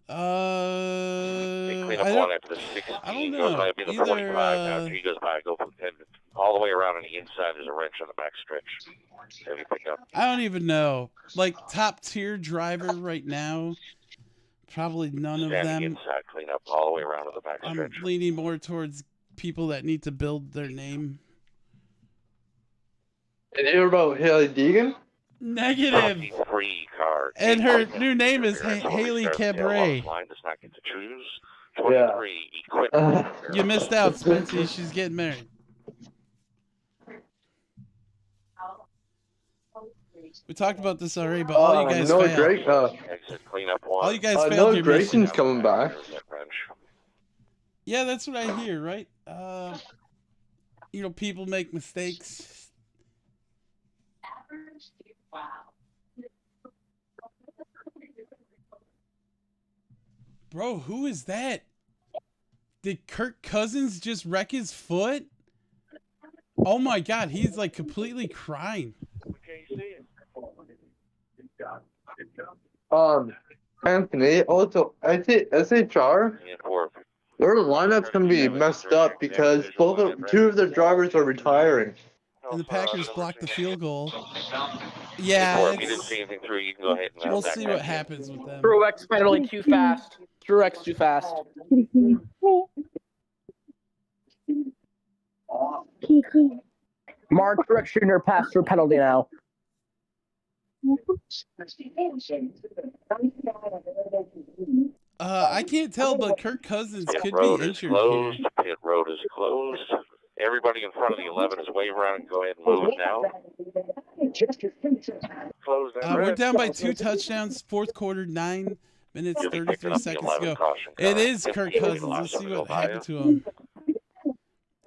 I Clean up 1 after the 16. I don't Goes know. by, be the 45. After he goes by, go from 10 all the way around on the inside. There's a wrench on the back stretch. Heavy pickup. I don't even know. Like, top tier driver right now, probably none of Standing them. inside, clean up all the way around to the back I'm stretch. leaning more towards people that need to build their name. And you hear about Haley Deegan? Negative. Car. And her new name is Haley Cabaret. Line does not get to choose. Yeah. 23, equipment. You missed out, Spency. She's getting married. We talked about this already, but all you guys no, failed. Drake, Exit cleanup 1. All you guys failed no, your Grayson's mission. coming back. Yeah, that's what I hear, right? You know, people make mistakes. Wow. Bro, who is that? Did Kirk Cousins just wreck his foot? Oh my God, he's like completely crying. Anthony, also, SHR, their lineup's gonna be messed up because two of their drivers are retiring. And the Packers blocked the field goal. Yeah, If you didn't see anything through, you can go ahead and we'll see what happens with them. Truex pedaling too fast. Truex too fast. Mark Truex Jr. passed for penalty now. I can't tell, but Kirk Cousins could be injured here. Pit road is closed. Everybody in front of the 11 is wave around and go ahead and move now. Close that We're down by 2 touchdowns, fourth quarter, 9 minutes, 33 seconds to go. It is Kirk Cousins. Let's see what happened to him.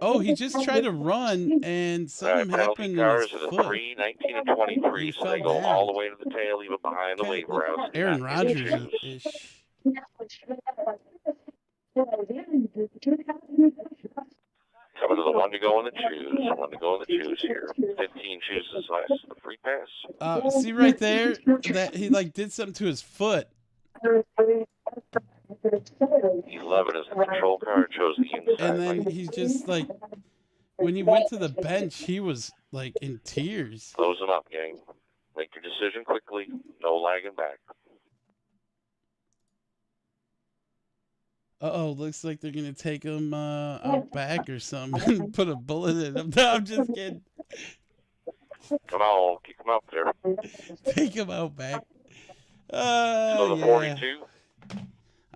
Oh, he just tried to run, and something happened to his foot. 3, 19, and 23, so they go all the way to the tail, even behind the wave routes. Aaron Rodgers-ish. Coming to the 1 to go in the choose. 1 to go in the choose here. 15 chooses last. The free pass. See right there that he did something to his foot. 11 is the control car. Chose the inside. And then he's just when he went to the bench, he was in tears. Close them up, gang. Make your decision quickly. No lagging back. Looks like they're going to take him out back or something and put a bullet in him. No, I'm just kidding. Come on, kick him out there. Take him out back. So the 42.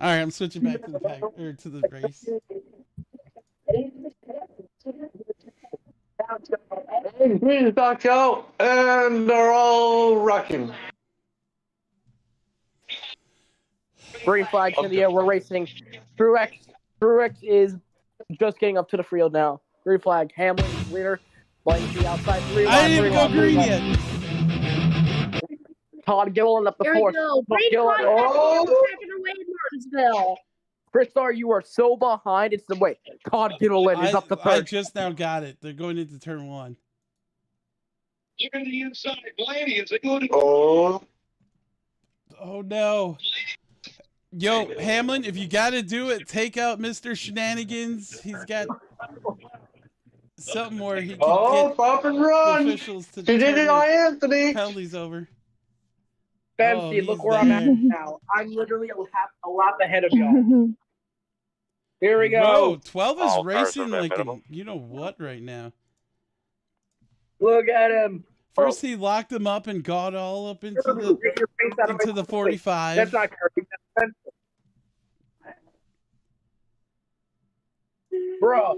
All right, I'm switching back to the to the race. Green's back out, and they're all wrecking. Green flag in the air. We're racing. Truex is just getting up to the field now. Green flag. Hamlin leader. Blank the outside. I didn't even go green yet. Todd Gilliland up the fourth. There we go. Green flag. Second away in Martinsville. Christar, you are so behind. It's the way. Todd Gilliland is up the third. I just now got it. They're going into turn 1. Looking to the inside. Blaney is a good. Oh no. Yo, Hamlin, if you got to do it, take out Mr. Shenanigans. He's got something where he can bump and run. Officials to he did it, iAnthuny. Penalty's over. Fancy, look where I'm at now. I'm literally a lap ahead of y'all. Here we go. Bro, 12 is racing like you know what right now. Look at him. First he locked him up and got all up into the 45. That's not correct. Bro,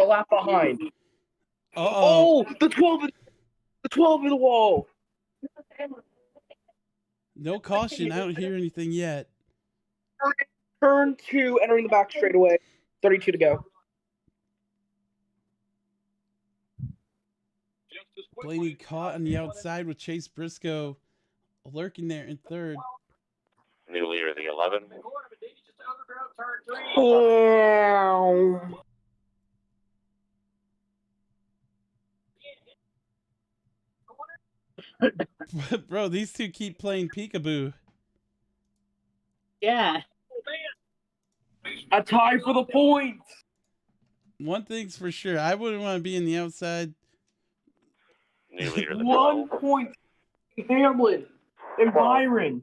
a lap behind. Oh, the 12 in the wall. No caution. I don't hear anything yet. Turn 2, entering the back straightaway. 32 to go. Blaney caught on the outside with Chase Briscoe lurking there in third. New leader, the 11. Bro, these two keep playing peekaboo. Yeah. A tie for the points. One thing's for sure. I wouldn't want to be in the outside. New leader, the 1 point. Hamlin and Byron.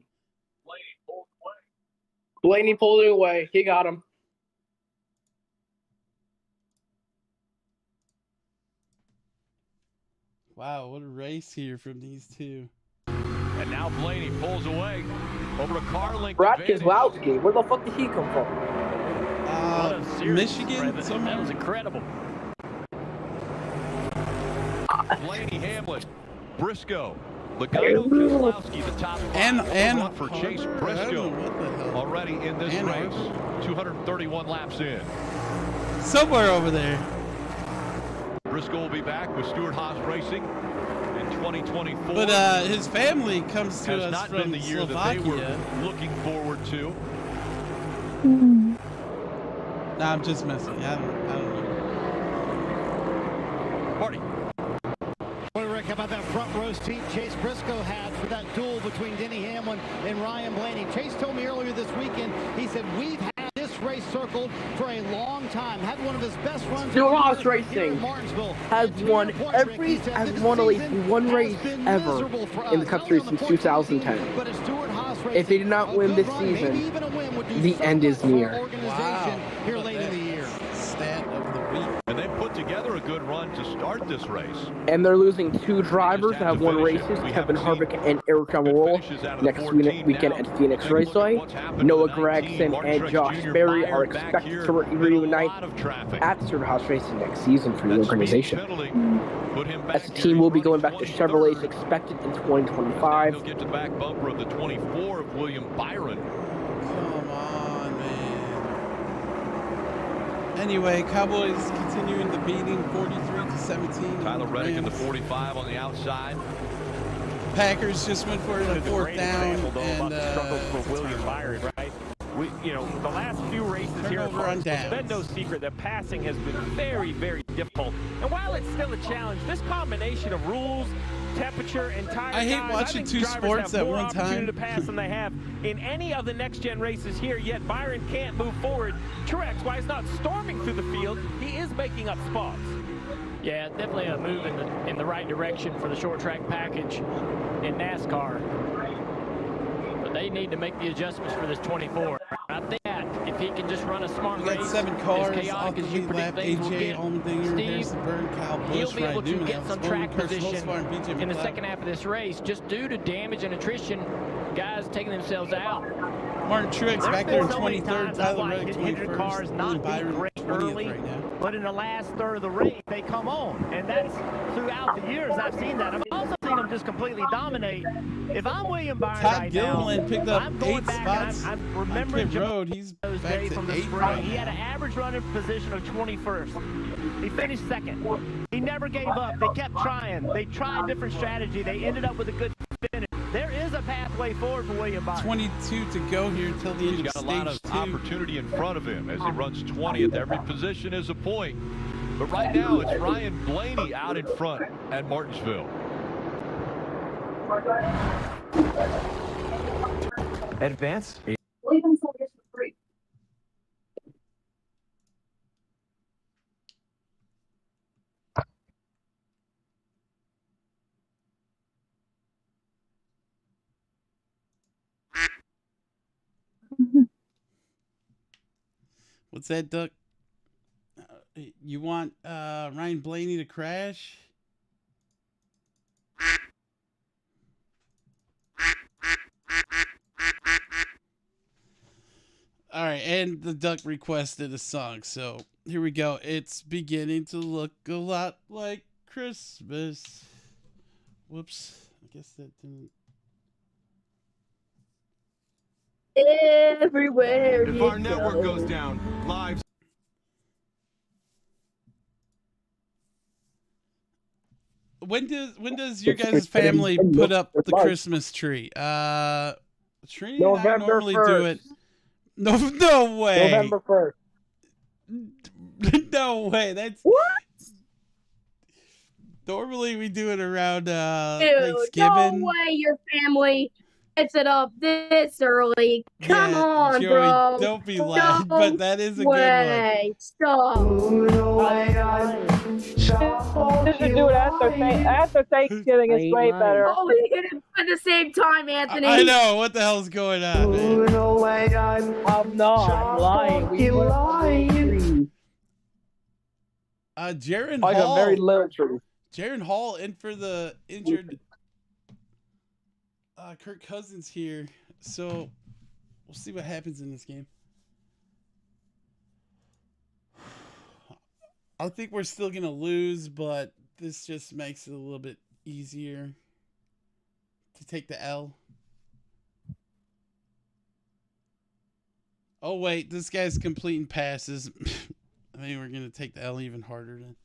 Blaney pulled it away. He got him. Wow, what a race here from these two. And now Blaney pulls away over to Carlink. Brad Keselowski, where the fuck did he come from? Michigan? That was incredible. Blaney, Hamlin, Briscoe, Logano, Keselowski, the top five. And for Chase Briscoe already in this race. 231 laps in. Somewhere over there. Briscoe will be back with Stewart-Haas Racing in 2024. But his family comes to us not from been the year Slovakia. that they were looking forward to. Nah, I'm just messing. I don't know. Marty. What do Rick about that front row seat Chase Briscoe had for that duel between Denny Hamlin and Ryan Blaney? Chase told me earlier this weekend, he said, we've had this race circled for a long time. Had one of his best runs. Stewart-Haas Racing has won at least one race ever in the Cup Series since 2010. If they did not win this season, the end is near. Wow. Here late in the year. Stat of the week. And they put together a good run to start this race. And they're losing 2 drivers that have won races, Kevin Harvick and Eric Almirola. Next weekend at Phoenix Raceway. Noah Gregson and Josh Berry are expected to reunite at Silver House Racing next season for the organization. As the team will be going back to Chevrolet's expected in 2025. He'll get to the back bumper of the 24 of William Byron. Come on, man. Anyway, Cowboys continuing the beating, 43-17. Tyler Reddick in the 45 on the outside. Packers just went for a 4th down, and struggle for William Byron, right? The last few races here at Martinsville, it's been no secret that passing has been very, very difficult. And while it's still a challenge, this combination of rules, temperature, and tire I hate watching 2 sports at one time. To pass than they have in any of the next-gen races here, yet Byron can't move forward. Truex, while he's not storming through the field, he is making up spots. Yeah, definitely a move in the right direction for the short track package in NASCAR. But they need to make the adjustments for this 24. I think that if he can just run a smart race, 7 cars as off the as you lead predict lap. things will AJ get, Allmendinger, Steve, Harrison Burton, Kyle Busch, he'll be able to get some track position in the McLeod. second half of this race just due to damage and attrition, guys taking themselves out. Martin Truex back there in 23rd, Tyler Reddick 21st, cars not Byron great 20th early, right now. but in the last third of the race, they come on. And that's throughout the years I've seen that. I've also seen them just completely dominate. If I'm William Byron Todd right Gilliland now, picked up I'm going 8 back spots and I'm remembering on pit road. He's those back days to from the 8 spring. right He had an average running position of 21st. He finished 2nd. He never gave up. They kept trying. They tried different strategy. They ended up with a good finish. There is a pathway forward for William Byron. 22 to go here until the end of He's got a lot of stage 2. opportunity in front of him as he runs 20th. Every position is a point. But right now, it's Ryan Blaney out in front at Martinsville. Advance. Leave them for free. What's that, Duck? You want Ryan Blaney to crash? All right, and the Duck requested a song, so here we go. It's beginning to look a lot like Christmas. Whoops, I guess that didn't. Everywhere If our network goes down, live. When does your guys' family put up the Christmas tree? Trini and I normally do it. No way. November 1st. No way. That's what? Normally we do it around Dude, Thanksgiving. No way your family gets it up this early. Come on, Joey, bro. Don't be loud, but that is a good one. Stop. Just to do it after Thanksgiving is way better. Oh, we hit it at the same time, Anthony. I know. What the hell's going on, man? I'm not lying. We were lying. Jaron Like Hall. a very little tree. Jaron Hall in for the injured Kirk Cousins here. So we'll see what happens in this game. I think we're still going to lose, but this just makes it a little bit easier to take the L. Oh, wait. This guy's completing passes. I think we're going to take the L even harder then.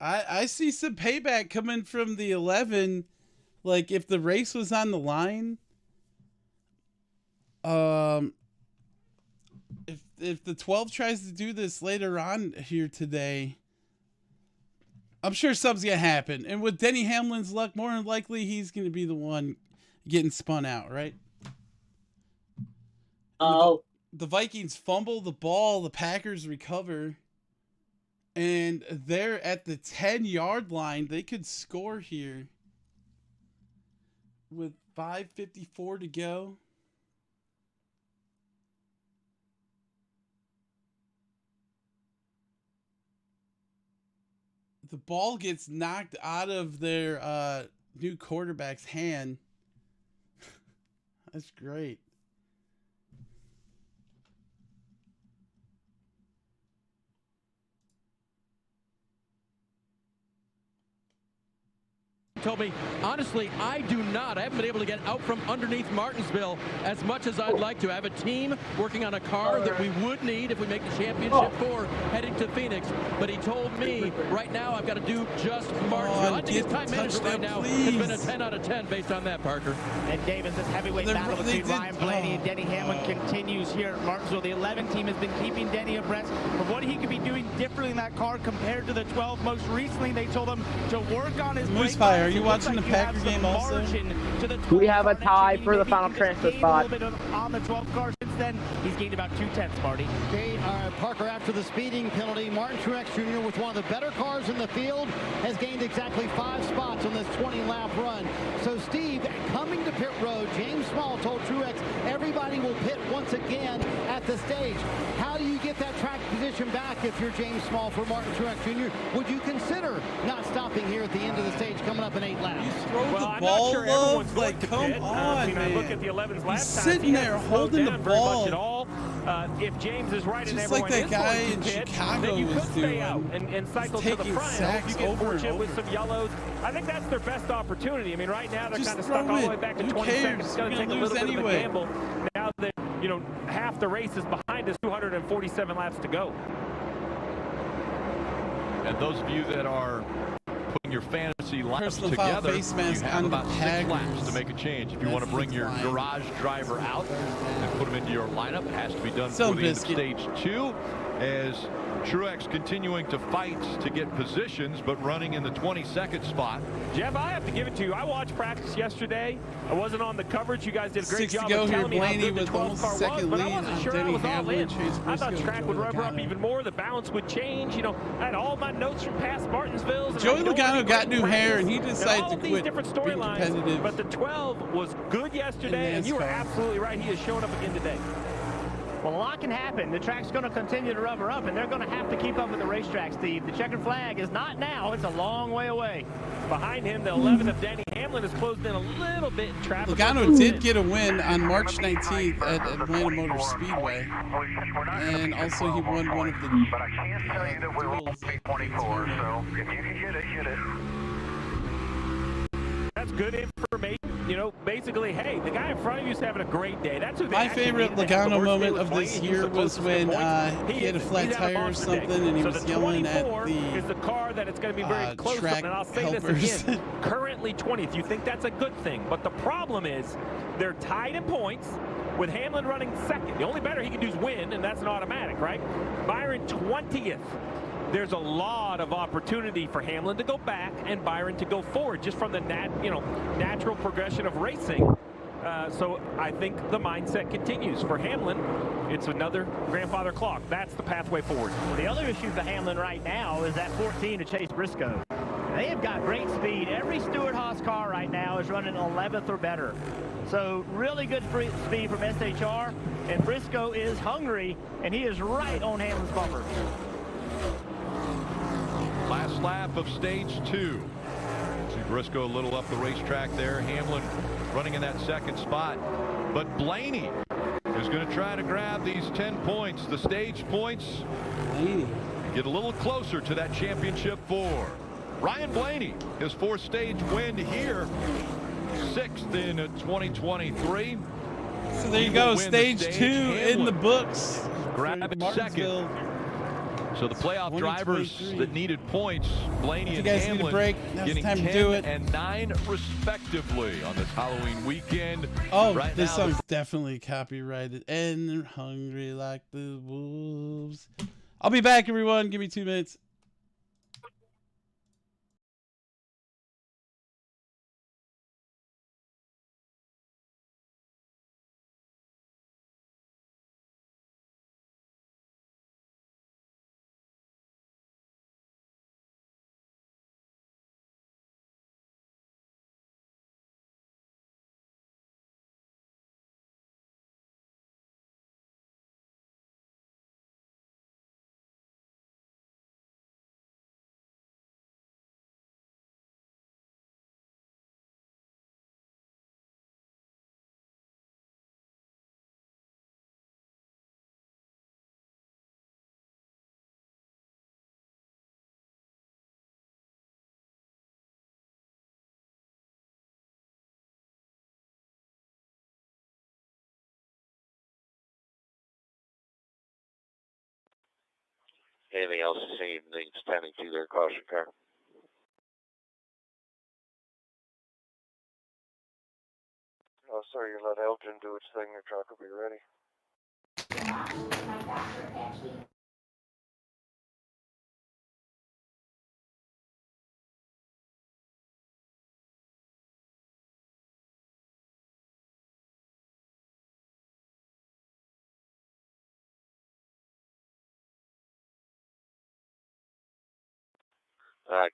I see some payback coming from the 11. Like, if the race was on the line, if the 12 tries to do this later on here today, I'm sure something's going to happen. And with Denny Hamlin's luck, more than likely he's going to be the one getting spun out, right? Oh, the Vikings fumble the ball, the Packers recover, and they're at the 10-yard line. They could score here with 5:54 to go. The ball gets knocked out of their new quarterback's hand. That's great. Told me, honestly, I do not. I haven't been able to get out from underneath Martinsville as much as I'd like to. I have a team working on a car that we would need if we make the championship 4 heading to Phoenix. But he told me right now I've got to do just Martinsville. I think his time management right now has been a 10 out of 10 based on that, Parker. And Davis, this heavyweight battle between Ryan Blaney and Denny Hamlin continues here at Martinsville. The 11 team has been keeping Denny abreast of what he could be doing differently in that car compared to the 12. Most recently, they told him to work on his brake. Are you watching the Packer game also? We have a tie for the final transfer spot. On the 12 car since then, he's gained about 2/10, Marty. Okay, Parker, after the speeding penalty, Martin Truex Jr. with one of the better cars in the field has gained exactly 5 spots on this 20-lap run. So, Steve, coming to pit road, James Small told Truex everybody will pit once again at the stage. How do you get that track position back if you're James Small for Martin Truex Jr.? Would you consider not stopping here at the end of the stage coming up in 8 laps? Well, I'm not sure everyone's like, come on, man. Look at the 11's lap He's sitting there holding the ball. At all. If James is right and just everyone like that is guy going in to pit, Chicago then you was could stay doing. out and cycle to the front. I hope you get fortunate with some yellows. I think that's their best opportunity. I mean, right now they're kind of stuck all the way back to 20 seconds. It's going to take a little bit of a gamble. Now that, half the race is behind us, 247 laps to go. And those of you that are putting your fantasy laps Personal together, face you mask have on about the 6 Packers. laps to make a change. If you want to bring your garage driver out and put him into your lineup, it has to be done before the end of stage 2. As Truex continuing to fight to get positions, but running in the 22nd spot. Jeff, I have to give it to you. I watched practice yesterday. I wasn't on the coverage. You guys did a great job of telling me how good the 12 car was, but I wasn't sure I was all in. I thought track would rubber up even more. The balance would change. I had all my notes from past Martinsville. Joey Logano got new hair, and he decided to quit being different storylines, competitive. but the 12 was good yesterday, and you were absolutely right. He is showing up again today. Well, a lot can happen. The track's going to continue to rubber up, and they're going to have to keep up with the racetrack, Steve. The checkered flag is not now. It's a long way away. Behind him, the 11 of Denny Hamlin has closed in a little bit in traffic. Logano did get a win on March 19th at Atlanta Motor Speedway. And also he won one of the... But I can't tell you that we won't be 24, so if you can get it, get it. That's good information. Basically, hey, the guy in front of you is having a great day. That's who they My favorite Logano moment of this year was when he had a flat tire or something, and he was yelling at the car that it's going to be very close. track And I'll say helpers. this again, currently 20th. You think that's a good thing, but the problem is they're tied in points with Hamlin running second. The only better he can do is win, and that's an automatic, right? Byron 20th. There's a lot of opportunity for Hamlin to go back and Byron to go forward just from the natural progression of racing. So I think the mindset continues. For Hamlin, it's another grandfather clock. That's the pathway forward. Well, the other issue for Hamlin right now is that 14 to Chase Briscoe. They have got great speed. Every Stewart-Haas car right now is running 11th or better. So really good speed from SHR, and Briscoe is hungry, and he is right on Hamlin's bumper. Last lap of stage 2. See Briscoe a little up the racetrack there. Hamlin running in that second spot. But Blaney is going to try to grab these 10 points, the stage points. Blaney. Get a little closer to that championship 4. Ryan Blaney, his 4th stage win here. 6th in 2023. So there you go, stage 2 in the books. Grabbing second. So the playoff drivers that needed points, Blaney and Hamlin, getting 10 and 9 respectively on this Halloween weekend. Oh, right, this song's definitely copyrighted. And they're hungry like the wolves. I'll be back, everyone. Give me 2 minutes. Anything else you see needs tending to their caution car? Oh, sorry, you let Elgin do its thing. Your truck will be ready.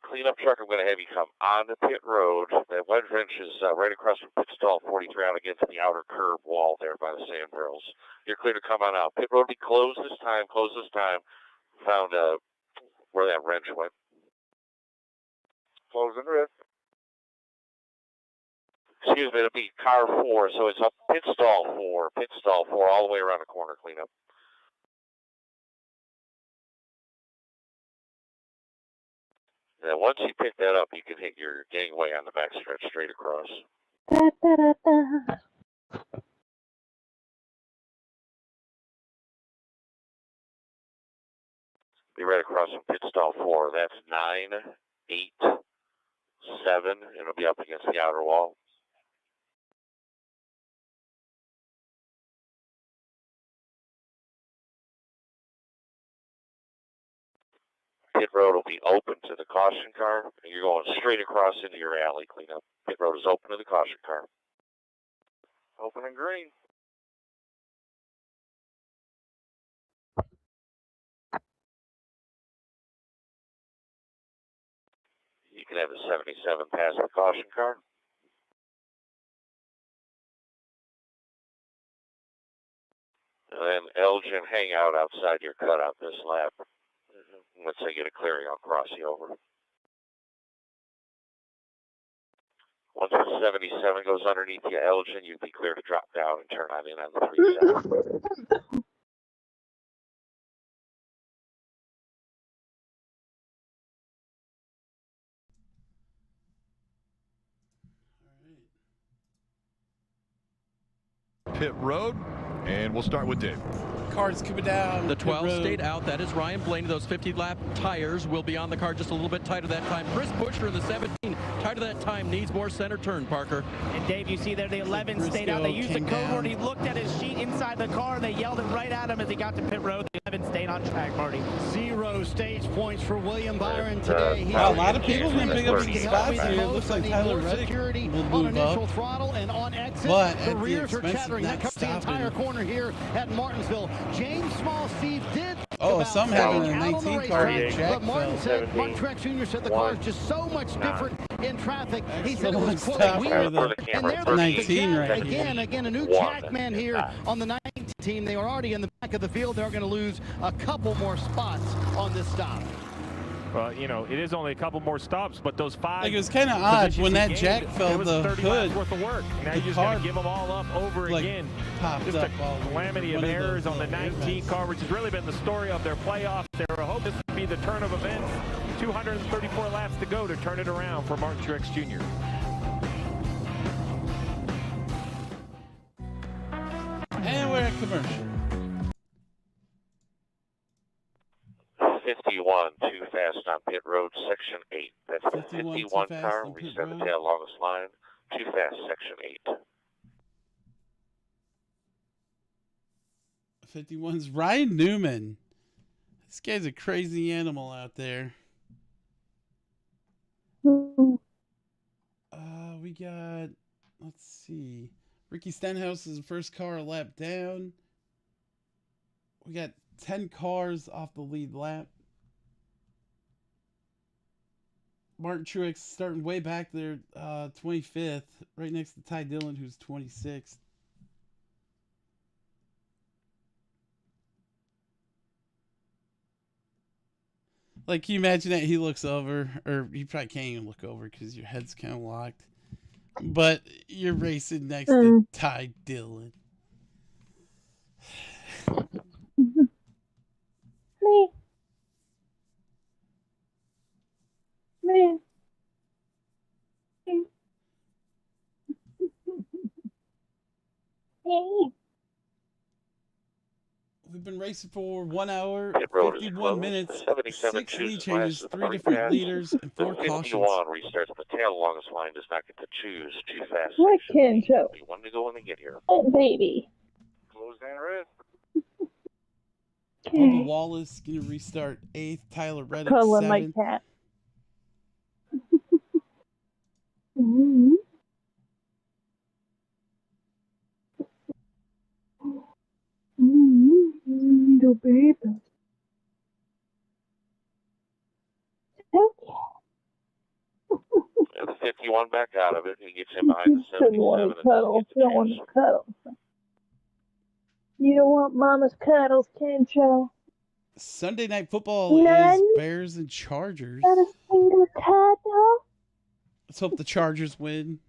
Cleanup truck, I'm going to have you come on the pit road. That wedge wrench is right across from pit stall 43 out against the outer curb wall there by the sand barrels. You're clear to come on out. Pit road will be closed this time. Found where that wrench went. Closing red. Excuse me, it'll be car 4, so it's up pit stall 4, all the way around the corner cleanup. Now, once you pick that up, you can hit your gangway on the backstretch straight across. Be right across from pit stall 4. That's 9, 8, 7. It'll be up against the outer wall. Pit road will be open to the caution car, and you're going straight across into your alley cleanup. Pit road is open to the caution car. Open and green. You can have the 77 pass the caution car. And then Elgin hang out outside your cutout this lap. Once they get a clearing, I'll cross you over. Once the 77 goes underneath you, Elgin, you'd be clear to drop down and turn on in on the 37. Pit road, and we'll start with Dave. Cars coming down. The 12 stayed out. That is Ryan Blaney. Those 50-lap tires will be on the car just a little bit tighter that time. Chris Buescher in the 17, tighter that time, needs more center turn, Parker. And Dave, you see there the 11 stayed out. They used the code word. He looked at his sheet inside the car. They yelled it right at him as he got to pit road. The 11 stayed on track, Marty. 0 stage points for William Byron today. Wow, a lot of people have been picking up some spots here. It looks like Tyler Reddick will move up. Throttle and on exit, but the rears are chattering. That covers the entire corner here at Martinsville. James Small Steve did. Some having a 19 car Jack. But Martin said, Martin Truex Jr. said the car is just so much different in traffic. He said it was quote weird. And they're the 19 right again, a new Jackman here on the 19 team. They were already in the back of the field. They're going to lose a couple more spots on this stop. Well, you know, it is only a couple more stops, but those 5. Like, it was kind of odd when that Jack fell the 30 hood. Worth of work. Now you just got to give them all up over again. Just a calamity of errors on the 19 car, which has really been the story of their playoffs. They were hoping this would be the turn of events. 234 laps to go to turn it around for Martin Truex Jr. And we're at commercial. 51, too fast on pit road, section 8. That's the 51 car. We send the tail longest line. Too fast, section 8. 51's Ryan Newman. This guy's a crazy animal out there. We got, let's see, Ricky Stenhouse is the first car a lap down. We got 10 cars off the lead lap. Martin Truex starting way back there, 25th, right next to Ty Dillon, who's 26th. Like, can you imagine that he looks over, or you probably can't even look over because your head's kind of locked, but you're racing next to Ty Dillon. Me. Me. been racing for 1 hour, Pit road 51 minutes, 77 6 lead chooses changes, last 3 3 different pass. leaders, and 4 The 51 cautions. restarts. The tail longest line does not get to choose 2 fast What sections. Kencho? We want to go when they get here. Oh, baby. Close down red. Bubba Wallace going to restart 8th. Tyler Reddick Cuddling my 7th. cat. Mm-hmm. Little baby. And the 51 back out of it. He gets in behind the Just don't 77. want to cuddle. You don't want to cuddle. You don't want mama's cuddles, Kencho. Sunday Night Football None? is Bears and Chargers. Not a single cuddle. Let's hope the Chargers win.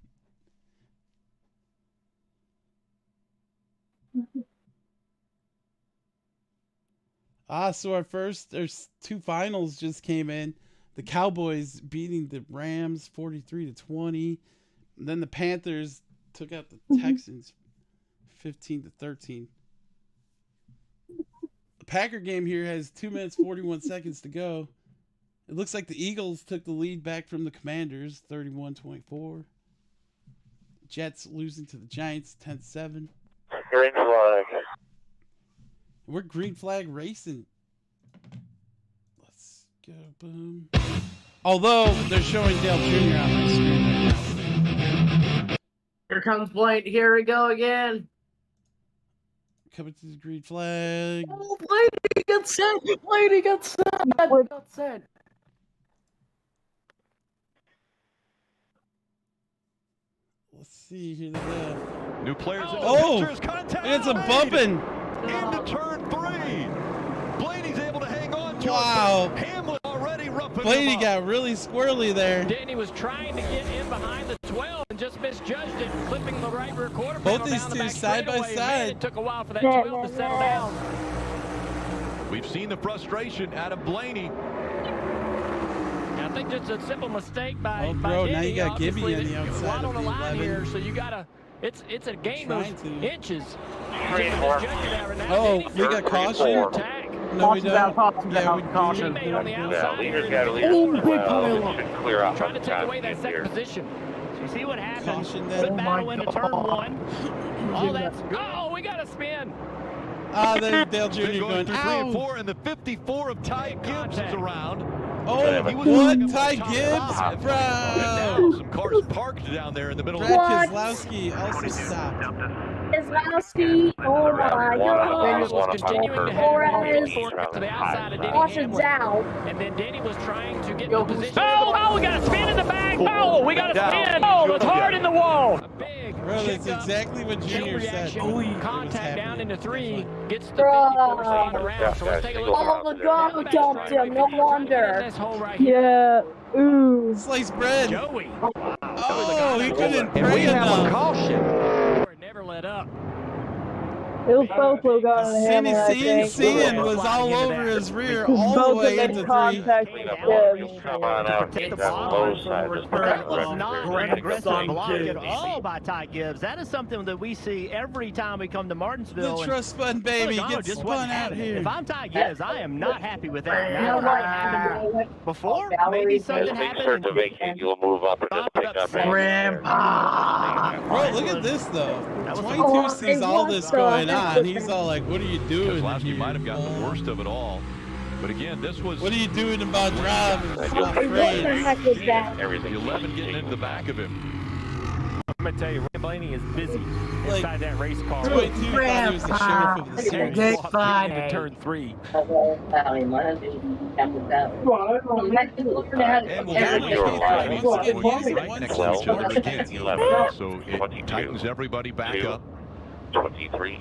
So there's 2 finals just came in. The Cowboys beating the Rams 43-20. And then the Panthers took out the Texans 15-13. The Packer game here has 2 minutes 41 seconds to go. It looks like the Eagles took the lead back from the Commanders 31-24. Jets losing to the Giants 10-7. Green flag. We're green flag racing. Let's go, boom. Although they're showing Dale Jr. on my screen right now. Here comes Blake. Here we go again. Coming to the green flag. Oh, Blaney got set. Blaney got set. Got set. Let's see here. They go. New players in the Oh, pictures. Contact. it's a bumping. Into turn 3. Blaney's able to hang on to Wow. it. Hamlin already roughing Blaney him up. got really squirrely there. Danny was trying to get in behind the 12 and just misjudged it, clipping the right rear quarter Both panel these down the two back side by straightaway. Man, side. it took a while for that 12 to settle down. We've seen the frustration out of Blaney. I think just a simple mistake by bro, by now Danny. you got Gibby Obviously, on the there's a outside lot of on the the line 11. here, so you gotta. It's a game of inches. Oh, we got caution. No, we don't. Yeah, we Caution. Teammate on the outside. Leader's got a leader. Should clear off. Trying to take away that second position. You see what happens? Caution Good battle into turn 1. Oh, that's good. Oh, we got a spin. There's Dale Jr. Been going, through 3 and ow. 4, and the 54 of Ty Gibbs is around. Oh, He was what? Ty Gibbs? Bro. Now some cars parked down there in the middle of Brad the Keselowski also stopped. Keselowski, oh my Daniels was gosh. continuing to have to the outside of Denny Caution's out. And then Denny was trying to get the position. Oh, we got a spin in the back. Oh, we got a spin. Oh, it's hard in the wall. A big Bro, that's exactly what Junior said. Contact down into 3. Gets the 54 spot around. So let's take a look. Oh, the dog dumped him. No wonder. Yeah. Ooh. Sliced bread. Joey. Oh, he couldn't pray enough. Never let up. It was both who got on the hammer, I think. Cian was all over his rear all the Both way of into them 3. contact Gibbs. Come on out. Take the That's ball low side. That was not an aggressive Son block kid. at all by Ty Gibbs. That is something that we see every time we come to Martinsville. The trust spun baby Logano gets just spun wasn't out having it. here. If I'm Ty Gibbs, I am not happy with that. Now what happened before? Maybe something As things happened. start to vacate, you'll move up and just pick up. Bro, look at this though. 22 sees all this going on. He's all like, what are you doing? Keselowski might have gotten the worst of it all. But again, this was... What are you doing about driving? Stop What the heck was that? The 11 getting into the back of him. I'm going to tell you, Ray Blaney is busy inside that race car. 22 thought he was the sheriff of the series. Getting into turn 3. So it tightens everybody back up. 23.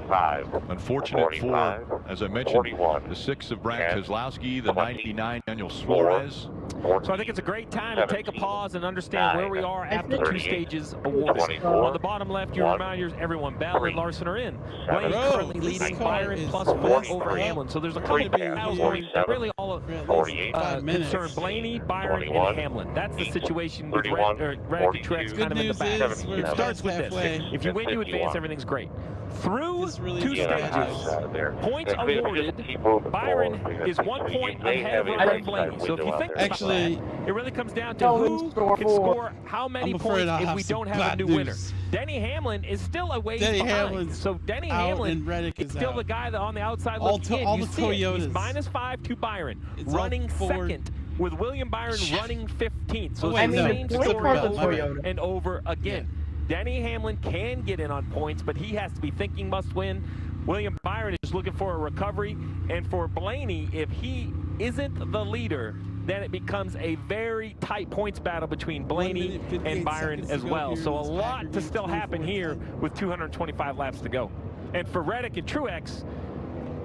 5. Unfortunate for, as I mentioned, 41, the 6 of Brad Keselowski, the 99 Daniel Suarez. So I think it's a great time to take a pause and understand where we are after 2 stages awarded. On the bottom left, you remind everyone, Bell and Larson are in. Blaine currently leading Byron +4 over Hamlin. So there's a couple of battles going, really all concern Blaney, Byron, and Hamlin. That's the situation with Reddick and Truex kind of in the back. It starts with this. If you win, you advance, everything's great. Through really two stages, points awarded, Byron is 1 point ahead of Ryan Blaney. So if you think about that, it really comes down to who can score how many points if we don't have a new winner. Denny Hamlin is still a ways behind. So Denny Hamlin is still the guy that on the outside looking in. You see it. He's -5 to Byron, running second, with William Byron running 15th. So it's the same story over and over again. Denny Hamlin can get in on points, but he has to be thinking must win. William Byron is looking for a recovery. And for Blaney, if he isn't the leader, then it becomes a very tight points battle between Blaney and Byron as well. So a lot to still happen here with 225 laps to go. And for Reddick and Truex,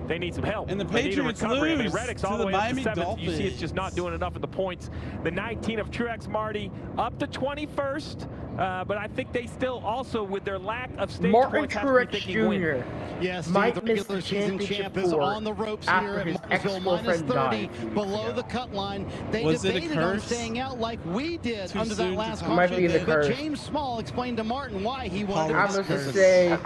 they need some help. And the they Patriots need a recovery. lose I mean, Reddick's all to the way up to Miami 7th. Dolphins. You see it's just not doing enough of the points. The 19 of Truex, Marty, up to 21st. But I think they still also, with their lack of stage points, have to be thinking win. Yes, Mike the missed regular the season champ is championship on the ropes here after at his Martinsville, ex-girlfriend -30 died. below the cut line. They Was it a debated on curse? staying out like we did Too under soon that to last talk caution. Might be the But curse. James Small explained to Martin why he wanted I'm to going to curse. say,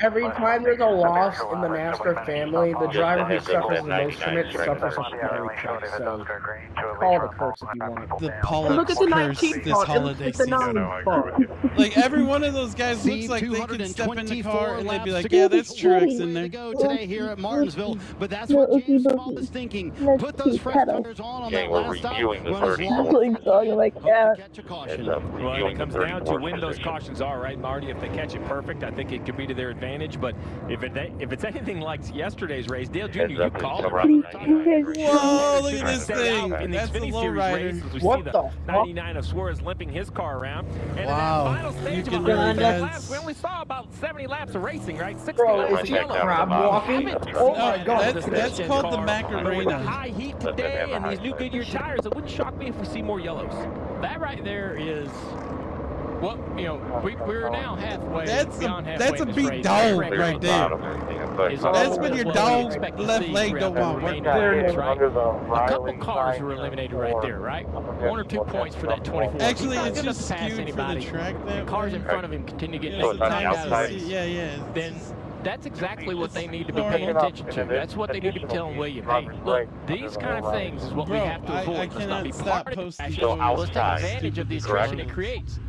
every time there's a loss in the NASCAR family, the driver who suffers the most from it suffers a very curse. So call it a curse if you want. The Pollock Look at the curse 19 this part. holiday It's a season. 9 part. Like every one of those guys looks like they could step in the car and they'd be like, yeah, that's Truex in there. Go today here at Martinsville, but that's what James Small is thinking. Put those fresh tires on that last stop. Run as long catch a caution. Well, it comes down to when those cautions are, right, Marty? If they catch it perfect, I think it could be to their advantage. But if it's anything like yesterday's race, Dale Jr., you called it. Whoa, look at this thing. In the That's the Xfinity low Series rider. races, we see the 99 of Suarez limping his car around. And Wow. in that final stage You of can really 100 dance. laps, we only saw about 70 laps of racing, right? 60 Bro, laps is of he yellow. crab walking? Oh my god. That's called the With the Macarena. high heat today and these new Goodyear tires, it wouldn't shock me if we see more yellows. That right there is, well, you know, we're now halfway. That's beyond a halfway in this big race. dog That right there. That's when your dog left leg don't want work. Right? A couple cars were eliminated right there, right? 1 or 2 points for that 24. Actually, He's not it's good enough just to pass skewed for the anybody. track The that cars way. in front of him continue to get Yeah, it's knocked out of the outside. race. Yeah. Then that's exactly what they need to be paying attention to. That's what they need to be telling William. Hey, look, these kind of things is what we have to avoid. Let's not be part of it. Let's take advantage of the attrition it creates.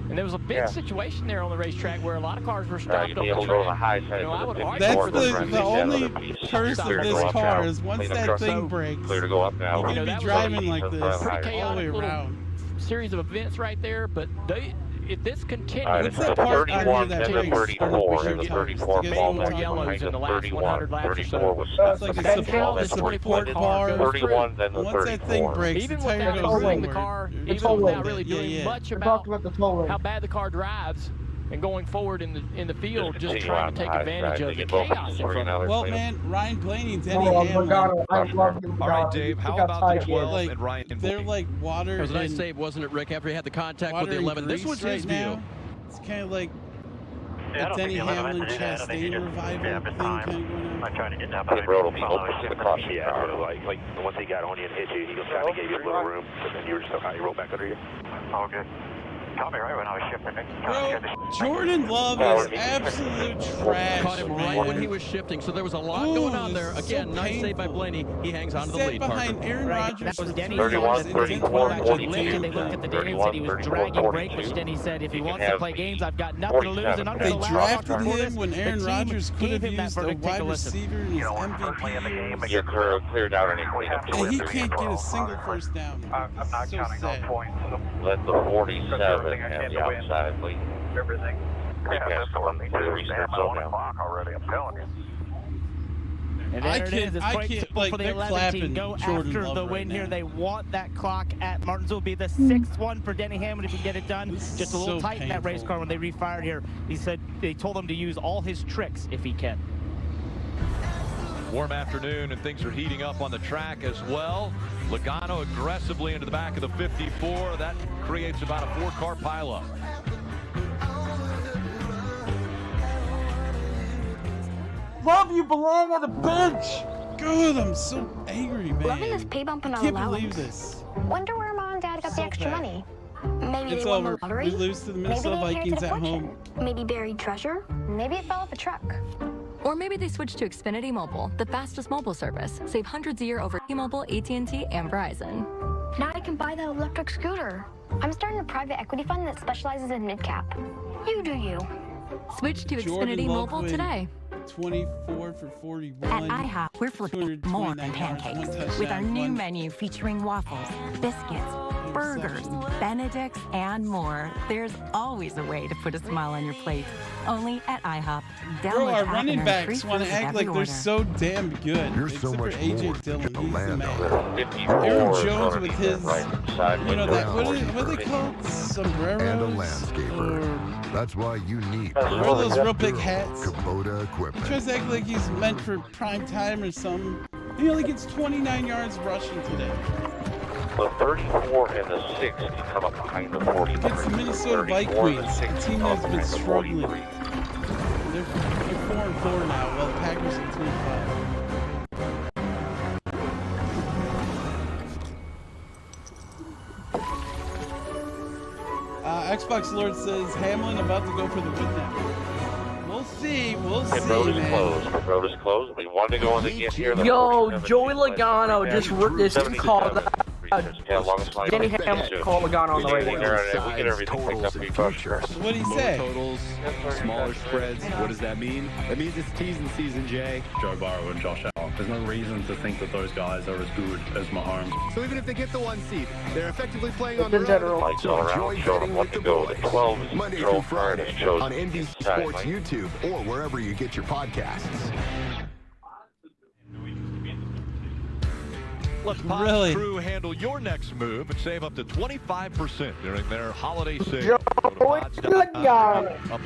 And there was a big situation there on the racetrack where a lot of cars were stopped on the track. You know, I would argue That's for the only curse of this car is once that thing breaks, Clear to go up now. you can be driving like this all the chaotic way little around. series of events right there, but if this continues, All right, it's the 31 and the 34, and the 34 fall back behind the 31. 34 was It's like the a support car. 31, then the Once that thing 34. breaks, even the tire without goes improving the nowhere. car, It's even all without over. really doing Yeah. much We're about talking about the toll ring. how bad the car drives and going forward in the field, just continue trying on to take the high advantage side. of They the get both chaos in for front of another Well, cleanup. man, Ryan Blaney and Denny Oh, Hamlin, Morgano, I love him. All right, Dave, how about the 12 like, and Ryan they're Blaney? like water It was a nice and save, wasn't it, Rick, after he had the contact with water the and 11. This grease was his right view. now. It's kind of like Yeah, I a don't Denny think the 11 Hamlin mentioned that. I think he Chastain just revival didn't have thing his time. kind of going on. I'm trying to get down Pit behind road him. will be open to the caution Yeah, car. sort of like once he got on you and hit you, he just kind of gave you a little room, but then you were just how you rolled back under you. Oh, good. Caught me right when I was shifting. Bro, Jordan Love is absolute trash. Caught him right when he was shifting, so there was a lot going on there. Again, nice save by Blaney. He hangs on to the Sat lead. behind Aaron Rodgers That was for Denny's 31, 34, They 42. looked at the data and said he was 31, dragging 34, brake, which 42. Denny said if he You wants can to have play games, I've got nothing to lose. And under They the last drafted quarter, him when the Aaron team Rodgers could gave have him that used a verdict. Take wide a listen. receiver in his MVP years. You're cleared out any cleanup. And he can't get a single first down. I'm not So counting those sad. points. Let the 47 have the outside lead. Everything. Yeah, Yeah, that's the one thing. We're They research have zone 1 now. o'clock already, I'm telling you. And I there it can't- is. It's I quite can't, simple like, for the they're 11 clapping team. Go Jordan after Love the right win here. now. They want that clock at Martinsville. Be the 6th one for Denny Hamlin if he can get it done. This Just a is little so tight in that race painful. car when they refired here. He said they told him to use all his tricks if he can. Warm afternoon and things are heating up on the track as well. Logano aggressively into the back of the 54. That creates about a 4-car pileup. Love, you belong on the bench. God, I'm so angry, man. Loving this pay bump and I can't allowance. believe this. Wonder where Mom and Dad got the extra money. Maybe It's they won over. the lottery. We lose to the Minnesota Vikings at home. Maybe buried treasure. Maybe it fell off a truck. Or maybe they switched to Xfinity Mobile, the fastest mobile service. Save hundreds a year over T-Mobile, AT&T, and Verizon. Now I can buy that electric scooter. I'm starting a private equity fund that specializes in mid-cap. You do you. Switch to Jordan Xfinity Love Mobile win. today. 24 for 41. At IHOP, we're flipping more than pancakes with our new menu featuring waffles, biscuits, burgers, Benedicts, and more. There's always a way to put a smile on your plate. Only at IHOP. Bro, Download our the app running and earn free backs want to food with act every like they're order. so damn good. You're so Except much for AJ more Dillon, than he's the land man. Aaron Jones with his, that, what are they called? Sombreros? And a landscaper. That's why you need Or those real big hats. Kubota equipment. Tries to act like he's meant for prime time or something. He only gets 29 yards rushing today. The 34 and the 6 can come up behind the 43. It's the Minnesota Vikings, a team that's been struggling. They're 4-4 now, while the Packers are 2-5. Xbox Lord says Hamlin about to go for the win now. We'll see, Pit road is closed. Pit road is closed. We wanted to go in the get here. Yo, Joey Logano just called Denny Hamlin called Logano on the radio. What did he say? Totals, smaller spreads. What does that mean? That means it's teasing season, Jay. Joe Burrow and Josh Allen. There's no reason to think that those guys are as good as Mahomes. So even if they get the 1 seed, they're effectively playing on the the road. Lights all around. Show them what to go. The 12 is Monday control through card. Friday It shows on NBC inside, Sports Mike. YouTube or wherever you get your podcasts. Let the Pod crew handle your next move and save up to 25% during their holiday sale. Up to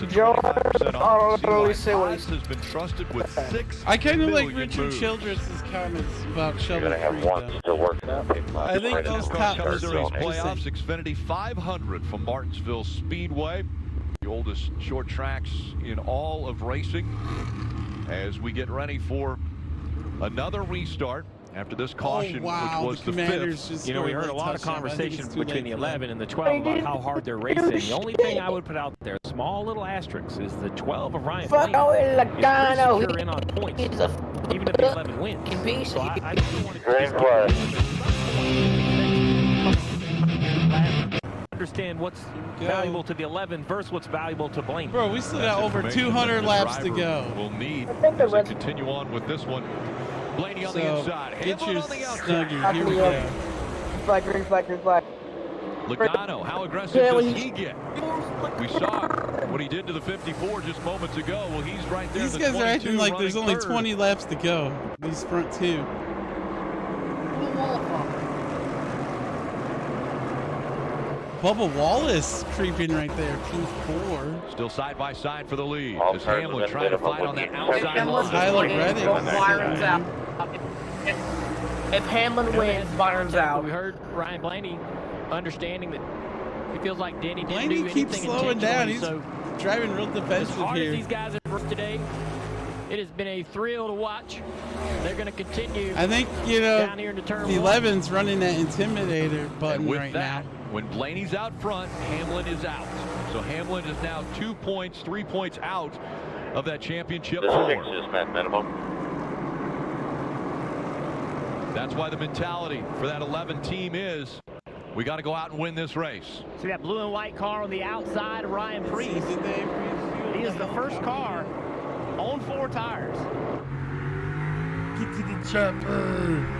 25% off. Pods has been trusted with 6 I kind of like billion Richard moves. Childress' comments about You're Shovel going to have Creek, one though. still working on it. I think those top Cup Series Just playoffs, Xfinity 500 from Martinsville Speedway, the oldest short tracks in all of racing, as we get ready for another restart after this caution, which was the 5th. You know, we heard a lot of conversation between the 11 and the 12 about how hard they're racing. The only thing I would put out there, small little asterisk, is the 12 of Ryan Blaney is pretty secure in on points, even if the 11 wins. So I still want to understand what's valuable to the 11 versus what's valuable to Blaney. Bro, we still got over 200 laps to go. We'll need as we continue on with this one. Blaney on the inside. Get your Hamlin on the outside. snuggie. Here we go. Reflect. Logano, how aggressive does he get? We saw what he did to the 54 just moments ago. Well, he's right there. These in the guys are acting 22 like there's running only third. 20 laps to go. These front two. Bubba Wallace creeping right there, P4. Still side by side for the lead. All As turns Hamlin have trying to been fight on that minimum outside line. Tyler Reddick. Byron's out. If Hamlin wins, Byron's out. We heard Ryan Blaney understanding that he feels like Denny didn't Blaney do keeps anything slowing down. intentionally, He's so driving real as defensive hard here. as these guys have worked today, it has been a thrill to watch. They're going to continue. I think, you know, down here into turn the one. 11's running that intimidator button And with right that, now. when Blaney's out front, Hamlin is out. So Hamlin is now 2 points, 3 points out of that championship The 6 four. is met minimum. That's why the mentality for that 11 team is, we got to go out and win this race. See that blue and white car on the outside of Ryan Priest. He is the first car on 4 tires. Get to the chopper.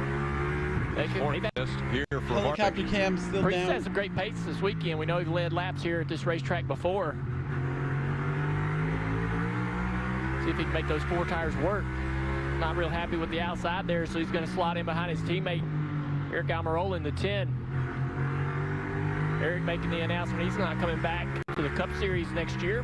Here for Helicopter cam still Priest down. has some great pace this weekend. We know he led laps here at this racetrack before. See if he can make those 4 tires work. Not real happy with the outside there, so he's going to slot in behind his teammate Eric Almirola in the 10. Eric making the announcement he's not coming back to the Cup Series next year.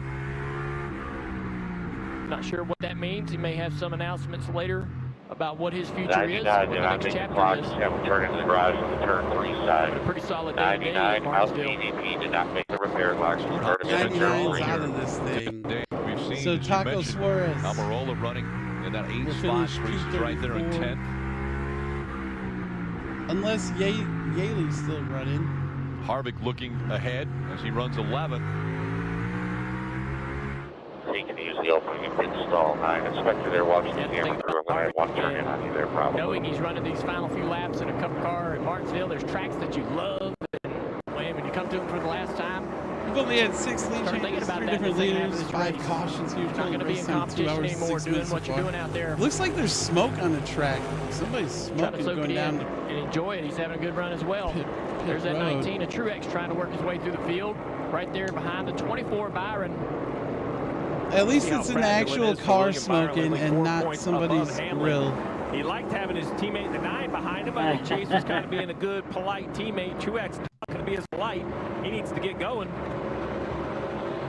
Not sure what that means. He may have some announcements later about what his future is, what the next chapter is. Have a turn into the garage on the turn 3 side. But a pretty solid day today 99 at out Martinsville. EDP did not make the repair box. We heard us in the turn 99's out 3. of this thing. We've seen, So as you Taco mentioned, Suarez. Almirola running in that 8th Will spot. finish Priest is right there in 10th. Unless Yaley's still running. Harvick looking ahead as he runs 11th. He can use the opening and pit stall. I expect you there watching the camera crew. I'm going to have one turn in on you there probably. Knowing he's running these final few laps in a cup car at Martinsville, there's tracks that you love. And when you come to them for the last time, we've only had 6 lead changes, 3 different leaders, 5 cautions. You're not going to be in competition anymore doing what you're doing out there. Looks like there's smoke on the track. Somebody's smoking going down. And enjoy it. He's having a good run as well. There's that 19, a Truex trying to work his way through the field. Right there behind the 24, Byron. At least it's an actual car smoking and not somebody's grill. He liked having his teammate, the 9, behind him. I think Chase was kind of being a good, polite teammate. Truex not going to be as polite. He needs to get going.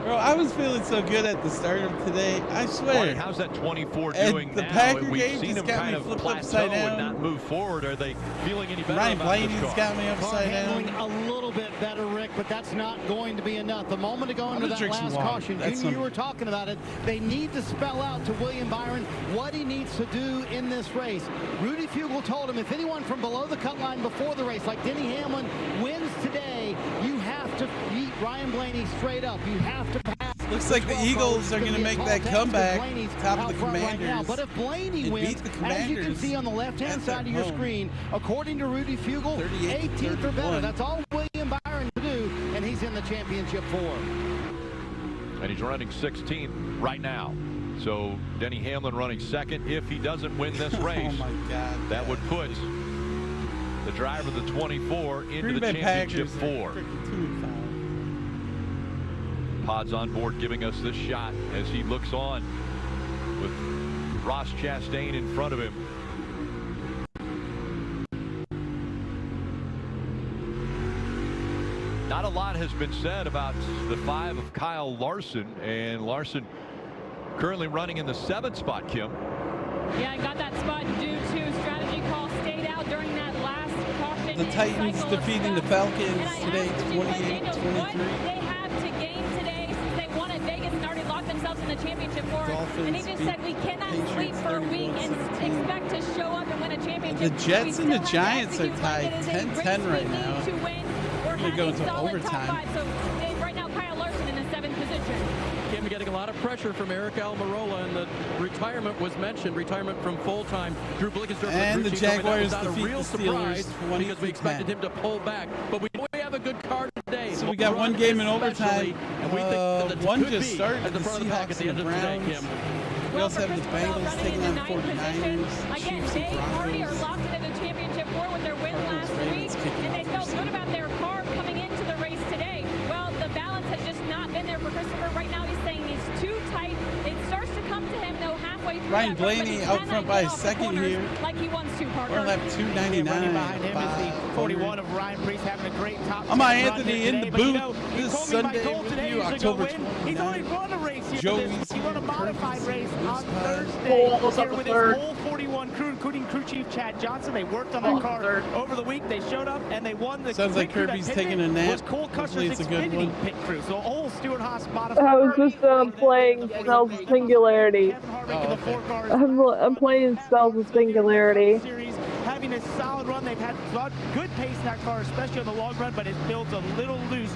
Bro, I was feeling so good at the start of today. I swear. How's that 24 doing the now? Packer We've game seen just him got kind me of flipped plateau upside down. and not move forward. Are they feeling any better? Ryan about this Blaney's car? got me upside handling down. a little bit better, Rick, but that's not going to be enough. The moment to go into that last caution, Junior, you were talking about it. They need to spell out to William Byron what he needs to do in this race. Rudy Fugle told him if anyone from below the cut line before the race, like Denny Hamlin, wins today, you have to beat Ryan Blaney straight up. You have to pass. Looks like the Eagles are going to make that comeback, top of the Commanders. Right now. But if Blaney wins, as you can see on the left-hand side of your screen, according to Rudy Fugle, 18th or better. That's all William Byron to do, and he's in the championship 4. And he's running 16th right now. So Denny Hamlin running 2nd. If he doesn't win this race, oh my God, that would put the driver of the 24 into the championship 4. Pods on board giving us this shot as he looks on with Ross Chastain in front of him. Not a lot has been said about the 5 of Kyle Larson, and Larson currently running in the 7th spot, Kim. Yeah, I got that spot due to strategy call, stayed out during that last caution. The Titans defeating the Falcons today, 28-23. In the championship 4, and he just said we cannot sleep for a week and expect to show up and win a championship. The Jets and the Giants are tied 10-10 right now. We're going to go into overtime. So right now, Kyle Larson in the 7th position. Kim getting a lot of pressure from Eric Almirola, and the retirement was mentioned. Retirement from full-time. Drew Blickensderfer and the Jaguars defeat the Steelers because we expected him to pull back, but we have a good card today. So we got one game in overtime. And we think that one just started. The Seahawks and the Browns. Kim. We also have the Bengals taking on the 49ers. Again, they already are locked into the championship 4 with their win last week, and they felt good about their car coming into the race today. Well, the balance has just not been there for Christopher. Right now, he's saying he's too tight. It starts to come to him, though, halfway through. Ryan Blaney out front by a second here. Like he wants to, Parker. We're lap 299. Behind him is the 41 of Ryan Priest having a great top. I'm iAnthuny in the booth this Sunday with you, October 29th. He's already run a race here. He run a modified race on Thursday here with his whole 41 crew, including crew chief Chad Johnson. They worked on that car over the week. They showed up and they won the. Sounds like Kirby's taking a nap. Hopefully it's a good one. Pit crew. So all Stewart Haas modified. I was just playing Cells of Singularity. I'm playing Cells of Singularity. Having a solid run, they've had good pace in that car, especially on the long run, but it builds a little loose.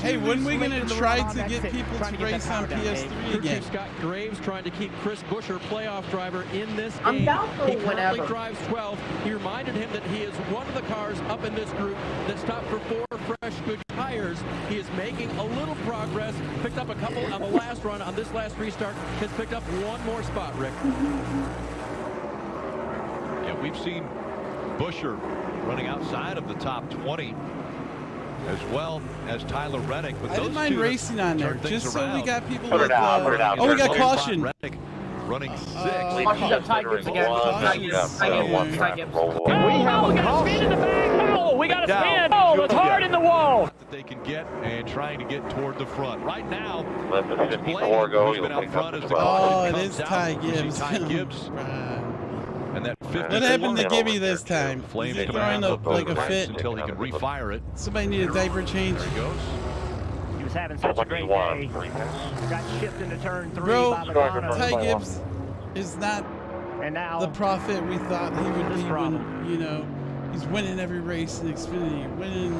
Hey, when are we going to try to get people to race on PS3 again? Scott Graves trying to keep Chris Buescher, playoff driver, in this game. I'm down for he whenever. currently drives 12. He reminded him that he is one of the cars up in this group that stopped for 4 fresh, good tires. He is making a little progress. Picked up a couple on the last run. On this last restart, has picked up one more spot, Rick. Yeah, we've seen Buescher running outside of the top 20 as well as Tyler Reddick. But I didn't mind racing on there just so we got people Put like it out, put it out. oh, we got caution. Reddick running 6. We have a caution. We got a spin. Oh, it's hard in the wall. That they can get and trying to get toward the front. Right now, let the 54 go. You'll pick up the 12. Oh, it is Ty Gibbs. Ty Gibbs. And that 50. What happened to Gibby this time? Flames He's coming throwing out like a fit until he can refire it. Somebody need a diaper change. There he goes. He was having such a great day. Got shipped into turn 3 Bro, by the Ty Gibbs is not the prophet we thought he would be when, you know, he's winning every race in Xfinity, winning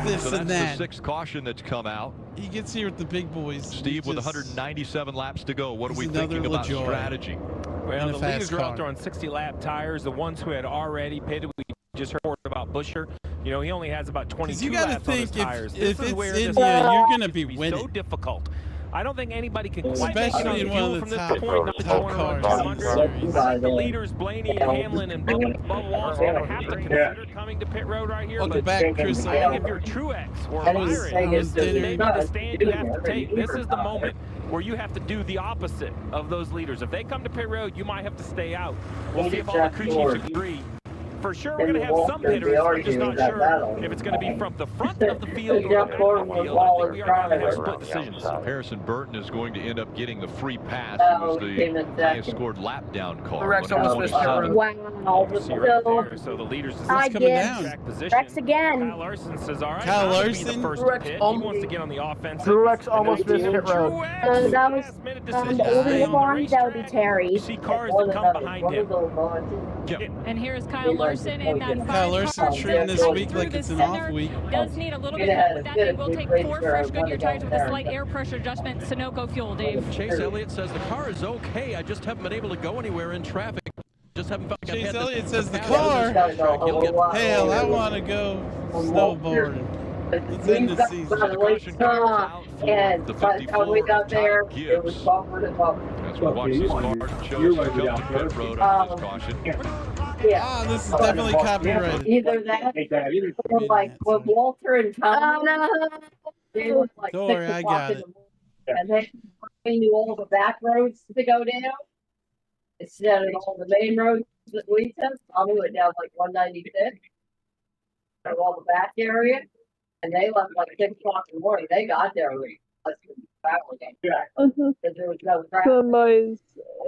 this so and that's that. the sixth caution that's come out. He gets here with the big boys. Steve, with 197 laps to go, what are we another thinking about LaJoy. strategy? Well, a the fast leaders are out car. there on 60-lap tires. The ones who had already pitted, we just heard about Busher. You know, he only has about 22 you gotta laps on his think tires. if This is it's where India, this you're gonna be so winning. difficult. I don't think anybody can quite Especially make it in on one of fuel the from this top point. Not that you want to run cars 200. in the series. I think the leaders, Blaney and Hamlin and Bubba Wallace, are going to have to consider coming to pit road right here. Welcome But back, Chris. I think if you're Truex or Byron, this is maybe the stand you have to take. This is the moment where you have to do the opposite of those leaders. If they come to pit road, you might have to stay out. We'll see if all the crew chiefs agree. For sure, we're going to have some hitters. I'm just not sure if it's going to be from the front of the field or the back of the field. I think we are going to have split decisions. Harrison Burton is going to end up getting the free pass. It was the highest scored lap down car. Rex almost missed it. Wow. See right there. So the leaders I coming did. down. Track position. Rex again. Kyle Larson says, all right, Kyle I'm gonna be the Larson? first to pit. He wants to get on the offensive. Truex almost missed pit road. That was the older one. That would be Terry. You see cars that come behind him. And here's Kyle Larson in that Kyle Larson trim this week like it's an off week. Does need a little bit of help with that. They will take 4 fresh Goodyear tires with a slight air pressure adjustment. Sunoco fuel, Dave. Chase Elliott says the car is okay. I just haven't been able to go anywhere in traffic. Just haven't felt like I've Chase had Elliott this says the capacity car. on this track. Hell, I want to go snowboarding. Let's end the season. And by the time we got there, it was bumper to bumper. As we watch this car chose to come to pit road under this caution. Ah, this is definitely copyrighted. Either that or like when Walter and Tom, they was like Don't 6 worry, I o'clock got in it. the morning, and they knew all the back roads to go down instead of all the main roads that we took. Tommy went down like 196, so all the back area, and they left like 6 o'clock in the morning. They got there like less than an hour ago because there was no traffic. Somebody's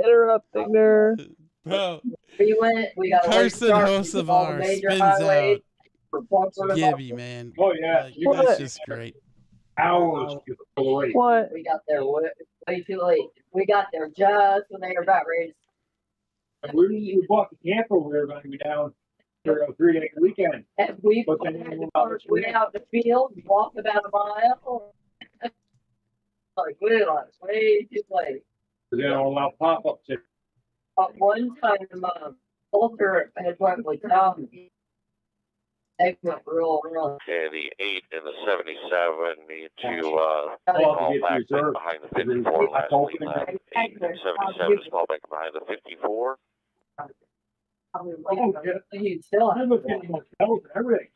interrupting there. Bro, We got Carson Hocevar spins out Gibby, man. Oh, yeah. Like, that's just great. Hours. What? We got there way too late. We got there just when they were about ready. We bought the camper. We were going to be down for a 3-day weekend. And we But had then to went out in the field, walked about a mile. Like, we lost way too late. They don't allow pop-ups. But one time, Walter had went with Tom. They went real. Okay, the 8 and the 77 need to fall back behind the 54 last lead lap. 8 and 77 is fall back behind the 54. You still have everything.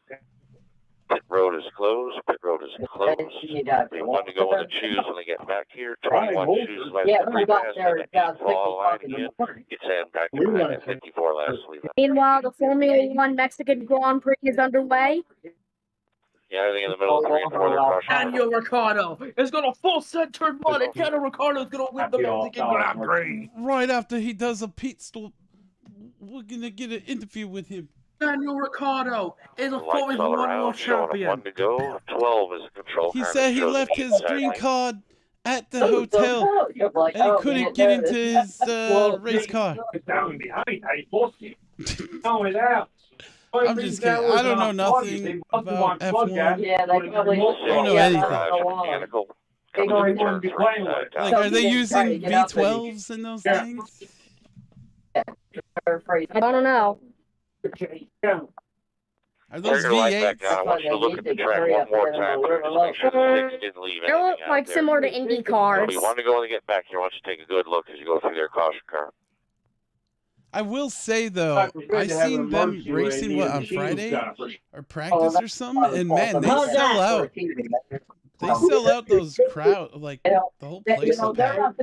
Pit road is closed. Pit road is closed. 21 to go when they choose when they get back here. 21 chooses last free pass. And the fall line again. Gets in back behind that 54 last lead lap. Meanwhile, the Formula One Mexican Grand Prix is underway. Yeah, everything in the middle of 3 and 4. They're crushing. Daniel Ricciardo is going to full set turn 1, and Daniel Ricciardo is going to win the Mexican Grand Prix. Right after he does a pit stop, we're going to get an interview with him. Daniel Ricciardo is a Lights Formula all 1 around, world showing champion. 1 to go. 12 is the control He car. said he left his green card at the hotel and he couldn't get into his race car. Down behind. No, it's out. I'm just kidding. I don't know nothing about F1. Yeah, they probably I don't know anything. Like, are they using V12s in those things? I don't know. Are those V8s? I want you to look at the track one more time. Just make sure the 6 didn't leave They anything look like out there. similar to Indy cars. So you want to go and get back here. I want you to take a good look as you go through their caution car. I will say though, I seen them racing on Friday or practice or something, and man, they sell out. They sell out those crowd, like the whole place is packed.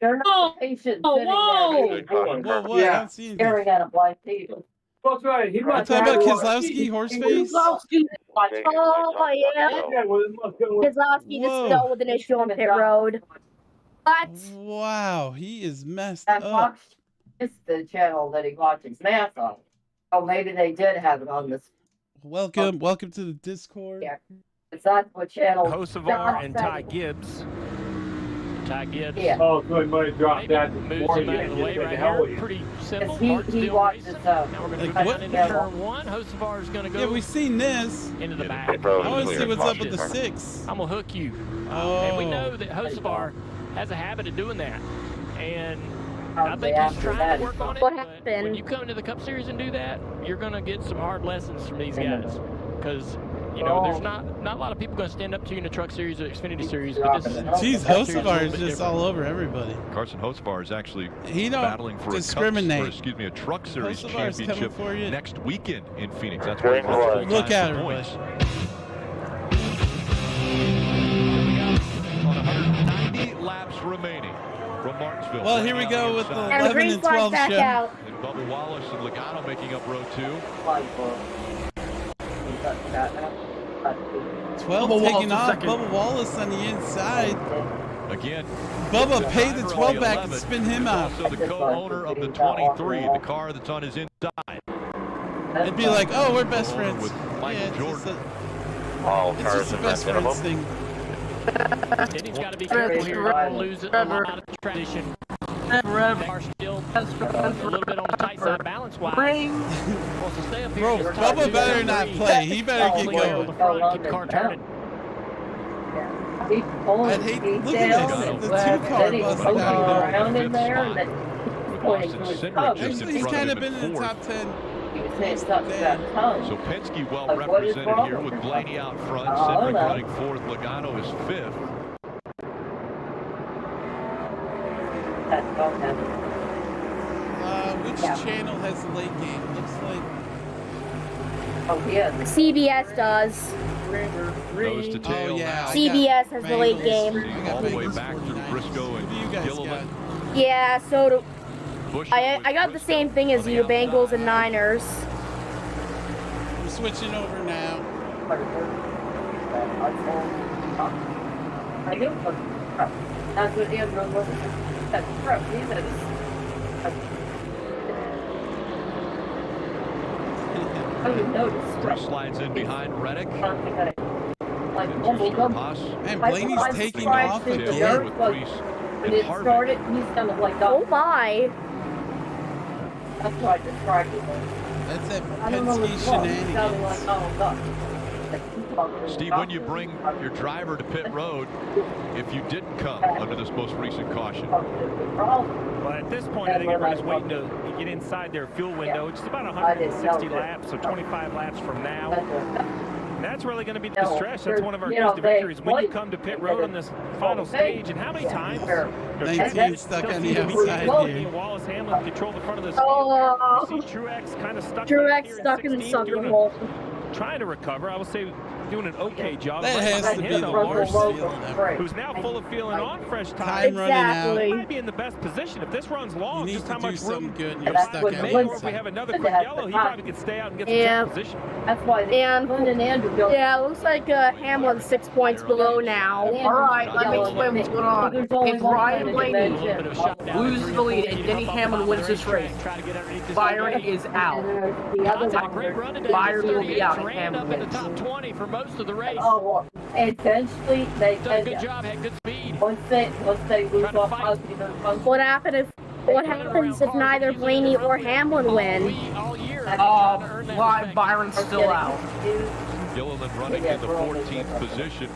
They're not patient. Whoa, what? I don't see anything. Staring at a blind table. That's right. You talking about Keselowski, Horseface? Oh, yeah. Keselowski just fell with an issue on pit road. What? Wow, he is messed That up. Fox is the channel that he watches math on. Oh, maybe they did have it on this. Welcome to the Discord. Yeah. That's what channel. Hocevar and Ty Gibbs Ty Gibbs. Yeah. Oh, good. Might have dropped that moves before him you out of the way right hell here. Pretty simple. He watches Now we're going to Like, go what? down into turn 1. Hocevar is going to go Yeah, we've seen this. into the back. I want to see what's up with the 6. I'm going to hook you. Oh. And we know that Hocevar has a habit of doing that. And I think he's trying to work on it. What but happened? when you come into the Cup Series and do that, you're going to get some hard lessons from these guys. Because, you know, there's not a lot of people going to stand up to you in the Truck Series or Xfinity Series. But this is Jeez, Hocevar is just all over everybody. Carson Hocevar is actually He don't battling for discriminate. a Truck Series Hocevar's coming championship for you. next weekend in Phoenix. That's where he wants Look at her, points. on 190 laps remaining from Martinsville. Well, here we go with the And 11 green and flag 12 back show. out. And Bubba Wallace and Logano making up row 2. 12 Bubba taking Wallace off. second. Bubba Wallace on the inside. Again, Bubba paid the driver 12 on back the and 11 spin him is out. also the co-owner of the 23, the car that's on his inside. It'd be like, oh, we're best Co-owner friends. with Michael Yeah, it's Jordan. All It's cars just a in best that friends minimum. thing. Denny's got to be careful here. Don't lose a lot of tradition. They are still a little bit on the tight side balance-wise. Wants to stay up here. Bro, Just tight Bubba to better the not three. play. He better get Clear on the going. front, keep the car turning. I'd hate, look at this. The 2-car busted out there. around in there and then pointing to his tongue. Just in He's front kind of of him been in in the fourth. top 10. He was saying something about tongue. So Penske well Like, what is represented wrong here with with him? Blaney out front, I don't Cedric know. running fourth, Logano is fifth. That's don't happen. Which channel has the late game? Looks like Oh, yeah. CBS does. Nose to tail Oh, yeah. now. CBS has the late game. All the way back through Briscoe and Gilliland. Yeah, so do, Bush I got the same thing as you, Bengals and Niners. we're switching over now. I knew it was crap. That's what Andrew was. That's crap. He said I didn't notice. Bruce slides in behind Reddick. Like, Haas. Man, Blaney's taking off Tail again. with Reese when and it Harvick. started, he's kind of like, Oh my. that's why I distracted him. That's that I don't know Penske what's wrong. He's shenanigans. sounding like, oh, God. Steve, when you bring your driver to pit road, if you didn't come under this most recent caution, Well, at this point, I think everybody's waiting to get inside their fuel window, which is about 160 laps, so 25 laps from now. And that's really going to be the stretch. That's one of our keys to victories. When you come to pit road on this final stage, and how many times? 19 stuck on the outside here. Wallace Hamlin control the front of this. Oh. You see Truex kind of stuck. Truex here stuck in the 16th, sucker doing a- hole. Trying to recover. I would say doing an okay job. That Right has behind to be him, the though, worst Lawrence, feeling ever. who's now full of feeling on fresh Time tires. running out. He might be in the best position. If this runs long, You need just to how do much room something good and your you're lap stuck would out make, or if we inside. have another quick yellow, he probably could stay out and get some Yeah. good position. That's why And Glenn and Andrew go. yeah, it looks like Hamlin's 6 points below now. Alright, let me explain what's going on. If Ryan Blaney loses the lead and Denny Hamlin wins this race, Byron is out. Byron will be out if Hamlin in the wins. top 20 for most of the race. Oh, well, essentially, they Done a good job, had good speed. once they lose off positive and What happens if neither Blaney or Hamlin win? All year. Why Byron's still out. Gilliland running in the 14th position.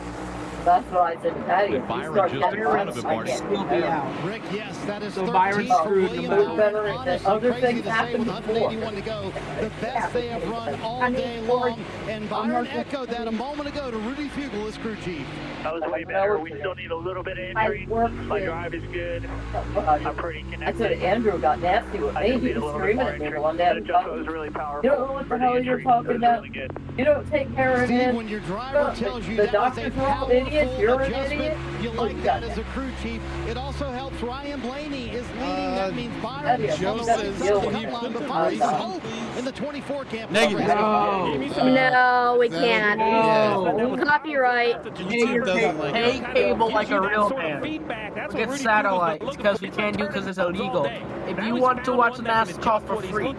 That's what I said to Patty. And Byron just in front of him, Marty. Will be out. Rick, yes, that is So 13 Byron's for screwed Williams. no matter better Honestly, than other crazy things to say happened with before. 181 to go. The best they have run all day long. And Byron echoed that a moment ago to Rudy Fugle, his crew chief. That was way better. We still need a little bit of injury. My drive is good. I'm pretty I connected. said Andrew got nasty with I me. just He need a was little bit screaming more at me injury. one That day. adjustment was really powerful. You don't know what for the hell injury. you're talking It was about. really good. You don't take care of Steve, him. when your driver tells you The that was a doctors are all idiots. powerful You're an adjustment, idiot. you like that as a crew chief. It also helps Ryan Blaney is leading. That means Byron is Joe on the says, right side of can the you cup line, put but the finally brace some on, hope please? in the 24 camp. Negative. No, we can't. Copyright. YouTube doesn't like Pay it. cable like a real man. Get satellites because we can't do because it's illegal. If you want to watch NASCAR for free,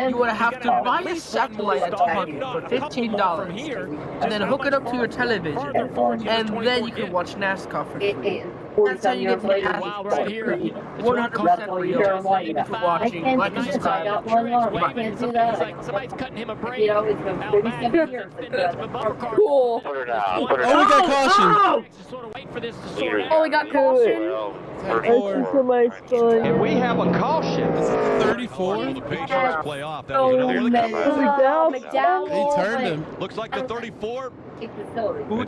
you would have to buy a satellite at Target for $15 and then hook it up to your television, and then you can watch NASCAR for free. That's how you get wild right here. 100% for you. I can't do this. I got one arm. I can't do that. Somebody's cutting him a break. You know, it's been 37 years. Cool. Put her down. Oh, we got caution. Oh, we got caution. And we have a caution. This is the 34. The patients play off. That was an McDowell. He turned him. Looks like the 34. And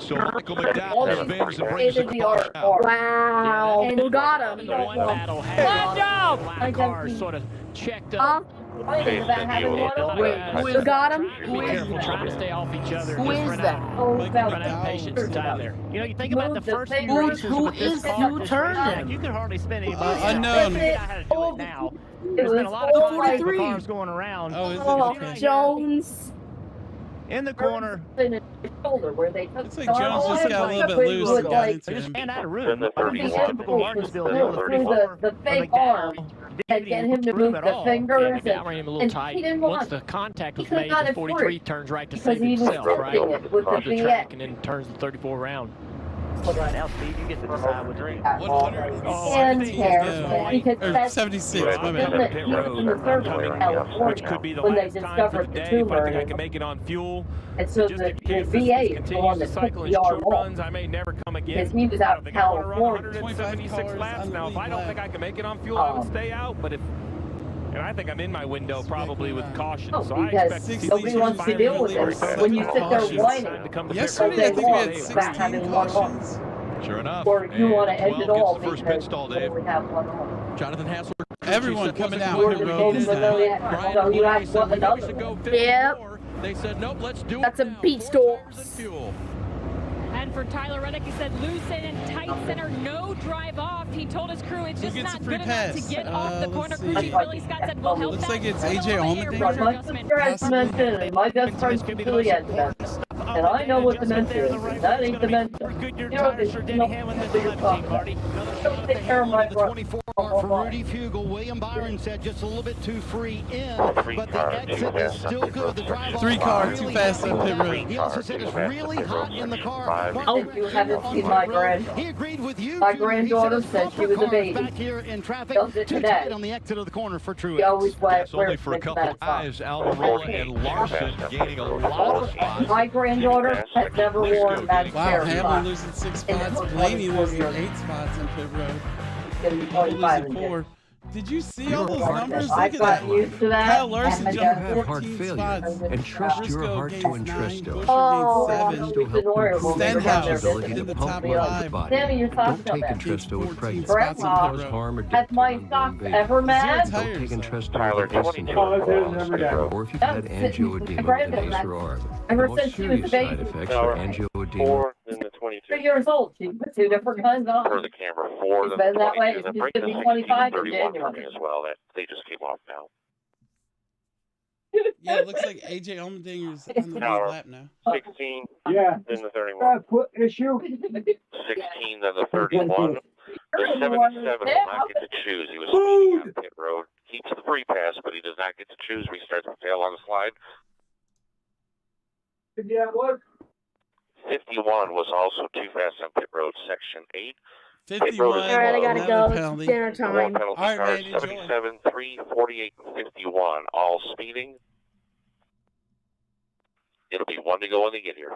so Michael McDowell spins and brings the car out. Wow. And who got him? My car sort of checked up. Who got him? Be careful trying to stay off each other. Who is that? Run out of patience and time there. You know, you think about the first few races Who with this is car, who this turned racetrack, him? you can hardly spend anybody. Unknown. I how to do it now. There's been a lot of cars going around. Oh, is it? Oh, Okay. Jones. In the corner. shoulder where they took Looks like Jones just got a little bit loose and got into Just him. ran out of room. Then the 31. Typical Martinsville through deal. 34. the fake arm and get him to move the fingers. Yeah, ran him a little And tight. he didn't Once want the contact was he could've made, got the it 43 free turns right to because save he was himself, right? flipping it with the Over the VX. track and then turns the 34 round. Right now, Steve, you get to decide what to do. And tear because Or that's 76, my in bad. the surgery in California Which could be the when they last time for discovered the the day if tumor. I think I can make it on fuel. And so Just the in case VA this is the one continues that to took cycle in the arm short off. runs, I may never come again. Because he was I out don't in think I want to run California. 176 laps now. If I don't think I can make it on fuel, I would stay out. But if and I think I'm in my window probably with caution. Oh, So I because expect to see nobody these wants to fires deal with really it. quick. When you sit there Cautions. whining, Yesterday, I think we had 16 cautions. Sure enough. or you want to end 12 it all gets the first because pit stall, you Dave. only have one arm. Jonathan Hassler. Everyone coming down You're pit the road this same, time. but so you have one another. Yep. They said, nope, let's do That's it a now. beat More storm. tires and fuel. And for Tyler Reddick, he said loose and tight center, no drive off. He told his crew it's Who just gets not the free good enough to pass? get off the corner. Let's Crew see. chief Billy Scott said we'll help Looks that. like it's Fill AJ the air Allmendinger. pressure My adjustment. sister has dementia, and my best friend's completely has dementia. And I know what dementia is, and that ain't dementia. You know, it's not for your fucking. Don't take care of my brother. 24 for Rudy Fugle. William Byron said just a little bit too free in, but the exit is still good. The drive 3 car, too fast on pit road. He also said it's really hot in the car. Oh, you haven't seen my granddaughter. He agreed with you. My Junior. granddaughter He said she was a cars baby. back here in traffic. Does it Too today. tight on the exit of the corner for She Truex. always That's only wears for a mixed couple bags on. guys. Almirola and Larson gaining a lot of spots. My granddaughter has never worn that Wow, pair of Hamlin socks. losing 6 In the spots. first Blaney 24 losing years. 8 spots on pit road. It's gonna be People 25 losing and 4. Did you see all those I've numbers? Look at that. gotten used to that. Kyle Larson and jumped adjusted. 14 spots. and trust your Briscoe heart gains to 9. Entresto. Busher Oh, gains I'm 7. losing oil when we were down there Stenhouse visiting. in the top Pump blood to the 5. body. Sammy, your socks Don't take don't match. Entresto with pregnancy. spots on Grandma, pit road. Harm or Have death my to unborn socks baby. ever matched? Don't Tires, take though. Entresto Tyler, with a 22. or if you've had angioedema Grandma, with an ACE or ARB. ever The most since she was a serious side baby. effects are angioedema. 4, then the 22. 3 years old. She put 2 different kinds on. For the camera, 4, She's then been the that way. 22. Then She's bring gonna the be 16 25 and in 31 for January. me as well. That they just came off now. Yeah, it looks like AJ Allmendinger's on the lead lap now. 16, Yeah. then the 31. Put issue. 16, then the 31. The 77 will not get to choose. He was speeding on pit road. Keeps the free pass, but he does not get to choose. Restarts the tail on the slide. Yeah, what? 51 was also too fast on pit road, section 8. 51. All right, I gotta another go. penalty. It's dinner One time. penalty All right, cars, man, enjoy. 77, 3, 48, and 51, all speeding. It'll be 1 to go when they get here.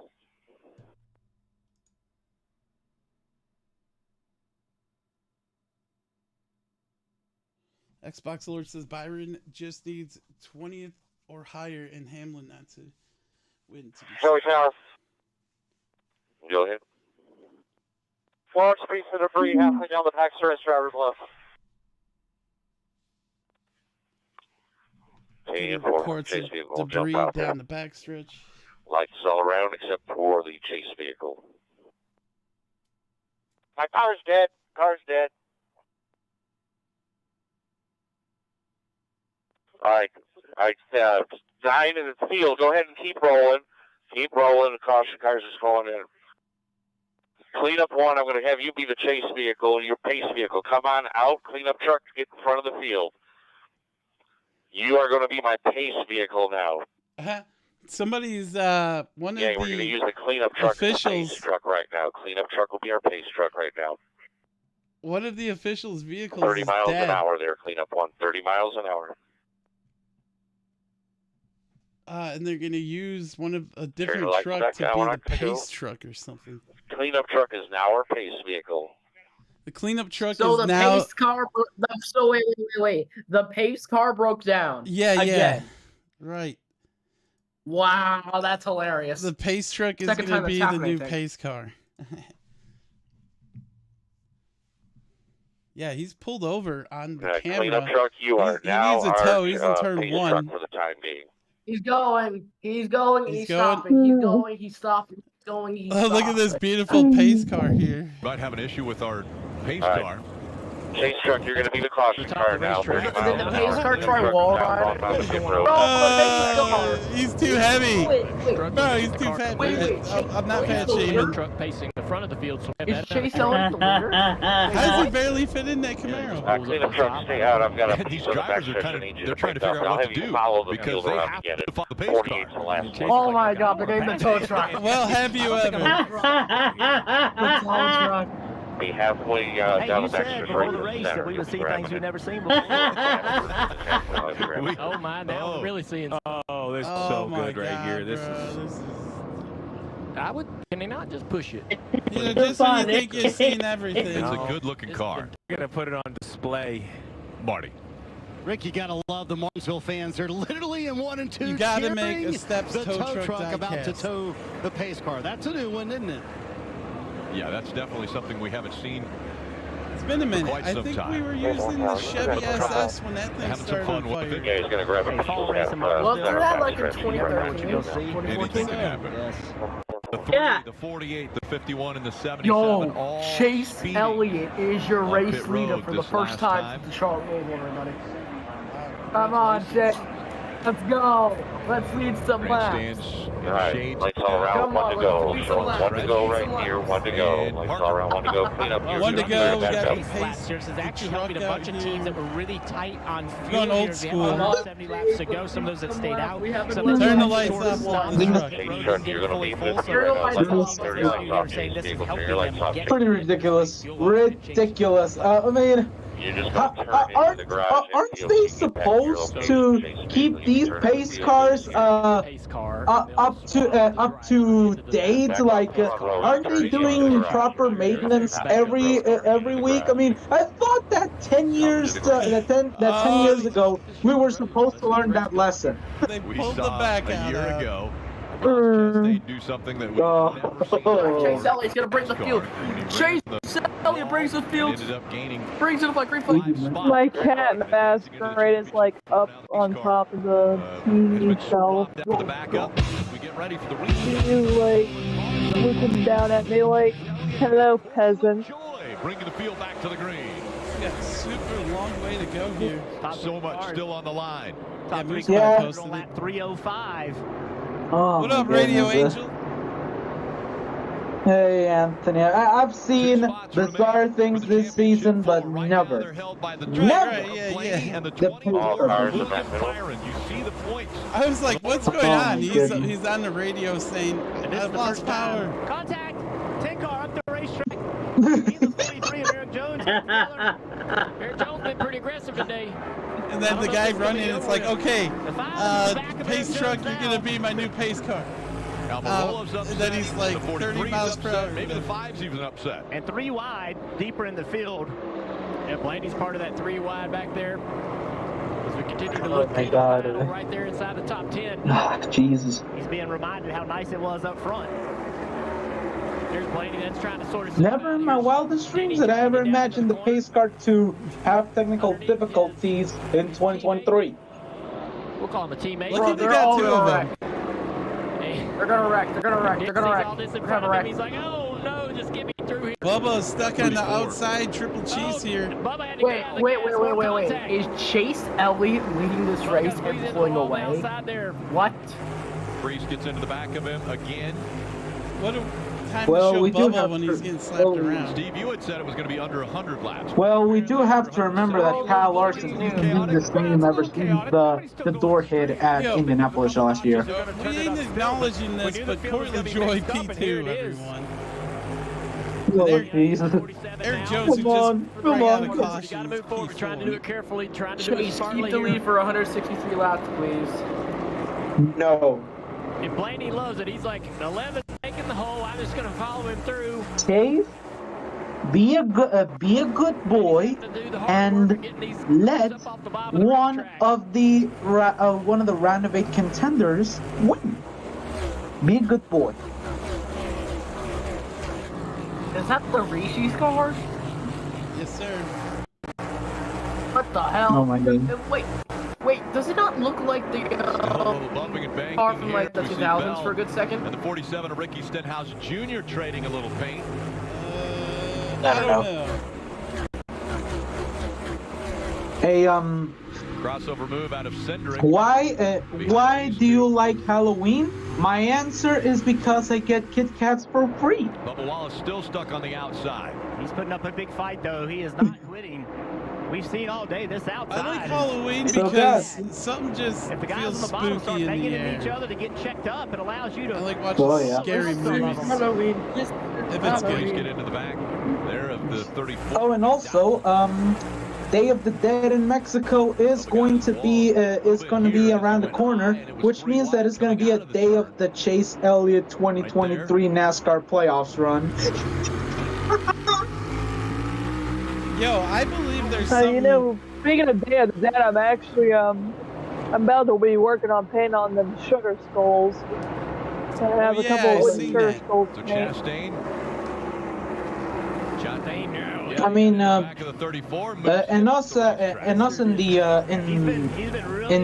Xbox Alert says Byron just needs 20th or higher in Hamlin not to win. Joey Tower. Go ahead. Forward speed for the free, halfway down the back stretch, driver's left. And for Reports chase of vehicle, debris jump out there. down the backstretch. Lights all around except for the chase vehicle. My car's dead. Car's dead. All right. 9 in the field. Go ahead and keep rolling. Keep rolling. The caution cars is going in. Clean up 1. I'm going to have you be the chase vehicle and your pace vehicle. Come on out. Clean up truck to get in front of the field. You are going to be my pace vehicle now. Somebody's one of Yeah, we're going to use the cleanup truck as the officials. pace truck right now. Cleanup truck will be our pace truck right now. One of the officials' vehicles 30 is miles dead. an hour there, cleanup one. 30 miles an hour. And they're going to use a different lights truck back to down, be we're the not gonna go. pace truck or something. Cleanup truck is now our pace vehicle. The cleanup truck So is the now... pace car. So wait. The pace car broke down. Yeah. Again. Right. Wow, that's hilarious. The pace truck is Second going to time be that's the happened, I new think. pace car. Yeah, he's pulled over on the camera. Cleanup truck, you are he now needs a tow. our He's in turn pace 1. truck for the time being. He's going. He's stopping. He's stopping. He's stopping. He's going. He's Oh, look at this beautiful pace car here. Might have an issue with our pace All right. car. Pace truck, you're going to be the caution car now. 30 miles the an pace hour. car Cleanup try truck wall is now ride? going down the same road. He's too heavy. Wait. Bro, he's too fat. I'm not fat shaming. Truck pacing the front of the field. So Is Chase Elliott the leader? How does he barely fit in that Camaro? Cleanup truck, stay out. I've got a These piece of the back drivers are section. kind of, they're trying to figure out what to do Follow the because field they around have again. to follow the pace 48 car. the last one. Oh my God! They named the tow truck. Well, have you ever? The tow truck. Be halfway down the back stretch right to the center. that we would see Grab things it. we've never seen before. Grab it. Oh my! Now we're really seeing. Oh, this is so good right here. This is. I would. Can they not just push it? You know, just when you think you've seen everything. It's a good-looking car. We're going to put it on display. Marty. Rick, you gotta love the Martinsville fans. They're literally in 1 and 2. You gotta make a cheering Steps the tow truck about to diecast. tow the pace car. That's a new one, isn't it? Yeah, that's definitely something we haven't seen. It's been a minute. Quite I some think time. we were using the Chevy SS when that thing Having some started fun on with fire. it. Yeah, he's going to grab a pistol. Wasn't that like in 2013? Anything can happen. The 30, Yeah. the 48, the 51, and the 77. Yo, all Chase speeding Elliott is your on race pit leader road for the this first last time since the Charlotte Roval, everybody. Come on, Chase. Let's go. Let's lead some laps. Grandstands, All right, shades. lights all around, Come 1 on, to go. let's So lead 1 to go right here, 1 to go. And Lights all around, 1 to go. Clean up here. 1 to go. We got the Pace pace. last year. This is actually truck helping a bunch of out teams here. that were really tight on Going fuel old here. school. Almost 70 laps to go. Some of those that stayed out. Turn the lights up on the truck. Chase truck, you're going to leave this Turn the lights off. 30 lights off. Chase vehicle, turn your lights off. Pretty ridiculous. Ridiculous. I mean, You're just going to turn into the garage. aren't they supposed to keep these pace cars up to date? Like, aren't they doing proper maintenance every week? I mean, I thought that 10 years ago we were supposed to learn that lesson. They We pulled the saw back a out. year of- ago. They do something that we've never seen. Chase Elliott's gonna bring the field. Chase Elliott brings the field. Ended up gaining Brings it up like green flag. My cat masquerade is like up on top of the TV shelf. down the backup. We get ready for the read. She's like looking down at me like, hello, peasant. Bringing the field back to the green. We got a super long way to go here. So much still on the line. Top three Yeah. cars on lap 305. Oh, What up, my Radio goodness. Angel? Hey, Anthony. I've seen bizarre things this season, but never. Right, Never. yeah. And the The 20 All cars in Lucas that middle. Byron. You see the points. I was like, what's going Oh, on? my He's goodness. on the radio saying, And this I've is the lost first time. power. Contact. 10 car up the racetrack. He's the 43 of Eric Jones. Eric Jones been pretty aggressive today. And then the guy running, it's like, okay, The five in the back of pace Eric truck, Jones you're now. going to be my new pace car. Almirola's upset. And then he's like The 30 43's miles per upset. hour. Maybe the 5's even upset. And 3 wide, deeper in the field. And Blaney's part of that 3 wide back there. As we continue to look my to the God. final right there inside the top 10. Ah, Jesus. He's being reminded how nice it was up front. There's Blaney that's trying to sort of... Never in my wildest dreams did I ever imagine the pace car to have technical difficulties in 2023. We'll call him a teammate. Look at they got 2 of them. They're gonna wreck. They're gonna wreck. They're gonna wreck. All this in They're front gonna of him. wreck. He's like, oh no, just get me through here. Bubba's stuck on the outside triple cheese here. Bubba had to get out of the gas. More Wait. contact. Is Chase Elliott leading this race and pulling away? Outside there. What? Priest gets into the back of him again. What a time Well, to we show do Bubba have when to- he's getting slapped well, around. Steve, you had said it was going to be under 100 laps. Well, we do have to remember that Kyle Larson isn't doing the same ever since the door hit at Indianapolis last year. We ain't acknowledging this, but Courtney Joy P2, everyone. Oh, Jesus. Eric Jones, who just ran out of caution. You got to move forward. Trying to do it carefully. Trying to do it Chase, smartly. keep the lead for 163 laps, please. No. And Blaney loves it. He's like, 11 taking the hole. I'm just going to follow him through. Chase, be a good boy and let one of the Ranovate contenders win. Be a good boy. Is that the Rishi's car? Yes, sir. What the hell? Oh my God. Wait, does it not look like the car from like the 2000s for a good second? And the 47 of Ricky Stenhouse Jr. trading a little paint. I don't know. Hey, Crossover move out of Cindric. why do you like Halloween? My answer is because I get Kit Kats for free. Bubba Wallace still stuck on the outside. He's putting up a big fight, though. He is not quitting. We've seen all day this outside. I like Halloween because something just if the guys feels on the bottom start spooky in banging the into air. each other to get checked up, it allows you to. I like watching scary movies. Halloween. If it's good. Get into the back there of the 34. Oh, and also, Day of the Dead in Mexico is going to be around the corner, which means that it's going to be a day of the Chase Elliott 2023 NASCAR playoffs run. Yo, I believe there's something. You know, speaking of Day of the Dead, I'm actually I'm about to be working on painting on them sugar skulls. So I have a couple of wooden sugar skulls. So Chastain. I mean, and us in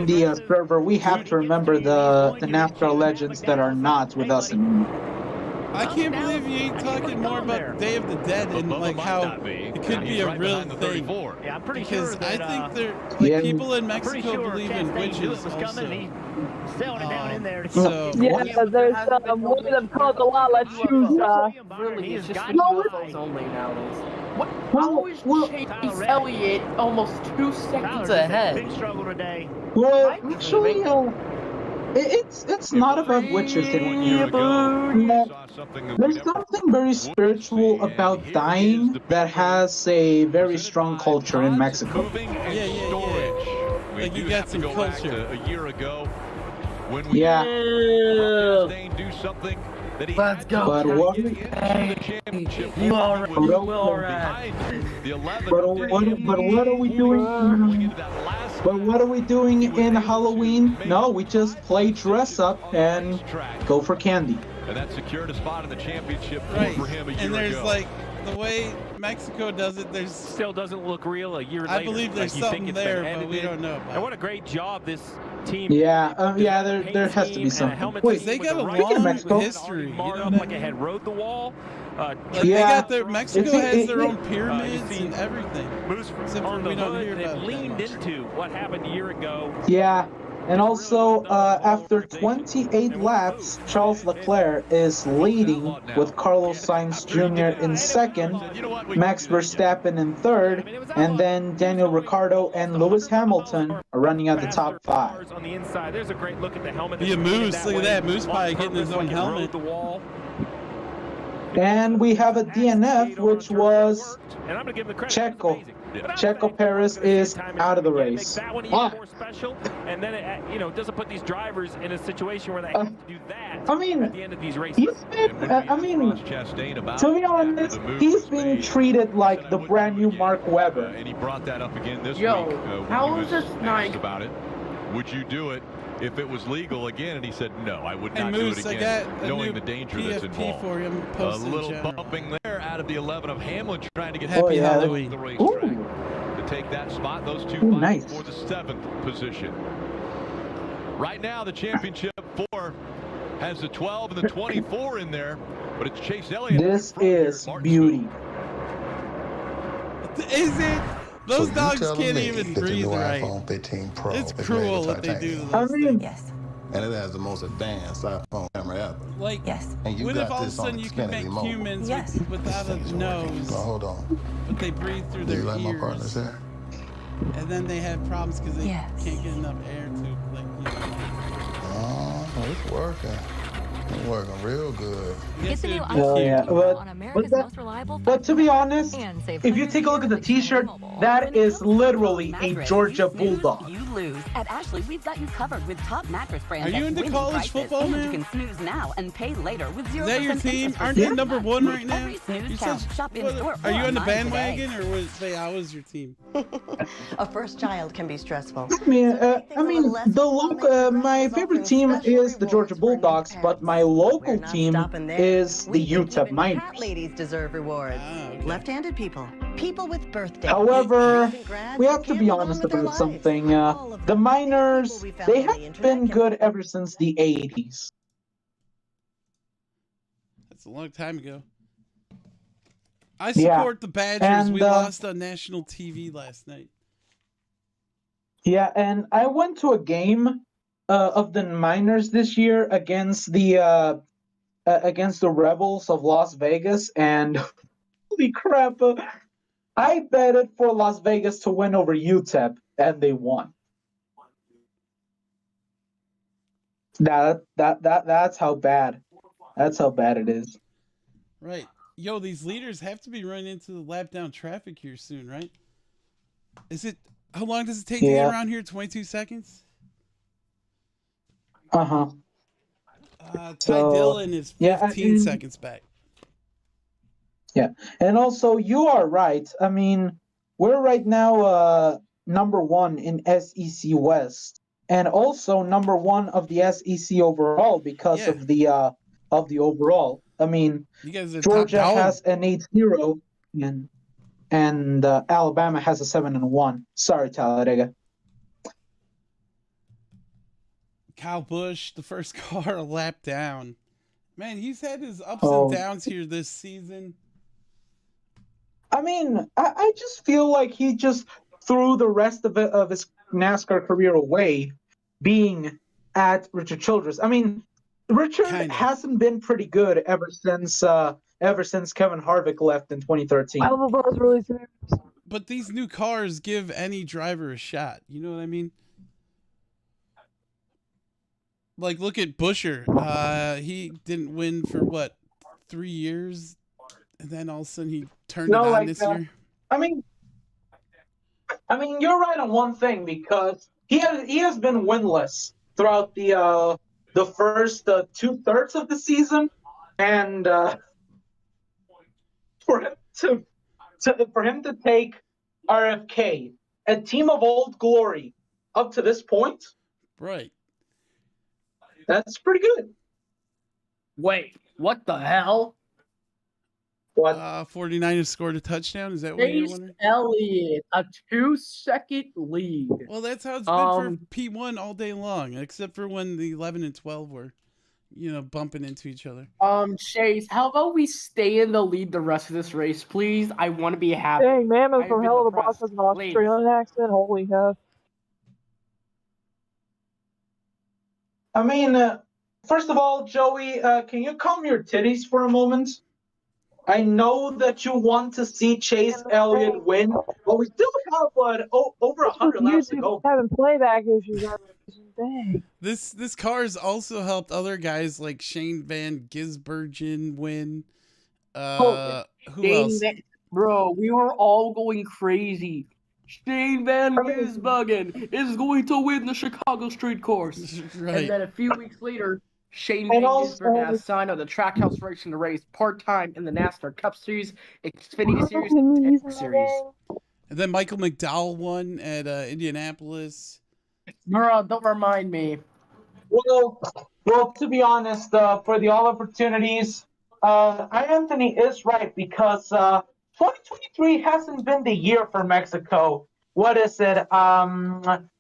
the server, we have to remember the NASCAR legends that are not with us anymore. I can't believe you ain't talking more about Day of the Dead and like how it could be a real thing. Yeah, I'm pretty because sure that, I think they're people in Mexico believe in witches also. Selling it down in there. So yeah, there's one of them called the La Chusa. Really, it's just UFOs only nowadays. What? How is Chase Elliott almost 2 seconds ahead? Big struggle today. Well, actually, it's not about witches anymore. There's something very spiritual about dying that has a very strong culture in Mexico. Yeah. Like you got some culture. A year ago, when we do something that he Let's go. But what? You alright? But what are we doing? But what are we doing in Halloween? No, we just play dress up and go for candy. And that secured a spot in the championship for him a year ago. And there's like the way Mexico does it, there's still doesn't look real a year later. I believe there's something there, but we don't know about. And what a great job this team. Yeah, there has to be something. Wait, they got a long history. Marred up like it had rode the wall. They got their Mexico has their own pyramids and everything. Moves on the hood that leaned into what happened a year ago. Yeah. And also, after 28 laps, Charles Leclerc is leading with Carlos Sainz Jr. in second, Max Verstappen in third, and then Daniel Ricciardo and Lewis Hamilton are running at the top 5. On the inside, there's a great look at the helmet. Be a Moose, look at that. Moose probably getting his own helmet. And we have a DNF, which was Checo. Checo Perez is out of the race. And then it doesn't put these drivers in a situation where they have to do that at the end of these races. To be honest, he's being treated like the brand new Mark Webber. And he brought that up again this week. How is this not about it? Would you do it if it was legal again? And he said, no, I would not Moose, do it again, knowing the danger that's involved. For him A little bumping there out of the 11 of Hamlin trying to get Happy Halloween. the racetrack to take that spot. Those two fighting for the 7th position. Right now, the championship 4 has the 12 and the 24 in there, but it's Chase Elliott. This is beauty. Is it? Those dogs can't even breathe right. iPhone 15 Pro it's cruel what they do to I those mean, yes. And it has the most advanced iPhone camera ever. Like, and you what got if all of a this sudden on you can make Xfinity humans Mobile. without a nose, hold on. but they breathe through Do their you like ears, my partner's hair? and then they have problems because they can't get enough air to, like, Oh, it's working. Working real good. Get the new but to be honest, if you take a look at the T-shirt, that is literally a Georgia Bulldog. You lose. At Ashley, we've got you covered with top mattress brands. Are you into college football, man? You can snooze now and pay later with 0% Is that your team? Aren't they number one right now? Are you on the bandwagon, or was they always your team? A first child can be stressful. I mean, my favorite team is the Georgia Bulldogs, but my local team is the UTEP Miners. Ladies deserve rewards. Left-handed people, people with birthdays. However, we have to be honest about something. The Miners, they have been good ever since the 80s. That's a long time ago. I support the Badgers. And, we lost on national TV last night. Yeah, and I went to a game of the Miners this year against the Rebels of Las Vegas, and holy crap, I betted for Las Vegas to win over UTEP, and they won. That's how bad. That's how bad it is. Right. Yo, these leaders have to be running into the lap down traffic here soon, right? How long does it take to get around here? 22 seconds? Uh-huh. Ty Dillon is 15 seconds back. Yeah. And also, you are right. I mean, we're right now number one in SEC West, and also number one of the SEC overall because of the overall. I mean, Georgia has an 8-0, and Alabama has a 7-1. Sorry, Talladega. Kyle Busch, the first car a lap down. Man, he's had his ups and downs here this season. I mean, I just feel like he just threw the rest of his NASCAR career away being at Richard Childress. I mean, Richard hasn't been pretty good ever since Kevin Harvick left in 2013. But these new cars give any driver a shot. You know what I mean? Like, look at Buescher. He didn't win for 3 years, and then all of a sudden he turned it on this year. I mean, you're right on one thing, because he has been winless throughout the first 2/3 of the season, and for him to take RFK, a team of old glory, up to this point, right? That's pretty good. Wait, what the hell? What? 49ers scored a touchdown. Is that what you're wondering? Elliott, a 2-second lead. Well, that's how it's been for P1 all day long, except for when the 11 and 12 were, bumping into each other. Chase, how about we stay in the lead the rest of this race, please? I want to be happy. Dang, Mammoth from Hell of a Boss has an Australian accent. Holy hell. I mean, first of all, Joey, can you calm your titties for a moment? I know that you want to see Chase Elliott win, but we still have over 100 laps to go. Having playback issues. Dang. This car's also helped other guys like Shane Van Gisbergen win. Who else? Bro, we were all going crazy. Shane Van Gisbergen is going to win the Chicago Street Course. Right. And then a few weeks later, Shane Van Gisbergen has signed on the Trackhouse Racing to race part-time in the NASCAR Cup Series, Xfinity Series, and X Series. And then Michael McDowell won at Indianapolis. Bro, don't remind me. Well, to be honest, for the all opportunities, iAnthuny is right, because 2023 hasn't been the year for Mexico. What is it?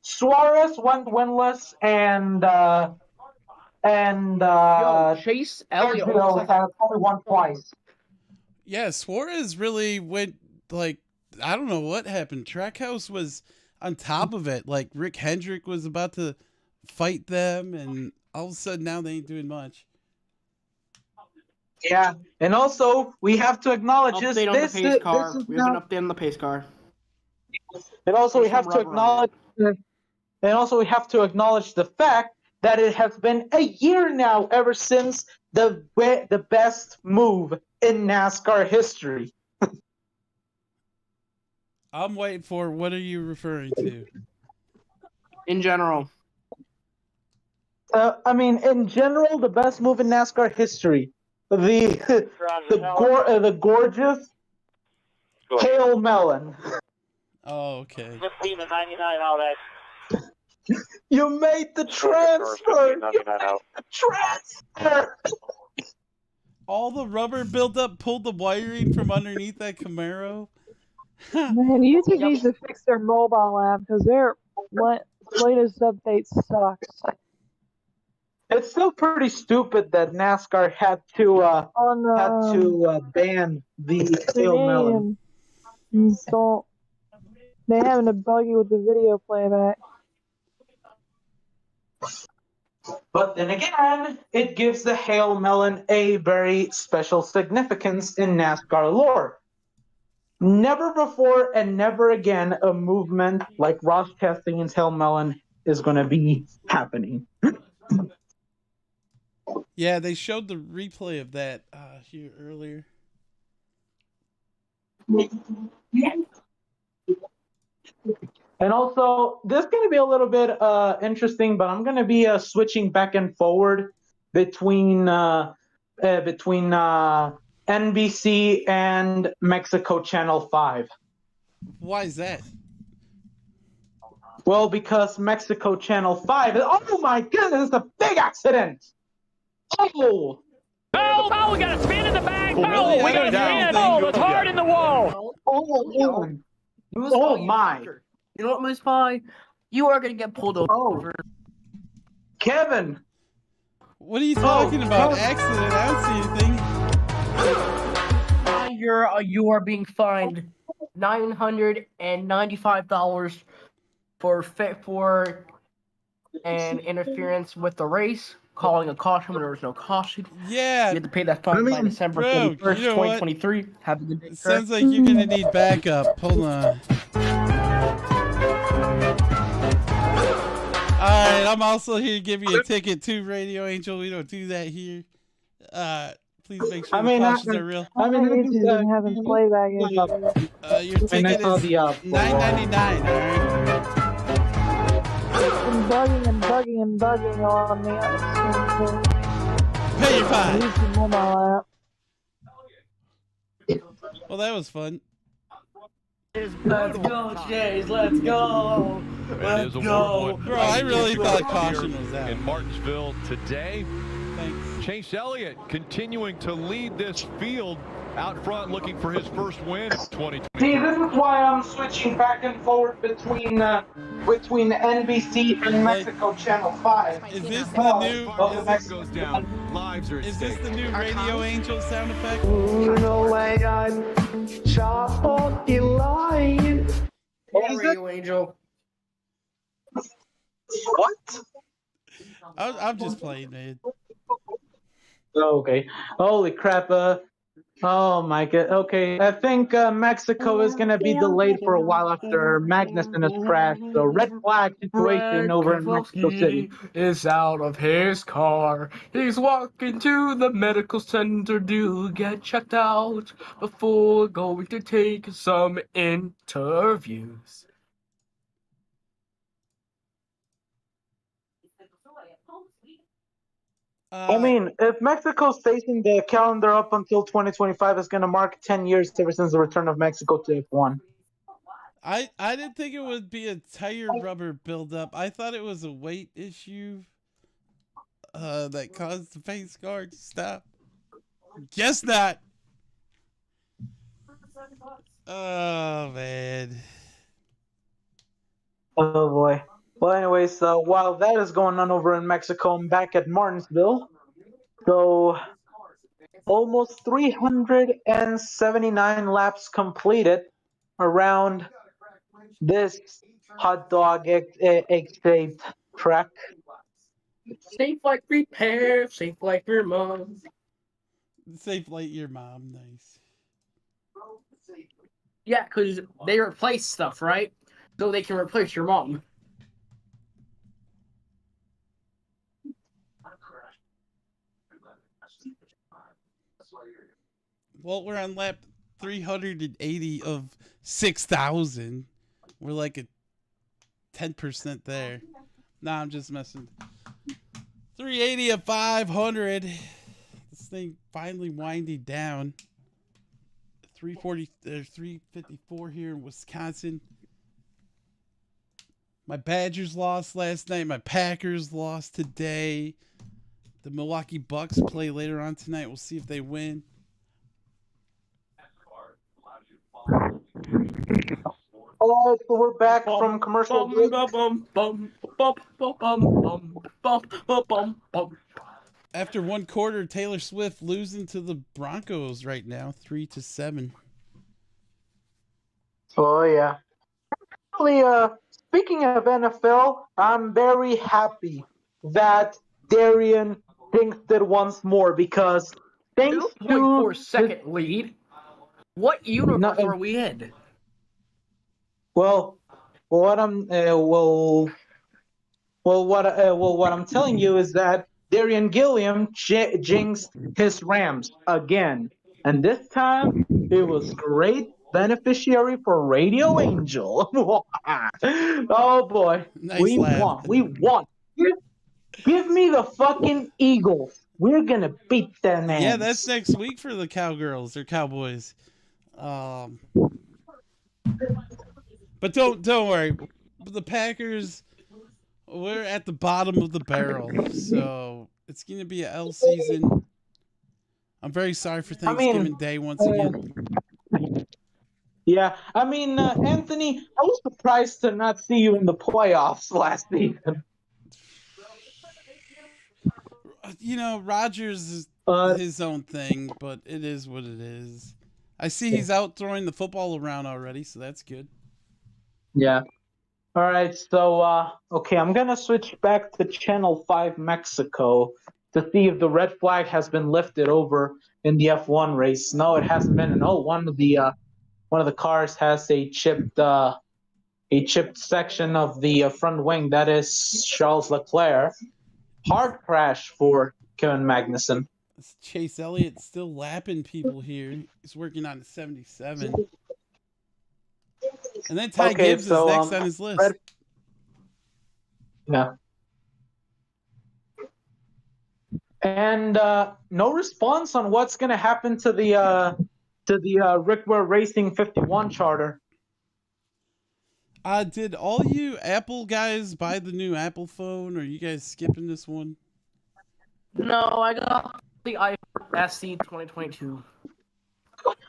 Suarez went winless, and Chase Elliott has only won twice. Yeah, Suarez really went, I don't know what happened. Trackhouse was on top of it. Like, Rick Hendrick was about to fight them, and all of a sudden now they ain't doing much. Yeah, and also we have to acknowledge We have an update on the pace car. And also we have to acknowledge the fact that it has been a year now ever since the best move in NASCAR history. I'm waiting for, what are you referring to? In general. I mean, in general, the best move in NASCAR history. The gorgeous Hail Melon. Oh, okay. 15 to 99 out at. You made the transfer. You made the transfer. All the rubber buildup pulled the wiring from underneath that Camaro. Man, YouTube needs to fix their mobile app because their latest update sucks. It's still pretty stupid that NASCAR had to ban the Hail Melon. Install. They having a buggy with the video playback. But then again, it gives the Hail Melon a very special significance in NASCAR lore. Never before and never again a movement like Ross Chastain's Hail Melon is going to be happening. Yeah, they showed the replay of that here earlier. And also, this is going to be a little bit interesting, but I'm going to be switching back and forward between NBC and Mexico Channel 5. Why is that? Well, because Mexico Channel 5... Oh my goodness, a big accident! Oh! Oh, we got a spin in the bag. Really? We got a spin. Oh, it's hard in the wall. Oh my. You know what, Moose Pie? You are going to get pulled over. Oh. Kevin! What are you talking about? Accident? I don't see anything. You are being fined $995 for an interference with the race, calling a caution when there was no caution. Yeah. You have to pay that fine by December 31st, 2023. Have a good day, sir. Sounds like you're going to need backup. Hold on. Alright, I'm also here to give you a ticket too, Radio Angel. We don't do that here. Please make sure the cautions are real. YouTube's been having playback issues. Your ticket is $9.99, alright? And bugging on me. Pay your fine. Use the mobile app. Well, that was fun. Let's go, Chase. Let's go. Let's go. Bro, I really thought caution was out. In Martinsville today. Thanks. Chase Elliott continuing to lead this field out front, looking for his first win of 2020. See, this is why I'm switching back and forth between NBC and Mexico Channel 5. Is this the new? Goes down. Lives are at Is this stake. the new Radio Angel sound effect? Radio Angel. What? I'm just playing, man. Okay. Holy crap. Oh my god. Okay. I think Mexico is going to be delayed for a while after Magnussen has crashed. So red flag situation over in Mexico City. Is out of his car. He's walking to the medical center to get checked out before going to take some interviews. I mean, if Mexico stays in the calendar up until 2025, it's going to mark 10 years ever since the return of Mexico to F1. I didn't think it would be a tire rubber buildup. I thought it was a weight issue that caused the pace car to stop. Guess not. Oh, man. Oh, boy. Well, anyways, while that is going on over in Mexico, I'm back at Martinsville. So, almost 379 laps completed around this hot dog egg-shaped track. Safe like repair, safe like your mom. Safe like your mom, nice. Yeah, because they replace stuff, right? So they can replace your mom. Well, we're on lap 380 of 6,000. We're like a 10% there. Nah, I'm just messing. 380 of 500. This thing finally winding down. 354 here in Wisconsin. My Badgers lost last night. My Packers lost today. The Milwaukee Bucks play later on tonight. We'll see if they win. Oh, so we're back from commercial break. After one quarter, Taylor Swift losing to the Broncos right now, 3-7. Oh yeah. Actually, speaking of NFL, I'm very happy that Darian jinxed it once more because thanks 2.4-second lead. What universe are we in? Well, what I'm what I'm telling you is that Darian Gilliam jinxed his Rams again, and this time it was great beneficiary for Radio Angel. Oh boy, Nice we laugh. won. We won. Give me the fucking Eagles. We're gonna beat them. Yeah, that's next week for the Cowgirls or Cowboys. But don't worry. The Packers, we're at the bottom of the barrel, so it's gonna be an L season. I'm very sorry for Thanksgiving Day once again. Yeah, I mean, Anthony, I was surprised to not see you in the playoffs last season. You know, Rodgers is his own thing, but it is what it is. I see he's out throwing the football around already, so that's good. Yeah. All right, so, okay, I'm going to switch back to Channel 5 Mexico to see if the red flag has been lifted over in the F1 race. No, it hasn't been. No, one of the cars has a chipped section of the front wing. That is Charles Leclerc. Hard crash for Kevin Magnussen. Chase Elliott's still lapping people here. He's working on 77. And then Ty Gibbs is next on his list. Yeah. And no response on what's going to happen to the Rick Ware Racing 51 charter. Did all you Apple guys buy the new Apple phone? Or are you guys skipping this one? No, I got the iPhone SE 2022.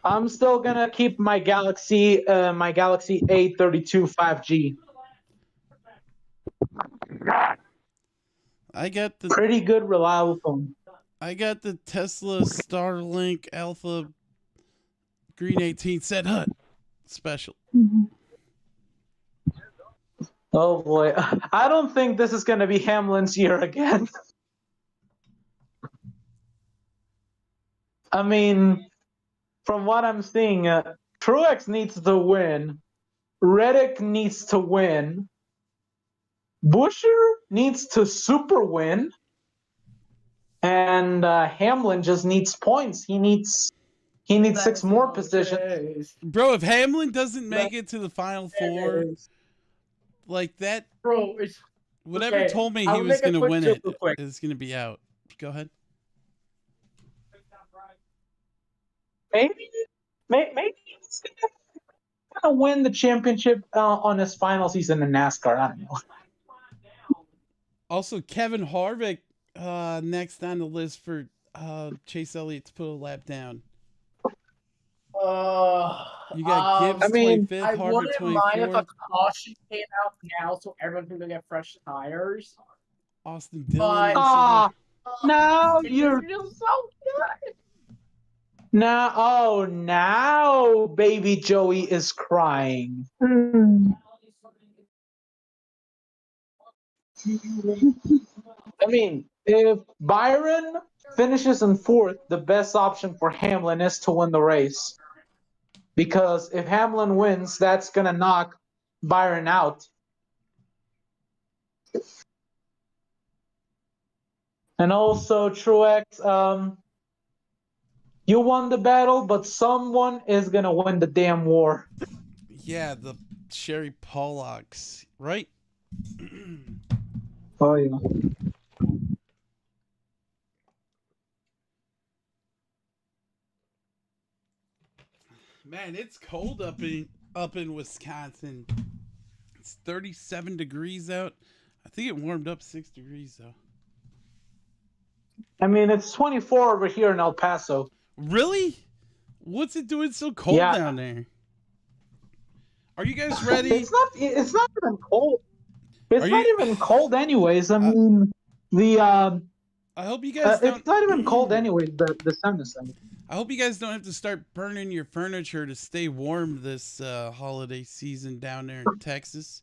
I'm still gonna keep my Galaxy A32 5G. I got the pretty good, reliable phone. I got the Tesla Starlink Alpha Green 18 Set Hut special. Oh boy, I don't think this is gonna be Hamlin's year again. I mean, from what I'm seeing, Truex needs to win. Reddick needs to win. Buescher needs to super win. And Hamlin just needs points. He needs 6 more positions. Bro, if Hamlin doesn't make it to the Final Four, like that, bro, it's whatever told me he was going to win it is going to be out. Go ahead. Maybe he's gonna win the championship on his final season in NASCAR. I don't know. Also, Kevin Harvick next on the list for Chase Elliott to put a lap down. You got Gibbs 25th, I Harvick wouldn't 24th. mind if a caution came out now so everyone's going to get fresh tires. Austin Dillon. Now you're so good. Now baby Joey is crying. I mean, if Byron finishes in 4th, the best option for Hamlin is to win the race. Because if Hamlin wins, that's going to knock Byron out. And also, Truex, You won the battle, but someone is gonna win the damn war. Yeah, the Sherry Pollocks, right? Oh yeah. Man, it's cold up in Wisconsin. It's 37 degrees out. I think it warmed up 6 degrees though. I mean, it's 24 over here in El Paso. Really? What's it doing so cold down there? Are you guys ready? It's not even cold. It's not even cold anyways. I mean, I hope you guys don't... It's not even cold anyways, the sun is out. I hope you guys don't have to start burning your furniture to stay warm this holiday season down there in Texas.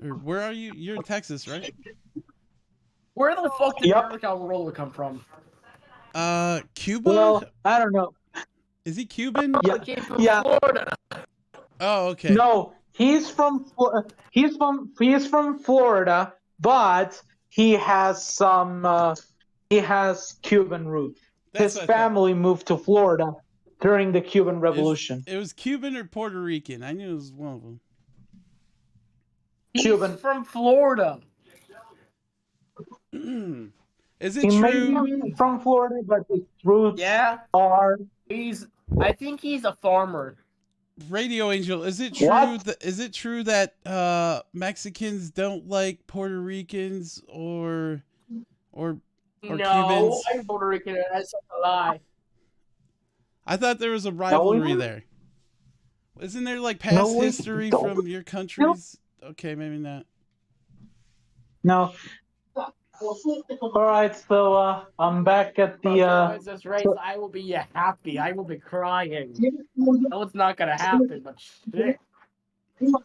Or where are you? You're in Texas, right? Where the fuck did Eric Almirola come from? Cuba? Well, I don't know. Is he Cuban? Yeah. Florida. Oh, okay. No, he's from Florida, but he has Cuban roots. His family moved to Florida during the Cuban Revolution. It was Cuban or Puerto Rican. I knew it was one of them. Cuban. He's from Florida. Is it true? May be from Florida, but his roots are. I think he's a farmer. Radio Angel, is it true? Is it true that Mexicans don't like Puerto Ricans or Cubans? I'm Puerto Rican, and that's a lie. I thought there was a rivalry there. Isn't there like past history from your countries? Okay, maybe not. No. All right, so I'm back at the. This race, I will be happy. I will be crying. No, it's not gonna happen, but shit. All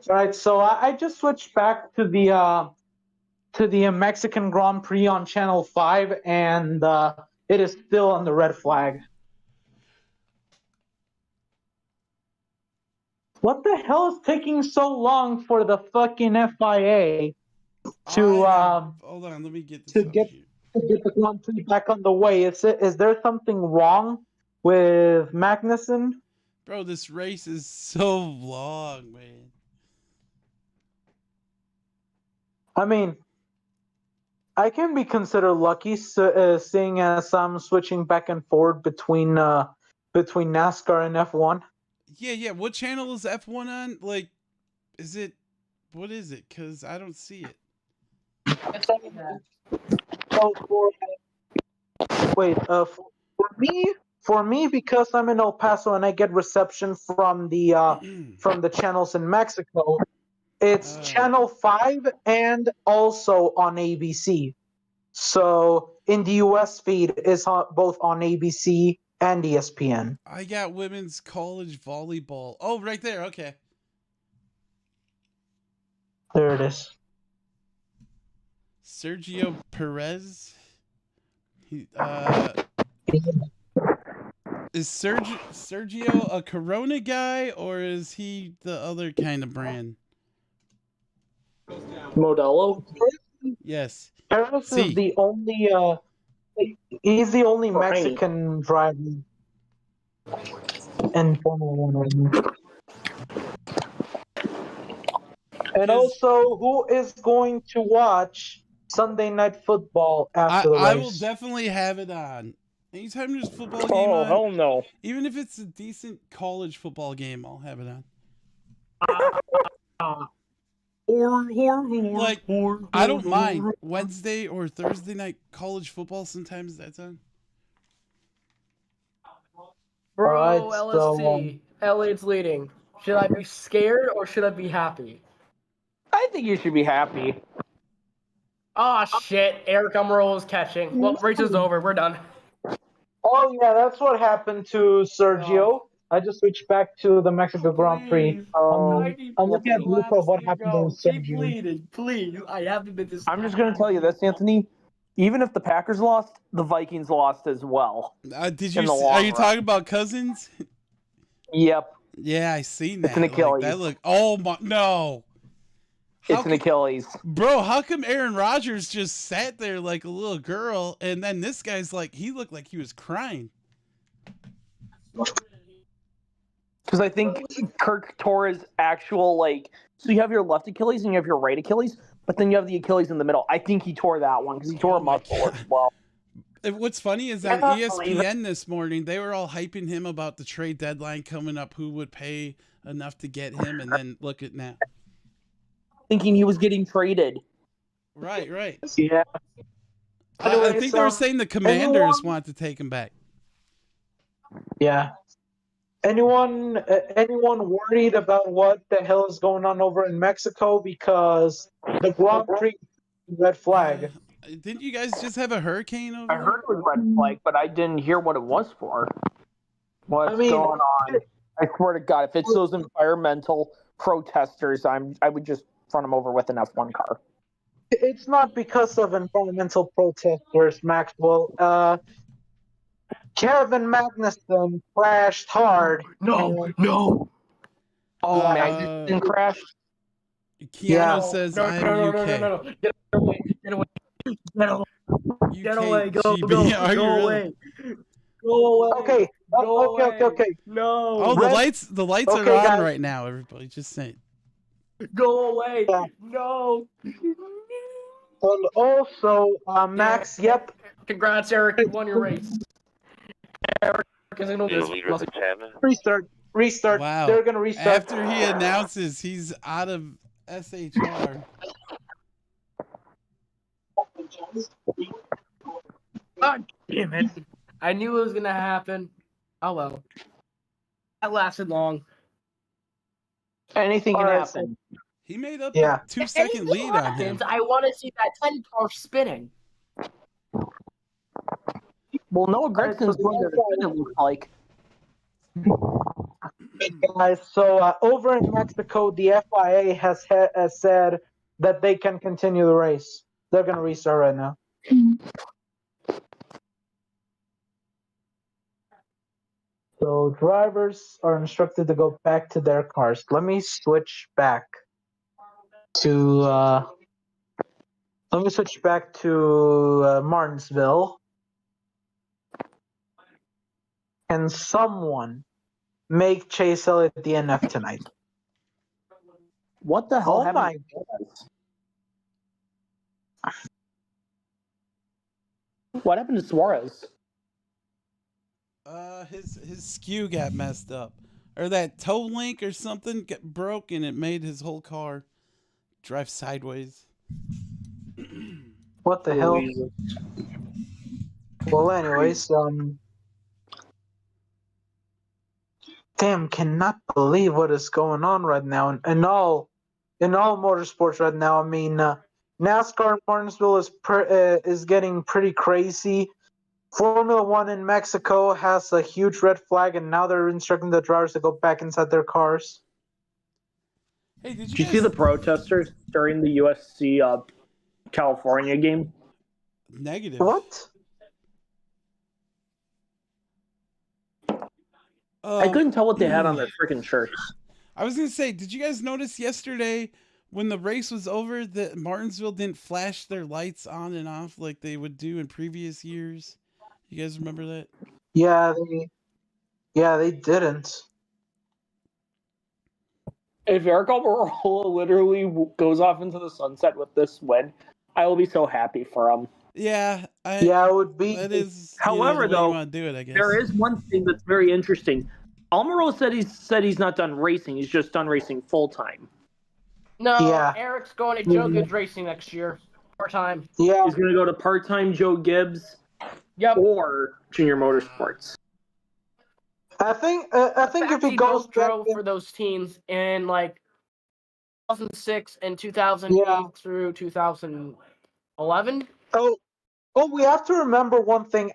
right, so I just switched back to the Mexican Grand Prix on Channel 5, and it is still on the red flag. What the hell is taking so long for the fucking FIA to hold on, let me get this to get the Grand Prix back on the way? Is there something wrong with Magnussen? Bro, this race is so long, man. I mean, I can be considered lucky, seeing as I'm switching back and forth between NASCAR and F1. Yeah. What channel is F1 on? Like, what is it? Because I don't see it. For me, because I'm in El Paso and I get reception from the channels in Mexico, it's Channel 5 and also on ABC. So in the US feed is both on ABC and ESPN. I got women's college volleyball. Oh, right there. Okay. There it is. Sergio Perez. Is Sergio a Corona guy, or is he the other kind of brand? Modelo? Yes. Perez is the only he's the only Mexican driver in Formula 1. And also, who is going to watch Sunday Night Football after the race? I will definitely have it on. Anytime there's a football game on. Oh, hell no. Even if it's a decent college football game, I'll have it on. Like, I don't mind Wednesday or Thursday night college football. Sometimes that's on. Bro, Right, LSC. LA's leading. Should I be scared or should I be happy? I think you should be happy. Oh shit, Eric Almirola is catching. Well, race is over. We're done. Oh yeah, that's what happened to Sergio. I just switched back to the Mexico Grand Prix. I'm looking at the loop of what happened to Sergio. Please. I haven't been this. I'm just going to tell you this, Anthony. Even if the Packers lost, the Vikings lost as well. Are you talking about Cousins? Yep. Yeah, I seen that. It's an Achilles. Oh my, no. It's an Achilles. Bro, how come Aaron Rodgers just sat there like a little girl, and then this guy's like, he looked like he was crying. Because I think Kirk tore his actual, like, so you have your left Achilles and you have your right Achilles, but then you have the Achilles in the middle. I think he tore that one because he tore a muscle as well. What's funny is on ESPN this morning, they were all hyping him about the trade deadline coming up, who would pay enough to get him, and then look at now. Thinking he was getting traded. Right. Yeah. I think they were saying the Commanders want to take him back. Yeah. Anyone worried about what the hell is going on over in Mexico? Because the Grand Prix red flag. Didn't you guys just have a hurricane over I heard it was red flag, but I didn't hear what it was for. What's going on? I swear to God, if it's those environmental protesters, I would just run them over with an F1 car. It's not because of environmental protesters, Maxwell. Kevin Magnussen crashed hard. No. Oh, Magnussen crashed? Keanu says, I'm UK. No. Get away. Get away. Go away. Okay. No. Oh, the lights are on guys. right now, everybody. Just saying. Go away. Yeah. No. And also, Max, yep. Congrats, Eric. You won your race. Eric is going to restart. Wow. They're going to restart. After he announces he's out of SHR. God damn it. I knew it was going to happen. Oh, well. That lasted long. Anything can happen. He made up a 2-second lead on him. I want to see that 10 car spinning. Well, Noah Gregson's going to spin, it looks like. Guys, so over in Mexico, the FIA has said that they can continue the race. They're going to restart right now. So drivers are instructed to go back to their cars. Let me switch back to Martinsville. Can someone make Chase Elliott DNF tonight? What the hell happened? What happened to Suarez? His skew got messed up, or that toe link or something broke, and it made his whole car drive sideways. What the hell? Well, anyways, damn, cannot believe what is going on right now in all motorsports right now. I mean, NASCAR in Martinsville is getting pretty crazy. Formula One in Mexico has a huge red flag, and now they're instructing the drivers to go back inside their cars. Hey, did you see the protesters during the USC California game? Negative. What? I couldn't tell what they had on their freaking shirts. I was gonna say, did you guys notice yesterday when the race was over that Martinsville didn't flash their lights on and off like they would do in previous years? You guys remember that? Yeah, they didn't. If Eric Almirola literally goes off into the sunset with this win, I will be so happy for him. Yeah, it would be. That is. However, the way though, you want to do it, I guess. there is one thing that's very interesting. Almirola said he's not done racing; he's just done racing full time. No, Eric's going to Joe Gibbs Racing next year, part time. Yeah, he's going to go to part-time Joe Gibbs. Yep. Or Junior Motorsports. I think if he goes drove for those teams in like 2006 and 2008 through 2011. Oh, we have to remember one thing.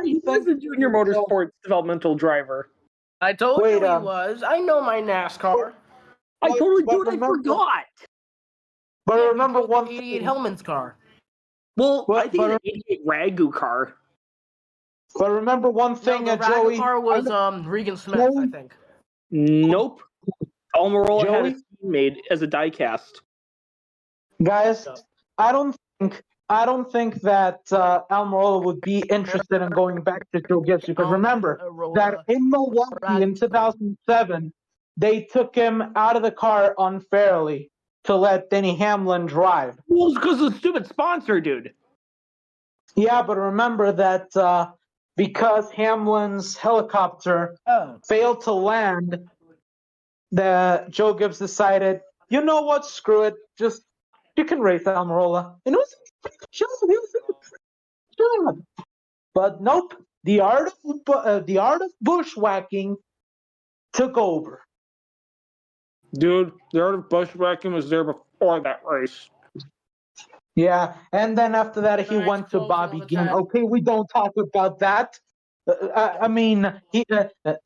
He was a Junior Motorsports developmental driver. I told you he was. I know my NASCAR. I totally do. I forgot. But remember one thing. 88 Hellman's car. Well, I think an 88 Ragu car. But remember one thing, the Joey. Ragu car was Regan Smith, I think. Nope. Almirola had a team made as a diecast. Guys, I don't think I don't think that Almirola would be interested in going back to Joe Gibbs, because remember that in Milwaukee in 2007, they took him out of the car unfairly to let Denny Hamlin drive. Well, it's because of the stupid sponsor, dude. Yeah, but remember that because Hamlin's helicopter failed to land, Joe Gibbs decided, you know what, screw it, you can race Almirola. And it was a job. But nope, the art of bushwhacking took over. Dude, the art of bushwhacking was there before that race. Yeah, and then after that he went to Bobby Ginn. Okay, we don't talk about that. I mean,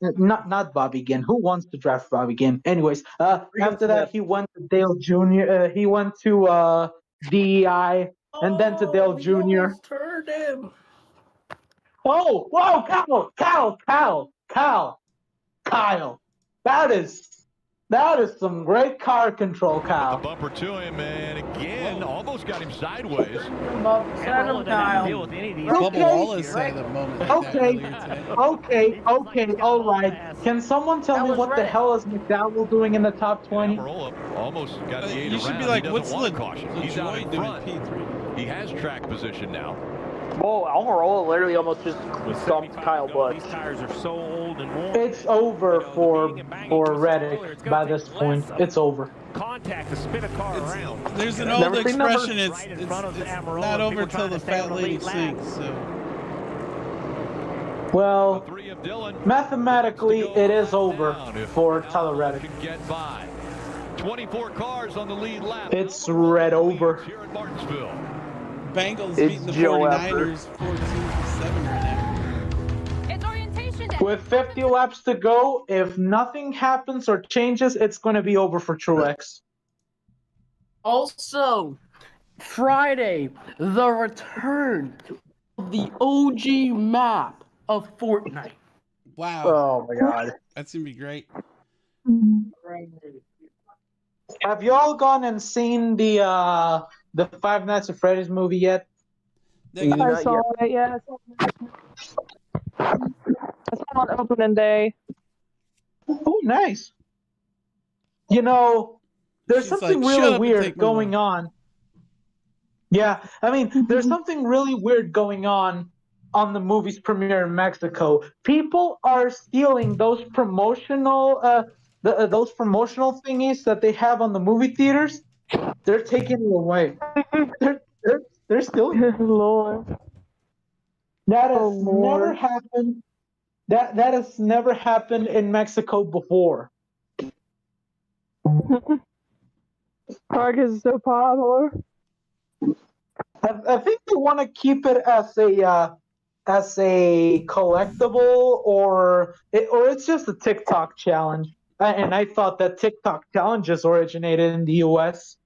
not Bobby Ginn. Who wants to draft Bobby Ginn? Anyways, after that he went to Dale Jr. He went to DEI, and then to Dale Jr. Turned him. Oh, whoa, Kyle. That is some great car control, Kyle. The bumper to him, and again, almost got him sideways. Bubba Wallace had a moment like that Okay, all right. Can someone tell me what the hell is McDowell doing in the top 20? Almost got the 8 You should around. be like, He what's doesn't want caution. He's out in front. P3? He has track position now. Whoa, Almirola literally almost just dumped Kyle Busch. These tires are so old and worn. It's over for Reddick by this point. It's over. Contact to spin a car around. There's an old expression, it's not over till the fat lady sinks. So. Well, mathematically, it is over for Tyler Reddick. 24 cars on the lead lap. It's red over. Here at Martinsville. Bengals beating the 49ers 14-7 right now. It's orientation day. With 50 laps to go, if nothing happens or changes, it's going to be over for Truex. Also, Friday, the return of the OG map of Fortnite. Wow. Oh my god. That's going to be great. Have you all gone and seen the Five Nights at Freddy's movie yet? I saw it, yeah. I saw it on opening day. Oh, nice. You know, there's something really weird going on. Yeah, I mean, there's something really weird going on the movie's premiere in Mexico. People are stealing those promotional thingies that they have on the movie theaters. They're taking it away. They're stealing it. Lord. That has never happened. That has never happened in Mexico before. Park is so popular. I think they want to keep it as a collectible, or it's just a TikTok challenge. And I thought that TikTok challenges originated in the U.S.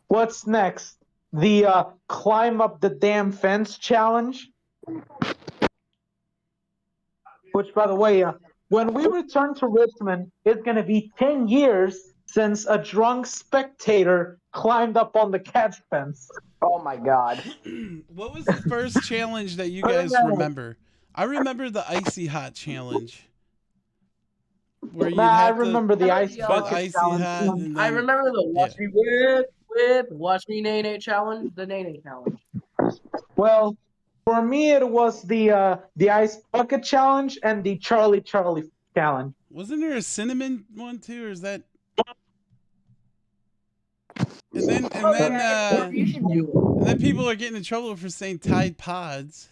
What's next? The climb up the damn fence challenge? Which, by the way, when we return to Richmond, it's going to be 10 years since a drunk spectator climbed up on the catch fence. Oh my god. What was the first challenge that you guys remember? I remember the Icy Hot challenge. Where you I remember the ice bucket icy challenge. hot. And I then, remember the watch me whip, watch me nay challenge, the nay challenge. Well, for me, it was the ice bucket challenge and the Charlie challenge. Wasn't there a cinnamon one too, or is that? And then people are getting in trouble for saying Tide Pods.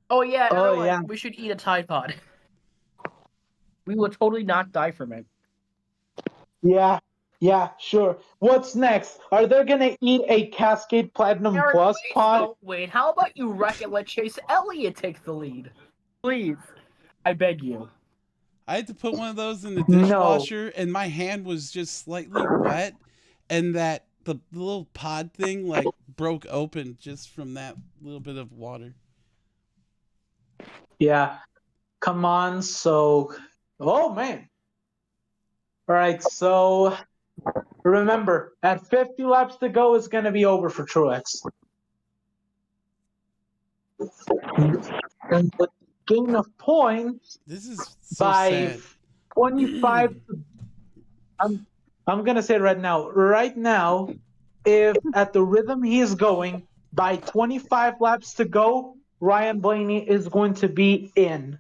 Oh yeah, yeah. We should eat a Tide Pod. We will totally not die from it. Yeah, sure. What's next? Are they gonna eat a Cascade Platinum Plus pod? Wait, how about you wreck and let Chase Elliott take the lead? Please. I beg you. I had to put one of those in the dishwasher, and my hand was just slightly wet, and the little pod thing like broke open just from that little bit of water. Yeah. Come on, so... Oh, man. right, so remember, at 50 laps to go, it's going to be over for Truex. And with gain of points, this is so by sad. 25, I'm going to say it right now. Right now, if at the rhythm he is going, by 25 laps to go, Ryan Blaney is going to be in.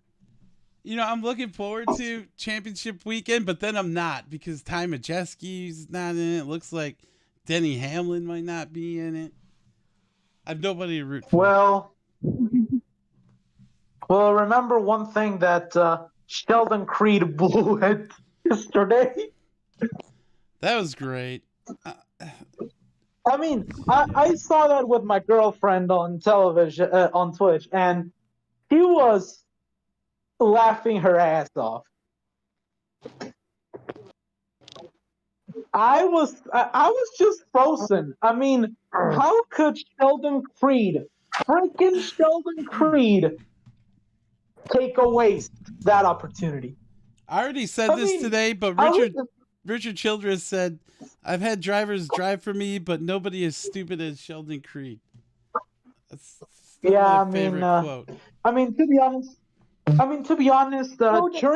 You know, I'm looking forward to championship weekend, but then I'm not because Ty Majeski's not in it. It looks like Denny Hamlin might not be in it. I have nobody to root for. Well, remember one thing that Sheldon Creed blew it yesterday? That was great. I mean, I saw that with my girlfriend on television, on Twitch, and she was laughing her ass off. I was just frozen. I mean, how could freaking Sheldon Creed, take away that opportunity? I already said this today, but Richard Childress said, "I've had drivers drive for me, but nobody as stupid as Sheldon Creed." That's Yeah, my favorite quote. I mean, to be honest, during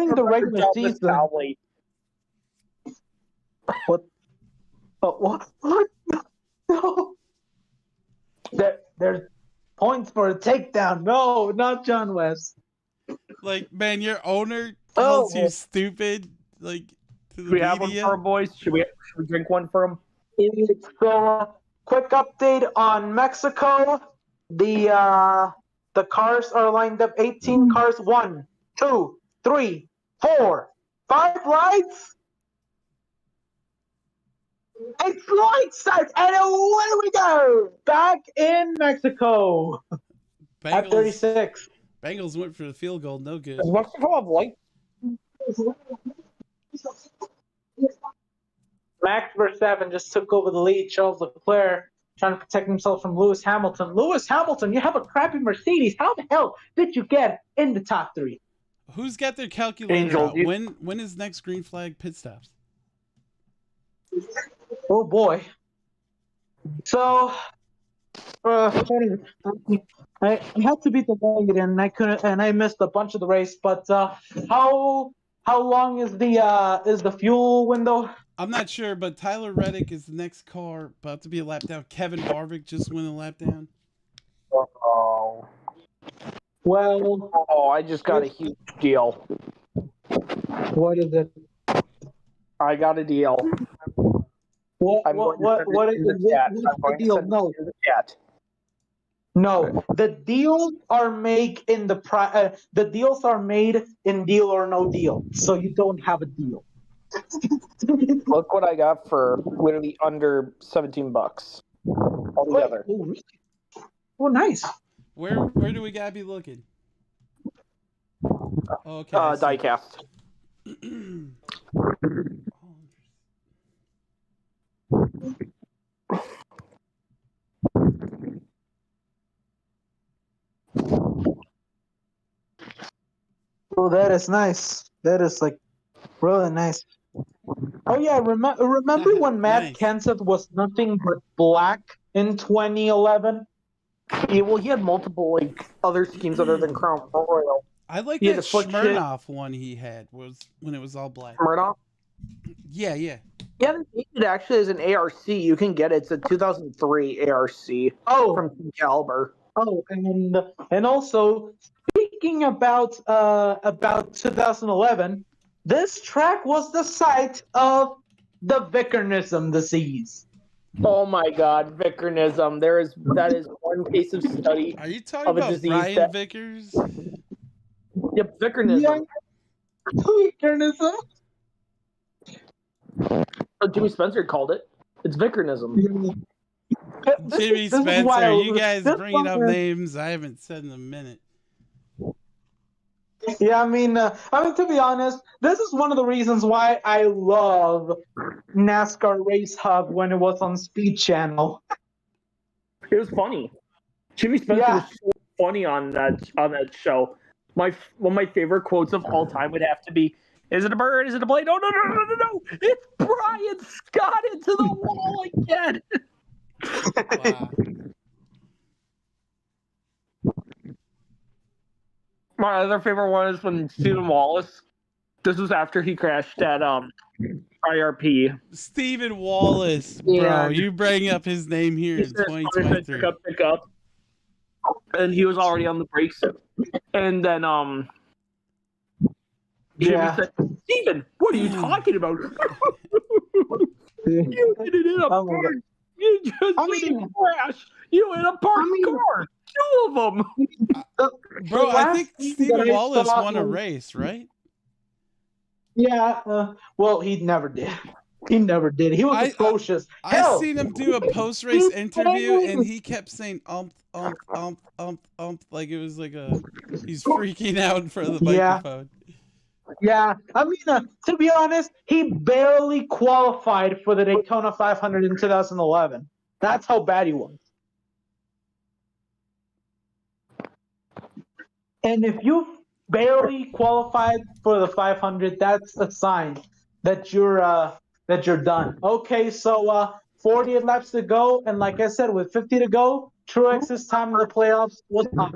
the regular season. What? What? No. There's points for a takedown. No, not John West. Like, man, your owner calls you stupid. Like, to the Should we have one for him, boys? Should we drink one for him? So, quick update on Mexico. The cars are lined up. 18 cars. 1, 2, 3, 4, 5 lights. It's light starts, and away we go! Back in Mexico at 36. Bengals went for the field goal. No good. Does Mexico have light? Max Verstappen just took over the lead. Charles Leclerc trying to protect himself from Lewis Hamilton. Lewis Hamilton, you have a crappy Mercedes. How the hell did you get in the top 3? Who's got their calculator out? When is next green flag pit stops? Oh boy. So I had to beat the wagon and I couldn't, and I missed a bunch of the race. But how long is the fuel window? I'm not sure, but Tyler Reddick is the next car about to be a lap down. Kevin Harvick just went a lap down. Oh. Well. Oh, I just got a huge deal. What is it? I got a deal. What is the deal? No. No, the deals are made in the deals are made in Deal or No Deal, so you don't have a deal. Look what I got for literally under $17 altogether. Oh, nice. Where do we gotta be looking? Okay. Diecast. Oh, that is nice. That is like really nice. Oh yeah, remember when Matt Kenseth was nothing but black in 2011? Yeah, well, he had multiple other schemes other than Crown Royal. I like that Smirnoff one he had was when it was all black. Smirnoff? Yeah. Yeah, it actually is an ARC. You can get it. It's a 2003 ARC. Oh, from Team Caliber. Oh, and also speaking about 2011, this track was the site of the Vickernism disease. Oh my God, Vickernism! That is one case of study. Are you talking about Ryan Vickers? Yep, Vickernism. Yeah. Vickernism. Jimmy Spencer called it. It's Vickernism. Jimmy Spencer, you guys bringing up names I haven't said in a minute. Yeah, I mean, to be honest, this is one of the reasons why I love NASCAR Race Hub when it was on Speed Channel. It was funny. Jimmy Spencer was so funny on that show. One of my favorite quotes of all time would have to be, Is it a bird? Is it a plane? No. It's Brian Scott into the wall again. Wow. My other favorite one is when Stephen Wallace. This was after he crashed at IRP. Stephen Wallace, bro. You bring up his name here in 2023. Pick up. And he was already on the brakes. And then Jimmy said, Stephen, what are you talking about? You hit it in a park. You just didn't crash. You hit a parked car. 2 of them. Bro, I think Stephen Wallace won a race, right? Yeah. Well, he never did. He never did. He was atrocious. I seen him do a post-race interview, and he kept saying like it was like he's freaking out in front of the microphone. Yeah. I mean, to be honest, he barely qualified for the Daytona 500 in 2011. That's how bad he was. And if you barely qualified for the 500, that's a sign that you're done. Okay, so 40 laps to go, and like I said, with 50 to go, Truex's time in the playoffs was up.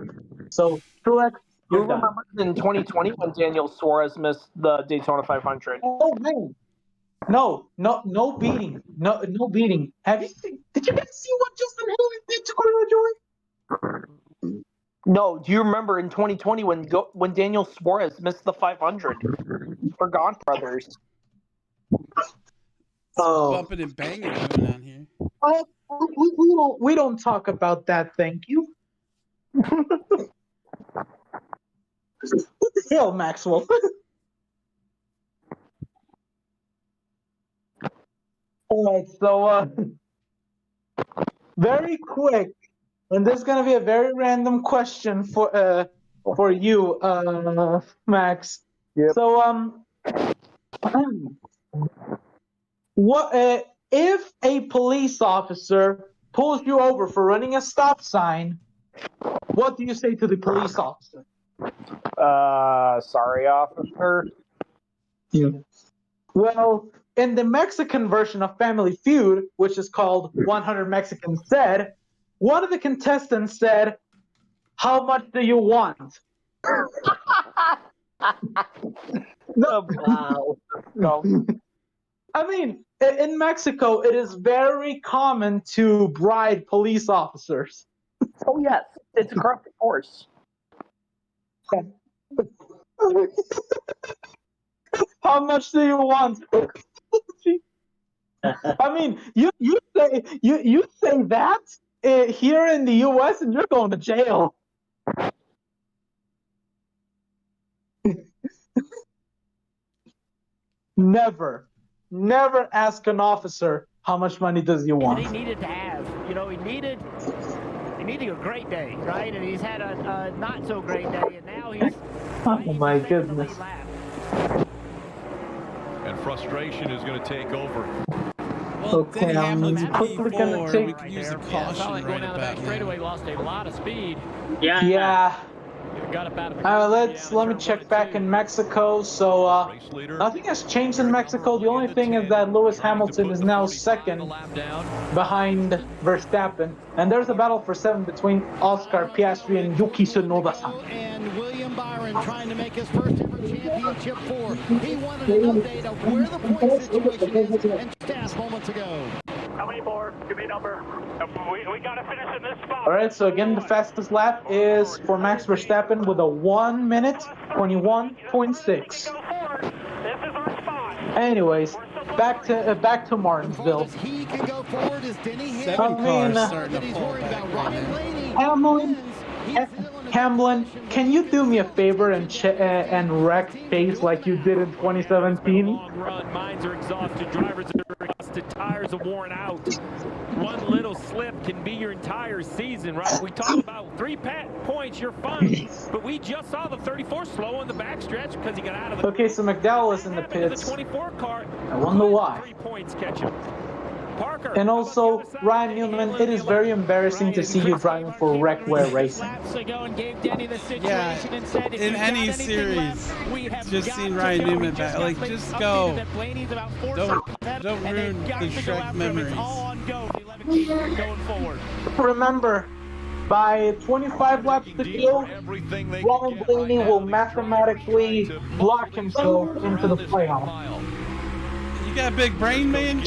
So Truex, you remember in 2020 when Daniel Suarez missed the Daytona 500? Oh man, no beating, no beating. Did you guys see what Justin Haley did to Corey LaJoie? No, do you remember in 2020 when Daniel Suarez missed the 500 for Gaunt Brothers? Bumping and banging going on here. We don't talk about that. Thank you. What the hell, Maxwell? All right, so very quick, and this is gonna be a very random question for you, Max. Yep. So what if a police officer pulls you over for running a stop sign? What do you say to the police officer? Sorry, officer. Yeah. Well, in the Mexican version of Family Feud, which is called 100 Mexicans Said, one of the contestants said, "How much do you want?" No. Wow. No. I mean, in Mexico, it is very common to bribe police officers. Oh, yes. It's a corrupt force. How much do you want? I mean, you say that here in the U.S. and you're going to jail. Never ask an officer how much money does he want. He needed to have, he needed a great day, right? And he's had a not so great day, and now he's. Oh my goodness. And frustration is going to take over. Well, okay, Denny Hamlin's quickly gonna P4. take. We could use a Like caution going right down the back about straightaway, now. lost a lot of speed. Yeah. Got up out of Let me check back in Mexico. So nothing has changed in Mexico. The only thing is that Lewis Hamilton is now second behind Verstappen, and there's a battle for 7 between Oscar Piastri and Yuki Tsunoda-san. And William Byron trying to make his first ever championship 4. He wanted an update of where the point situation is and stats moments ago. How many more? Give me a number. We got to finish in this spot. All right, so again, the fastest lap is for Max Verstappen with a 1 minute 21.6. Anyways, back to Martinsville. He can go forward as Denny Hamlin, can you do me a favor and wreck Chase like you did in 2017? Long run, minds are exhausted, drivers are exhausted, tires are worn out. One little slip can be your entire season, right? We talk about 3 points, you're fine. But we just saw the 34 slow on the backstretch because he got out of the. Okay, so McDowell is in the pits. The 24 car. I wonder why. 3 points catch him. And also, Ryan Newman, it is very embarrassing to see you driving for Wreckware Racing. Yeah, in any series, just seen Ryan Newman back. Like, just go. Don't ruin the Shrek memories. Remember, by 25 laps to go, Ryan Blaney will mathematically lock himself into the playoff. You got a big brain, man?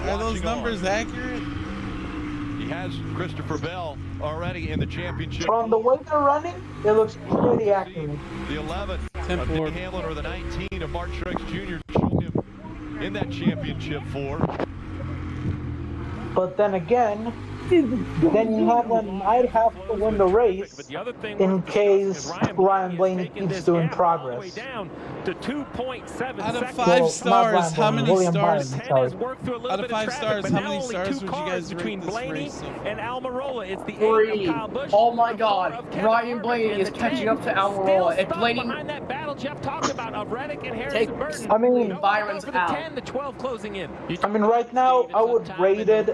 Are those numbers accurate? He has Christopher Bell already in the championship. From the way they're running, it looks pretty accurate. The 11 of Denny Hamlin or the 19 of Martin Truex Jr. joined him in that championship four. But then again, Denny Hamlin might have to win the race in case Ryan Blaney keeps doing progress. Down to 2.7 out of 5 stars, how many stars? Out of 5 stars, how many stars would you guys rate this race? And Almirola, it's the 3. Oh my God, Ryan Blaney is catching up to Almirola. If Blaney behind that battle Jeff talked about of Reddick and Harrison Burton. I mean, Byron's for the out. 10, the 12 closing in. I mean, right now I would rate it a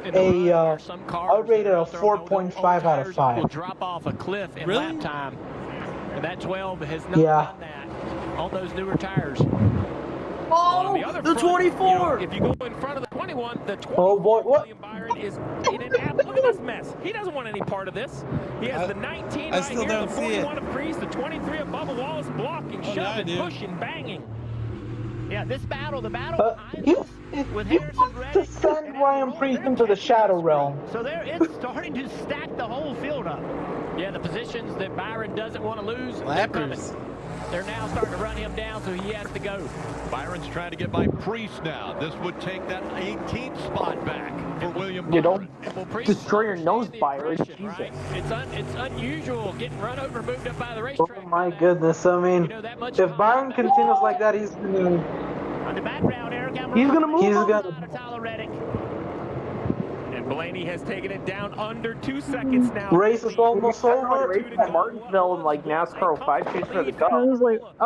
4.5 out of 5. Will drop off a cliff in lap time, and that 12 has not done that on those newer tires. Oh, the 24! If you go in front of the 21, the 24, oh boy, what? William Byron is look at this mess. He doesn't want any part of this. He has the 19 right here, the 41 of Priest, the 23 of Bubba Wallace blocking, shoving, pushing, banging. Yeah, the battle behind he with Harrison to send Ryan Priest into the Shadow Realm. So it's starting to stack the whole field up. Yeah, the positions that Byron doesn't want to lose, Lappers. They're now starting to run him down, so he has to go. Byron's trying to get by Priest now. This would take that 18th spot back for William You Byron. don't destroy your nose, Byron. Jesus. Right? It's unusual getting run over, moved up by the racetrack. Oh my goodness! I mean, if Byron continues like that, he's gonna. On the background, Eric He's gonna move. He's gonna. And Blaney has taken it down under 2 seconds now. Race is almost over. At Martinsville and like NASCAR 05 chase for the cup. I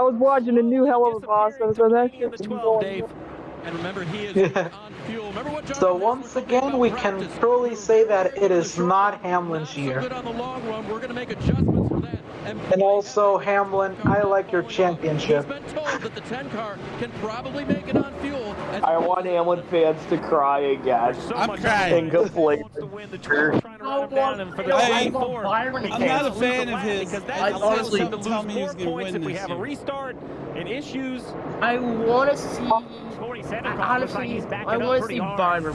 was watching a new Hell of a Boss, so that shit's going. And remember, he is on fuel. Remember what So once again, we can truly say that it is not Hamlin's year. Good on the long run. We're going to make adjustments for that. And also, Hamlin, I like your championship. He's been told that the 10 car can probably make it on fuel. I want Hamlin fans to cry again. I'm crying. Incomplete. I'm not a fan of his. I honestly tell me he's going to win if we this have a year. restart and issues. I want to see. Honestly, I want to see Byron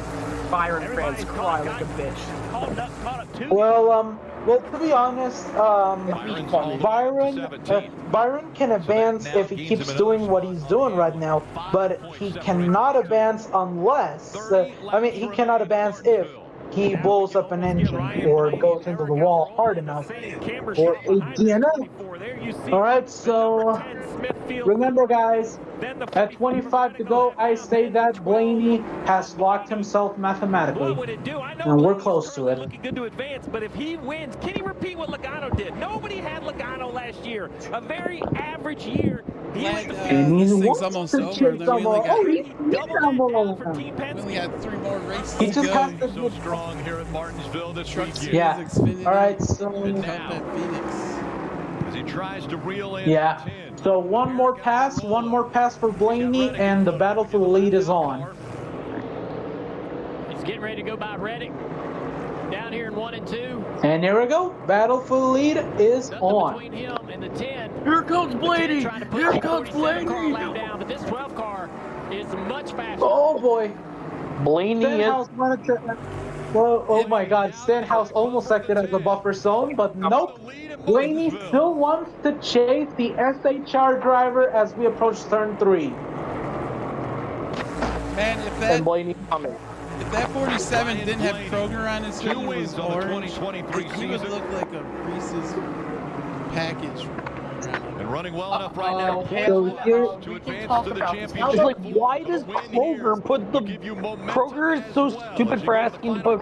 fans cry like a bitch. Well, to be honest, Byron can advance if he keeps doing what he's doing right now, but he cannot advance unless, he cannot advance if he blows up an engine or goes into the wall hard enough or a DNF. Alright, so remember guys, at 25 to go, I say that Blaney has locked himself mathematically. And we're close to it. Looking good to advance, but if he wins, can he repeat what Logano did? Nobody had Logano last year. A very average year. This thing's almost over. Then we only got 3 more races He just has to So strong here at Martinsville this weekend. Yeah. Alright, so As he tries to reel in yeah. So one more pass for Blaney, and the battle for the lead is on. He's getting ready to go by Reddick. Down here in 1 and 2. And here we go. Battle for the lead is on. Between him and the 10. Here comes Blaney. Here comes Blaney. Down, but this 12 car is much faster. Oh boy. Blaney is. Well, oh my God, Stenhouse almost acted as a buffer zone, but nope. Blaney still wants to chase the SHR driver as we approach turn 3. Man, if that 47 didn't have Kroger on his team, it was orange, he would look like a Reese's package. And running well enough right now to advance to the championship. I was like, why does Kroger put the Kroger is so stupid for asking to put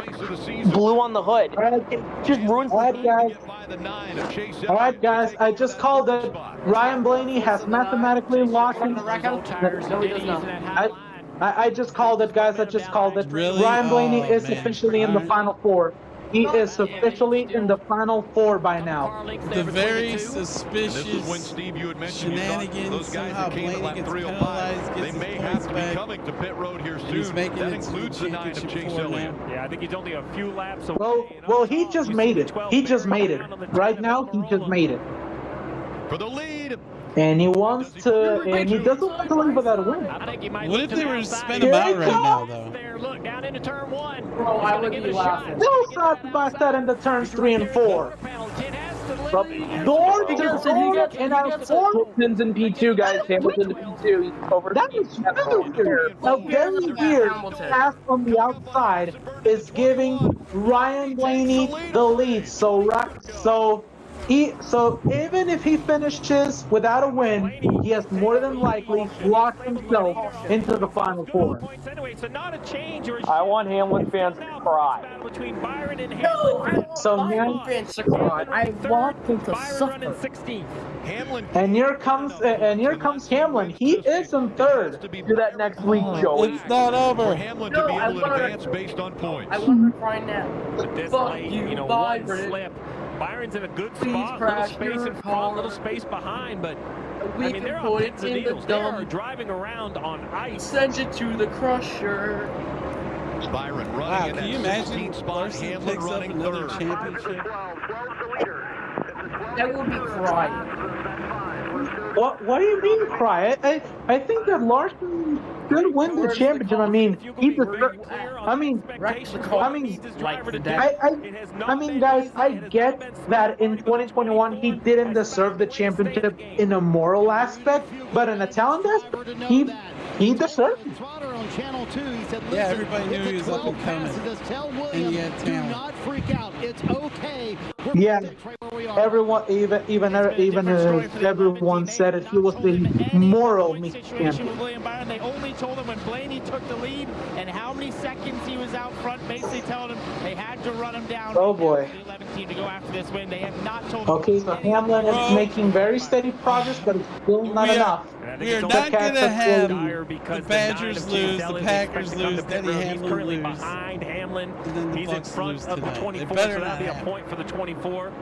blue on the hood? It just ruins the Alright guys, I just called it. Ryan Blaney has mathematically locked him. I just called it, guys. I just called it. Really? Ryan Blaney is man. officially in the Final Four. He is officially in the Final Four by now. The very suspicious This is when, Steve, you had mentioned shenanigans. those guys Somehow that came at Blaney lap gets 305, penalized, they gets may his have points to back. be coming to pit road here He's soon. making That it to includes the the 9 of championship Chase four Elliott. now. Yeah, I think he's only a few laps away. Well, he just made it. He just made it. Right now, he just made it. For the lead. And he wants to, and he doesn't want to leave without a win. What if they were to spin him out right now, though? Look down into turn 1. Bro, I would be laughing. No side by side into turns 3 and 4. Door to door and out 4. Hamilton's in P2, guys. Hamilton to P2. He's over. That is very weird. A very weird pass from the outside is giving Ryan Blaney the lead. So even if he finishes without a win, he has more than likely locked himself into the Final Four. I want Hamlin fans to cry. So now, I want him to suffer. and here comes Hamlin. He is in third. Do that next week, Joey. It's not over. Hamlin to be able to advance based on points. I want to cry now. This Fuck late, you, one Byron. slip. Byron's in a good Please spot, little crash space your in front, car. little space behind, but We I mean, they're can on put pins it and in the needles. They are dump. driving around on ice. Send it to the crusher. Byron Wow, running can you in that imagine 16th spot. Larson Hamlin picks up running another third. championship? That would be crying. What do you mean cry? I think that Larson should win the championship. I mean, he deserves. I mean, guys, I get that in 2021 he didn't deserve the championship in a moral aspect, but in a talent aspect, he deserved it. Yeah, everybody knew he was up and coming, and he had Do talent. not freak out. It's okay. Yeah, everyone, even everyone said it. He was the moral champion. William Byron, they only told him when Blaney took the lead and how many seconds he was out front, basically telling him they had to run him down. Oh boy. The 11 team to go after this win. They have not told him. Okay, so Hamlin is making very steady progress, but it's still not enough. We are not going to have the Badgers lose, the Packers lose, Denny Hamlin lose, behind Hamlin. and then the He's in Bucks front lose of the tonight. 24, It better so not that'll be a happen. point for the 24.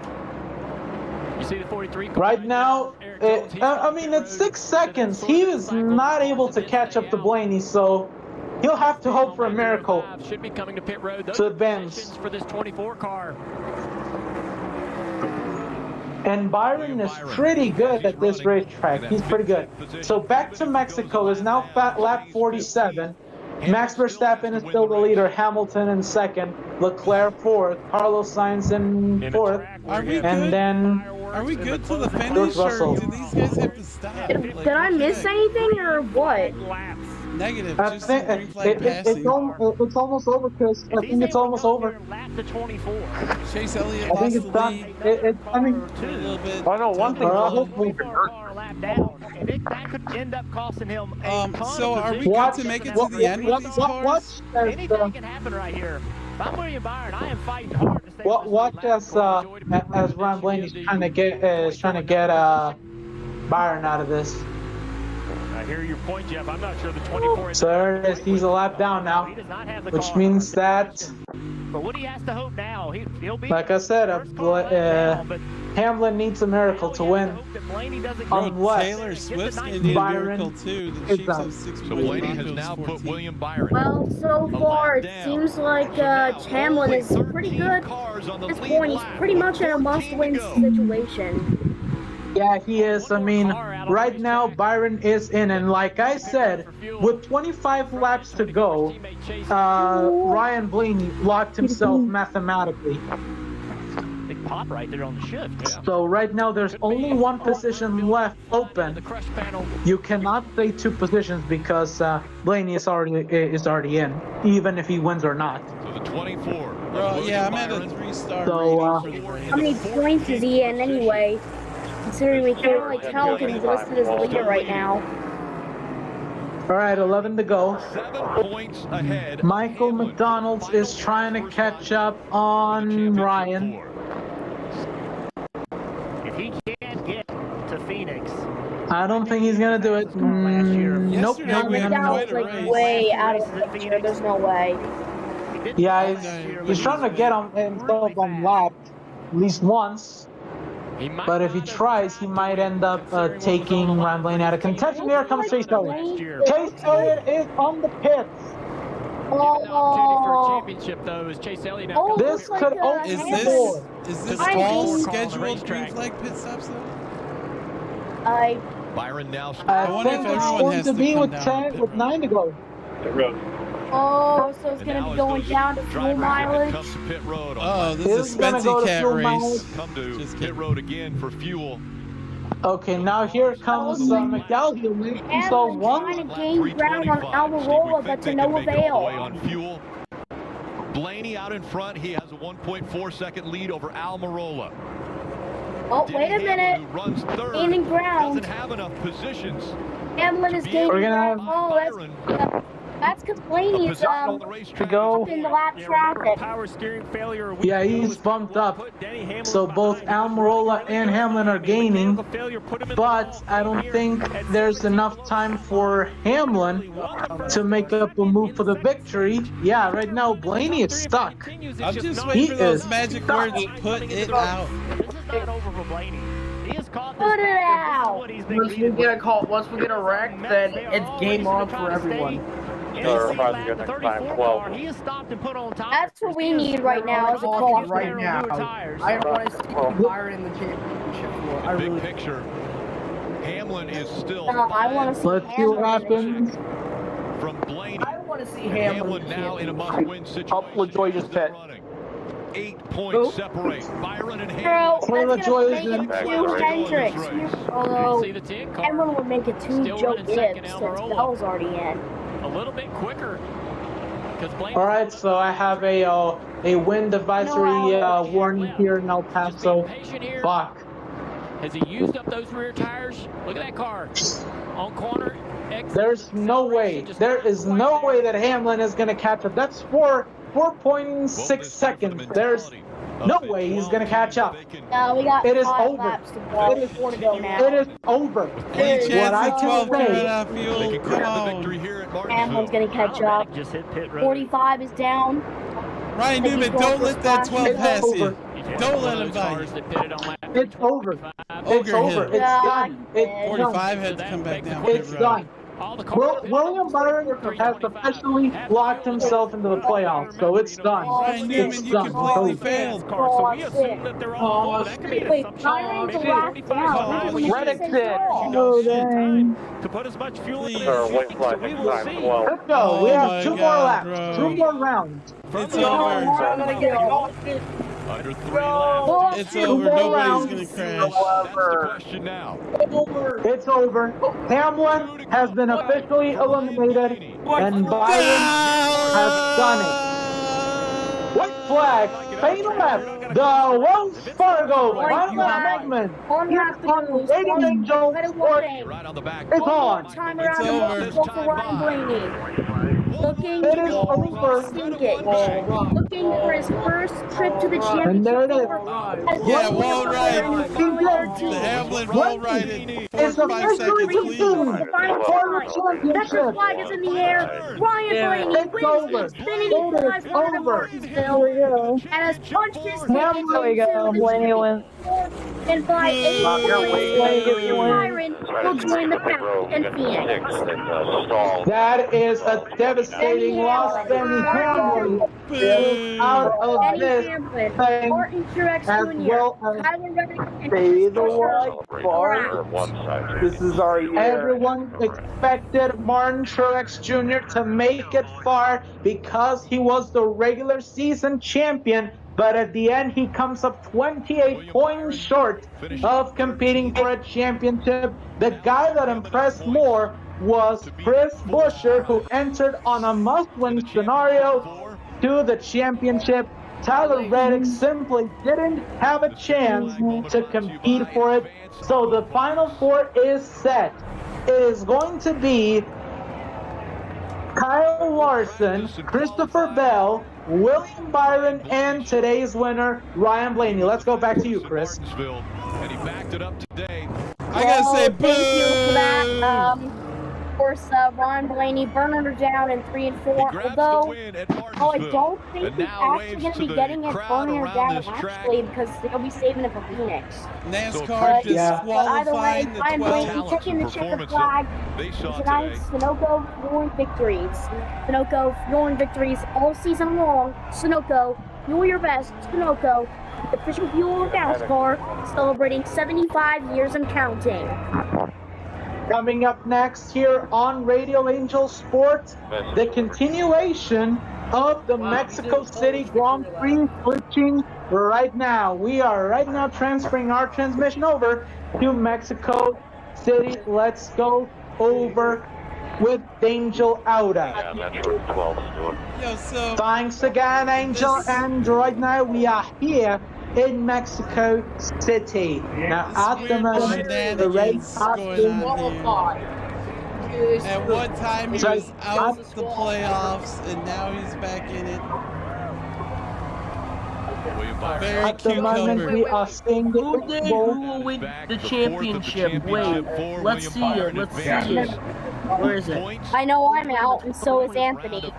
You see the 43? Right now, I mean, it's 6 seconds. He is not able to catch up to Blaney, so he'll have to hope for a miracle Should be coming to pit road. Those to are advance. positions for this 24 car. And Byron is pretty good at this racetrack. He's pretty good. So back to Mexico is now lap 47. Max Verstappen is still the leader. Hamilton in second. Leclerc fourth. Carlos Sainz in fourth. Are we And good? then Are we good to the George finish, Russell. or do these guys have to stop? Did I miss anything or what? Negative, I just think some green flag passing. it's almost over, Chris. I think it's almost over. Lap to 24. Chase Elliott I lost think the it's done. lead I mean, for a little bit. I know one thing. hopefully. Lap down. And that could end up costing him a ton So of are we position. good to make it to the end with these cars? Anything can happen right here. If I'm William Byron, I am fighting hard to stay Watch as Ryan Blaney's trying to get Byron out of this. I hear your point, Jeff. I'm not sure the 24 is. So there it is. He's a lap down now, He does not have the which car. means that, But what he has to hope now, he'll be like I said, Hamlin needs a miracle to win. Unless Taylor Swift's gonna need a Byron miracle too. The is Chiefs done. have 6 So Blaney has now put William Byron. Well, so far it seems like Hamlin is pretty good. At this point, he's pretty much in a must-win situation. Yeah, he is. I mean, right now Byron is in, and like I said, with 25 laps to go, Ryan Blaney locked himself mathematically. Big pop right there on the shift. So right now there's only one position left open. You cannot say 2 positions because Blaney is already in, even if he wins or not. So the 24. Bro, yeah, I'm at a 3-star So, rating for the race. How many points is he in anyway? Considering we can't really tell because he's listed as the leader right now. All right, 11 to go. 7 points ahead. Michael McDonald is trying to catch up on Ryan. If he can't get to Phoenix, I don't think he's gonna do it. Nope. McDowell's like way out of the picture. There's no way. Yeah, he's trying to get himself on lap at least once. But if he tries, he might end up taking Ryan Blaney out of contention. Here comes Chase Elliott. Chase Elliott is on the pits. Opportunity for a championship, though, is Chase Elliott now. This could open Is this all scheduled green flag pit stops though? Byron now. I think it's going to be with 9 to go. Oh, so it's going to be going down to fuel mileage. Oh, this is a Spency Cat race. Come to pit road again for fuel. Okay, now here comes McDowell. He'll make himself trying to gain ground on Almirola, but to no avail. On fuel. Blaney out in front. He has a 1.4 second lead over Almirola. Oh, wait a minute. Runs third. Gaining ground. Doesn't have enough positions. Hamlin is gaining ground. Oh, that's because Blaney is to go. in the lap traffic. Power steering failure. Yeah, he's bumped up. So both Almirola and Hamlin are gaining, but I don't think there's enough time for Hamlin to make up a move for the victory. Yeah, right now Blaney is stuck. I'm just waiting for those magic words. Put it out. This is not over for Blaney. He has caught Put it out. Once we get a call, once we get a wreck, then it's game on for everyone. He is stopped and put on top. That's what we need right now as a call. Right now, I don't want to see Byron in the championship floor. I really picture. Hamlin is still. No, I want to see Let's see what happens. From Blaney. I want to see Hamlin now in a must-win situation. Up LaJoy just pit. 8 points separate Byron and Bro, Hamlin. that's gonna make it 2 Hendricks. Although Hamlin would make it 2 Joe Gibbs since Bell's already in. A little bit quicker. All right, so I have a wind advisory warning here in El Paso. Fuck. Has he used up those rear tires? Look at that car. On corner. There's no way. There is no way that Hamlin is going to catch up. That's 4.6 seconds. There's no way he's going to catch up. No, we got it is 5 over. laps to go. It is 4 to go now. It is over. Any chance What I of can 12 coming say, out of fuel? Come on. Hamlin's going to catch up. Just hit pit road. 45 is down. Ryan Newman, don't let that 12 pass you. Don't let him by you. It's over. It's over. It's done. It's 45 had to come back down. It's done. William Byron has officially locked himself into the playoffs, so it's done. Ryan Newman, you completely failed. So we assume that they're all that could be Wait, Byron's the last down. Reddick's it. Oh, dang. to put as much fuel in Please. the machine, so we will see. Let's go. We have 2 more laps. bro. 2 more rounds. It's I'm over. gonna get it. Under 3 laps. It's over. Nobody's gonna crash. That's the question now. It's over. Hamlin has been officially eliminated, and Byron has done it. White flag, fatal lap, the Wells Fargo final lap segment. Here comes Lady Angel. Right on the back. It's on. Time It's around over. the for Ryan Blaney. Looking It to is over. sink it. Looking for his first trip to the And there it championship. is. Yeah, wall ride. The Hamlin wall ride in It's 4 or 5 officially seconds lead. concluded. The final Corner Checkered championship. flag is in the air. Ryan Blaney It's wins over. the Xfinity It is 500 over. in Martinsville and has punched his ticket There we go. Blaney wins. and by 8 points, Byron will join the pack in Phoenix. That is a devastating loss. Benny Hamlin is out of Benny this Hamlin, thing Martin Truex as Jr., well as Tyler Reddick, and Baby Chase the Briscoe white are fart. out. This is our year. everyone expected Martin Truex Jr. to make it far because he was the regular season champion, but at the end he comes up 28 points short of competing for a championship. The guy that impressed more was Chris Buescher, who entered on a must-win scenario to the championship. Tyler Reddick simply didn't have a chance to compete for it. So the final 4 is set. It is going to be Kyle Larson, Christopher Bell, William Byron, and today's winner, Ryan Blaney. Let's go back to you, Chris. And he backed it up today. I gotta say, boo! Thank you for that. Of course, Ron Blaney burning her down in 3 and 4. Although, I don't think he's actually going to be getting it burning her down actually because they'll be saving it for Phoenix. NASCAR But either way, disqualifying the Ryan 12. Blaney taking the checkered flag. Tonight's Sunoco fueling victories. Sunoco fueling victories all season long. Sunoco, fuel your best. Sunoco, the official fuel of NASCAR, celebrating 75 years and counting. Coming up next here on Radio Angel Sports, the continuation of the Mexico City Grand Prix switching right now. We are right now transferring our transmission over to Mexico City. Let's go over with Angel Auda. Yeah, that's what 12 is doing. Yo, so thanks again, Angel. And right now we are here in Mexico City. Now, at the moment, the race has been qualified. At one time he was out the playoffs, and now he's back in it. Very at the moment, we are seeing the who will win the championship? Wait, let's see it. Let's see it. Where is it? I know I'm out, and so is Anthony.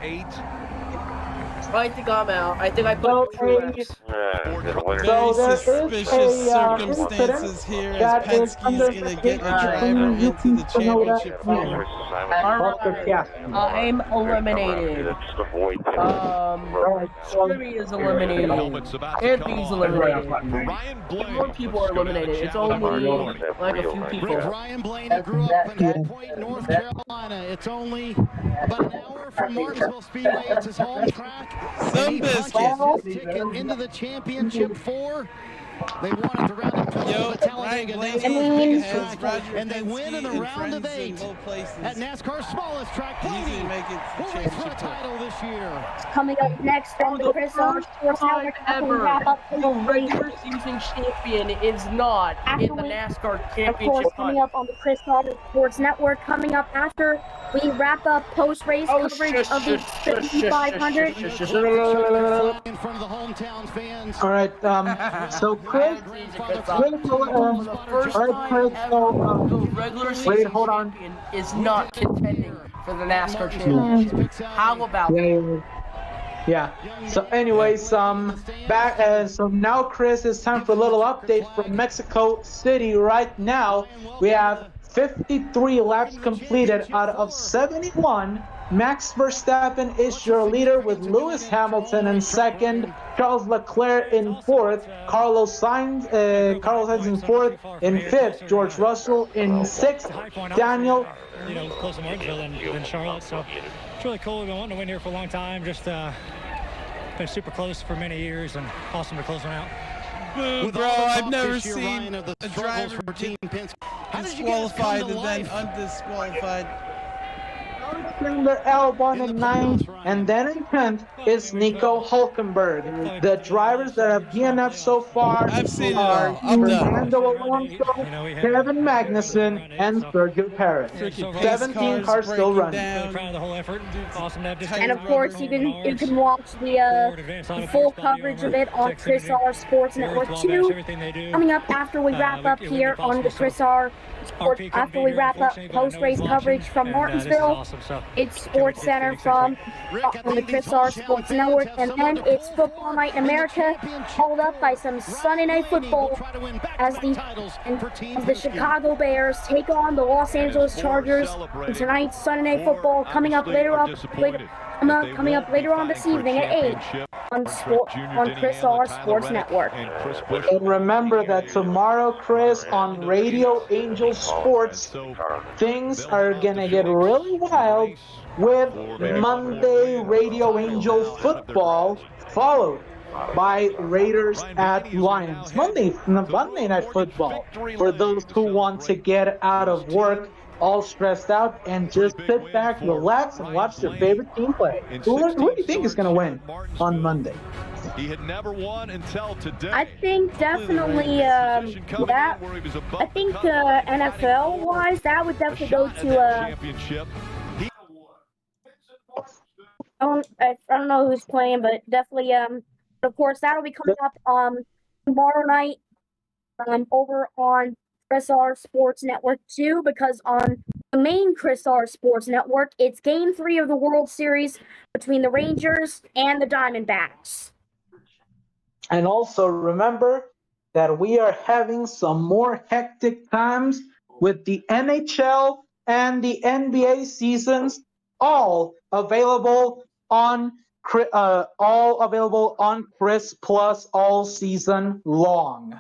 I think I'm out. I think I put Truex. So there is suspicious circumstances here as Penske's gonna get a driver into the championship game. I'm eliminated. Scrimmy is eliminated. Anthony's eliminated. More people are eliminated. It's only like a few people. Ryan Blaney grew up in Point, North Carolina. It's only about an hour from Martinsville Speedway. It's his home track. Some biscuit. Ticket into the championship 4. They won at the round of 12 at Talladega National track, and they win in the round of 8 at NASCAR's smallest track. Will race for a title this year. Coming up next on the Chris Sports Network, ever the regular season champion is not in the NASCAR championship. Of course, coming up on the Chris Sports Network, coming up after we wrap up post-race coverage of the Xfinity 500. In front of the hometown fans. All right, so Chris, wait, hold on. Is not contending for the NASCAR championship. How about that? Yeah. So anyways, back. So now, Chris, it's time for a little update from Mexico City. Right now, we have 53 laps completed out of 71. Max Verstappen is your leader with Lewis Hamilton in second, Charles Leclerc in fourth, Carlos Sainz in fourth, in fifth, George Russell in sixth, Daniel. You know, close to Martinsville than Charlotte, so it's really cool. We've been wanting to win here for a long time. Just been super close for many years, and awesome to close one out. Boo, bro, I've never seen a driver disqualified and then undisqualified. The L1 in 9th, and then in 10th is Nico Hulkenberg. The drivers that have DNF so far are Fernando Alonso, Kevin Magnussen, and Sergio Perez. 17 cars still running. And of course, you can watch the full coverage of it on Chris R Sports Network 2. Coming up after we wrap up here on the Chris R Sports, after we wrap up post-race coverage from Martinsville, it's Sports Center from the Chris R Sports Network, and then it's Football Night in America, followed up by some Sunday Night Football as the Chicago Bears take on the Los Angeles Chargers. And tonight's Sunday Night Football coming up later on this evening at 8 on Chris R Sports Network. And remember that tomorrow, Chris, on Radio Angel Sports, things are gonna get really wild with Monday Radio Angel Football, followed by Raiders at Lions. Monday Night Football for those who want to get out of work all stressed out and just sit back, relax, and watch their favorite team play. Who do you think is going to win on Monday? He had never won until today. I think definitely that. I think NFL-wise, that would definitely go to I don't know who's playing, but definitely of course that'll be coming up tomorrow night over on Chris R Sports Network 2, because on the main Chris R Sports Network, it's Game 3 of the World Series between the Rangers and the Diamondbacks. And also remember that we are having some more hectic times with the NHL and the NBA seasons, all available on Chris Plus all season long.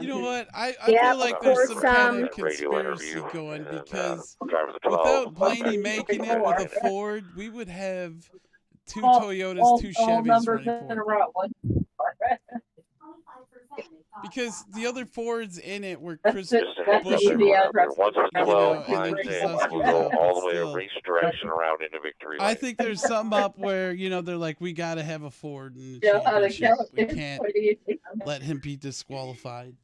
You know what? I feel like there's some kind of conspiracy going, because without Blaney making it with a Ford, we would have 2 Toyotas, 2 Chevys running for it. Because the other Fords in it were Chris Busch, and then Keselowski, all the way in race direction around into victory lane. I think there's something up where, they're like, we got to have a Ford in the championship. We can't let him be disqualified.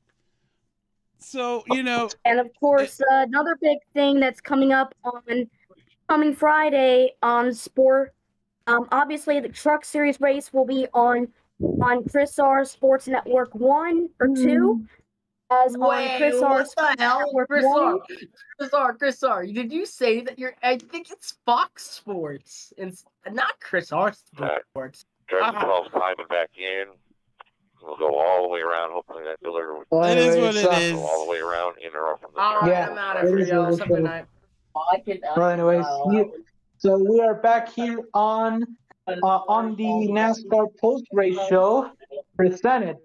So, And of course, another big thing that's coming up on coming Friday on Sport. Obviously, the Truck Series race will be on Chris R Sports Network 1 or 2. As on Chris R Sports Network 1. Chris R. Did you say that I think it's Fox Sports and not Chris R Sports. Drive 12 climbing back in. We'll go all the way around. Hopefully that delivery will It is what it is. go all the way around in or from the I'm out of here, y'all. Have a good night. Well, anyways, so we are back here on the NASCAR Post Race Show, presented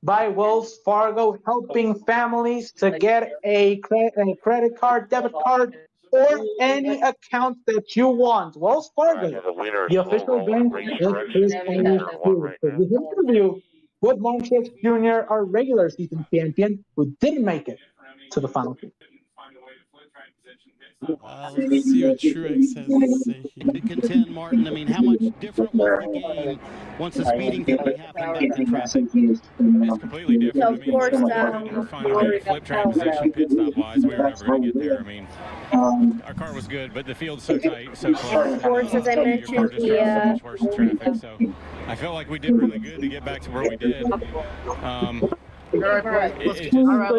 by Wells Fargo, helping families to get a credit card, debit card, or any account that you want. Wells Fargo, the official bank of Chris Right, so this interview with Montrose Jr., our regular season champion, who didn't make it to the final. Let's see what Truex has to say here. To contend, Martin, I mean, how much different was the game once the speeding penalty happened back in traffic? It's completely different. So, of course, finally, flip track position, pit stop wise, we were never going to get there. I mean, our car was good, but the field's so tight, so close. Of course, as I mentioned, so much worse in traffic. So I felt like we did really good to get back to where we did. It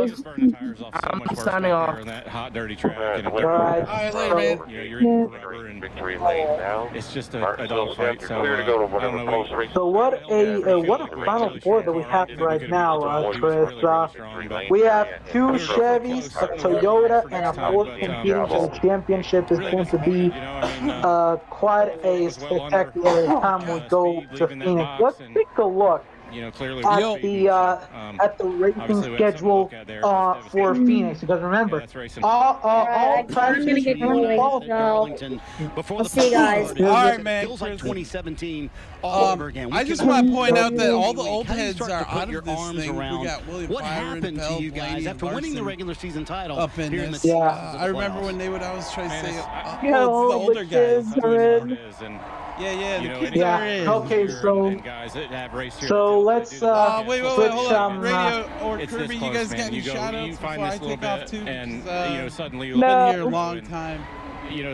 just burned the tires off so much worse signing back off. there in that hot, dirty track. All right, later, man. You're in rubber, and victory lane now. it's just a dogfight. So Clear to go to whatever post race. so what a final four that we have right now, Chris. We have 2 Chevys, a Toyota, and a Ford competing for the championship. Is going to be quite a spectacular time we go to Phoenix. Let's take a look clearly at the racing schedule for Phoenix, because remember, all practices Darlington before the see you guys. All right, man. Feels like 2017 all over again. I just want to point out that all the old heads are out of this thing. We got William what Byron, happened Bell, to you guys Blaney, after winning the Larson regular season title up in here this? in the I remember when they would always try to say, Yeah, it's the older guys. Yeah. Okay, so let's wait, hold on. Radio or it's Kirby, this you guys close, got any man. shout outs before find I this little take off bit, too? and suddenly you'll been here a long time.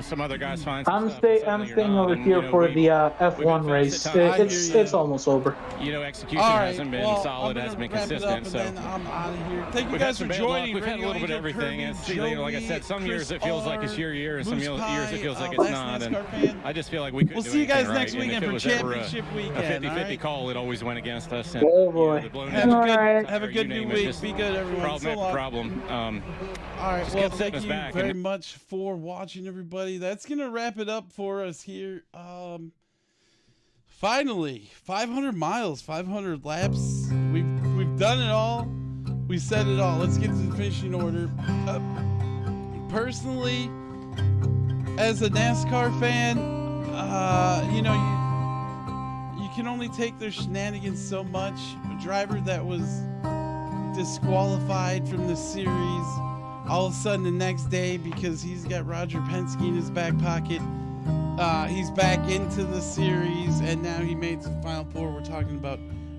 Some other guys find I'm staying over here for the F1 race. It's almost over. Execution hasn't been solid, hasn't been consistent. So I'm out of here. Thank you guys for joining. We've had a little bit of everything. And like I said, some years it feels like it's your year, and some years it feels like it's not. And I just feel like we couldn't We'll do see you guys anything next right. weekend for championship A weekend. 50-50 call, it always went against us. And, Oh boy. Have a good new week. Be good, everyone. Problem. All right. Well, thank you very much for watching, everybody. That's gonna wrap it up for us here. Finally, 500 miles, 500 laps. We've done it all. We said it all. Let's get to the finishing order. Personally, as a NASCAR fan, you can only take their shenanigans so much. A driver that was disqualified from the series, all of a sudden the next day, because he's got Roger Penske in his back pocket, he's back into the series, and now he made the final four. We're talking about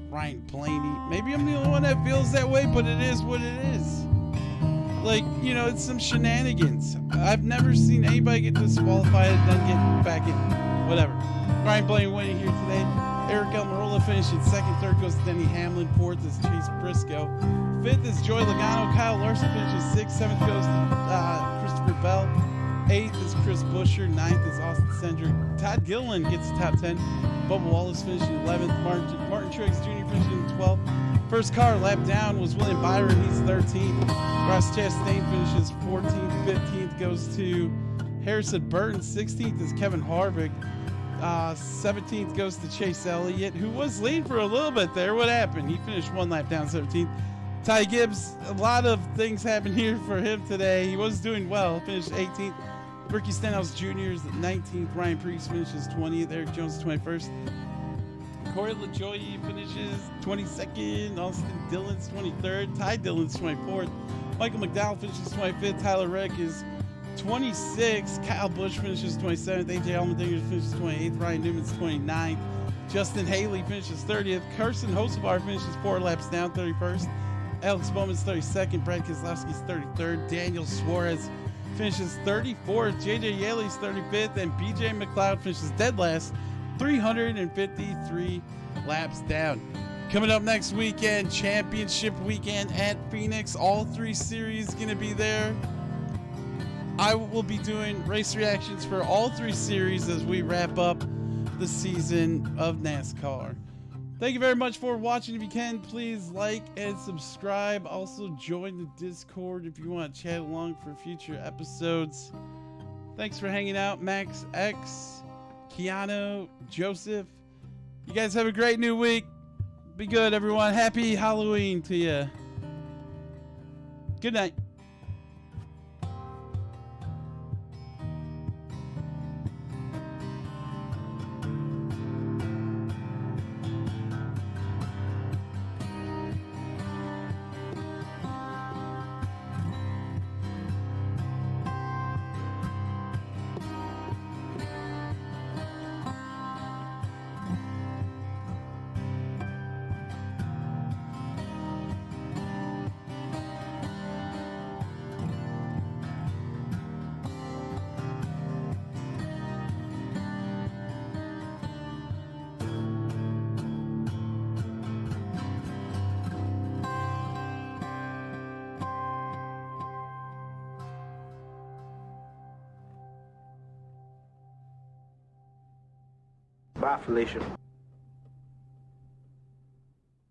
Ryan Blaney. Maybe I'm the only one that feels that way, but it is what it is. It's some shenanigans. I've never seen anybody get disqualified and then get back in. Whatever. Ryan Blaney winning here today. Eric Almirola finishing second. Third goes to Denny Hamlin. Fourth is Chase Briscoe. Fifth is Joey Logano. Kyle Larson finishes sixth. Seventh goes to Christopher Bell. Eighth is Chris Buescher. Ninth is Austin Cindric. Todd Gilliland gets the top 10. Bubba Wallace finishing 11th. Martin Truex Jr. finishing 12th. First car lap down was William Byron. He's 13th. Ross Chastain finishes 14th. 15th goes to Harrison Burton. 16th is Kevin Harvick. 17th goes to Chase Elliott, who was leading for a little bit there. What happened? He finished one lap down, 17th. Ty Gibbs, a lot of things happened here for him today. He was doing well, finished 18th. Ricky Stenhouse Jr. is 19th. Ryan Preece finishes 20th. Eric Jones 21st. Corey LaJoie finishes 22nd. Austin Dillon's 23rd. Ty Dillon's 24th. Michael McDowell finishes 25th. Tyler Reddick is 26th. Kyle Busch finishes 27th. AJ Allmendinger finishes 28th. Ryan Newman's 29th. Justin Haley finishes 30th. Carson Hocevar finishes 4 laps down, 31st. Alex Bowman's 32nd. Brad Keselowski's 33rd. Daniel Suarez finishes 34th. JJ Yeley's 35th. And BJ McLeod finishes dead last, 353 laps down. Coming up next weekend, championship weekend at Phoenix. All 3 series going to be there. I will be doing race reactions for all 3 series as we wrap up the season of NASCAR. Thank you very much for watching. If you can, please like and subscribe. Also join the Discord if you want to chat along for future episodes. Thanks for hanging out, Max X, Keanu, Joseph. You guys have a great new week. Be good, everyone. Happy Halloween to you. Good night. Bye, Felicia.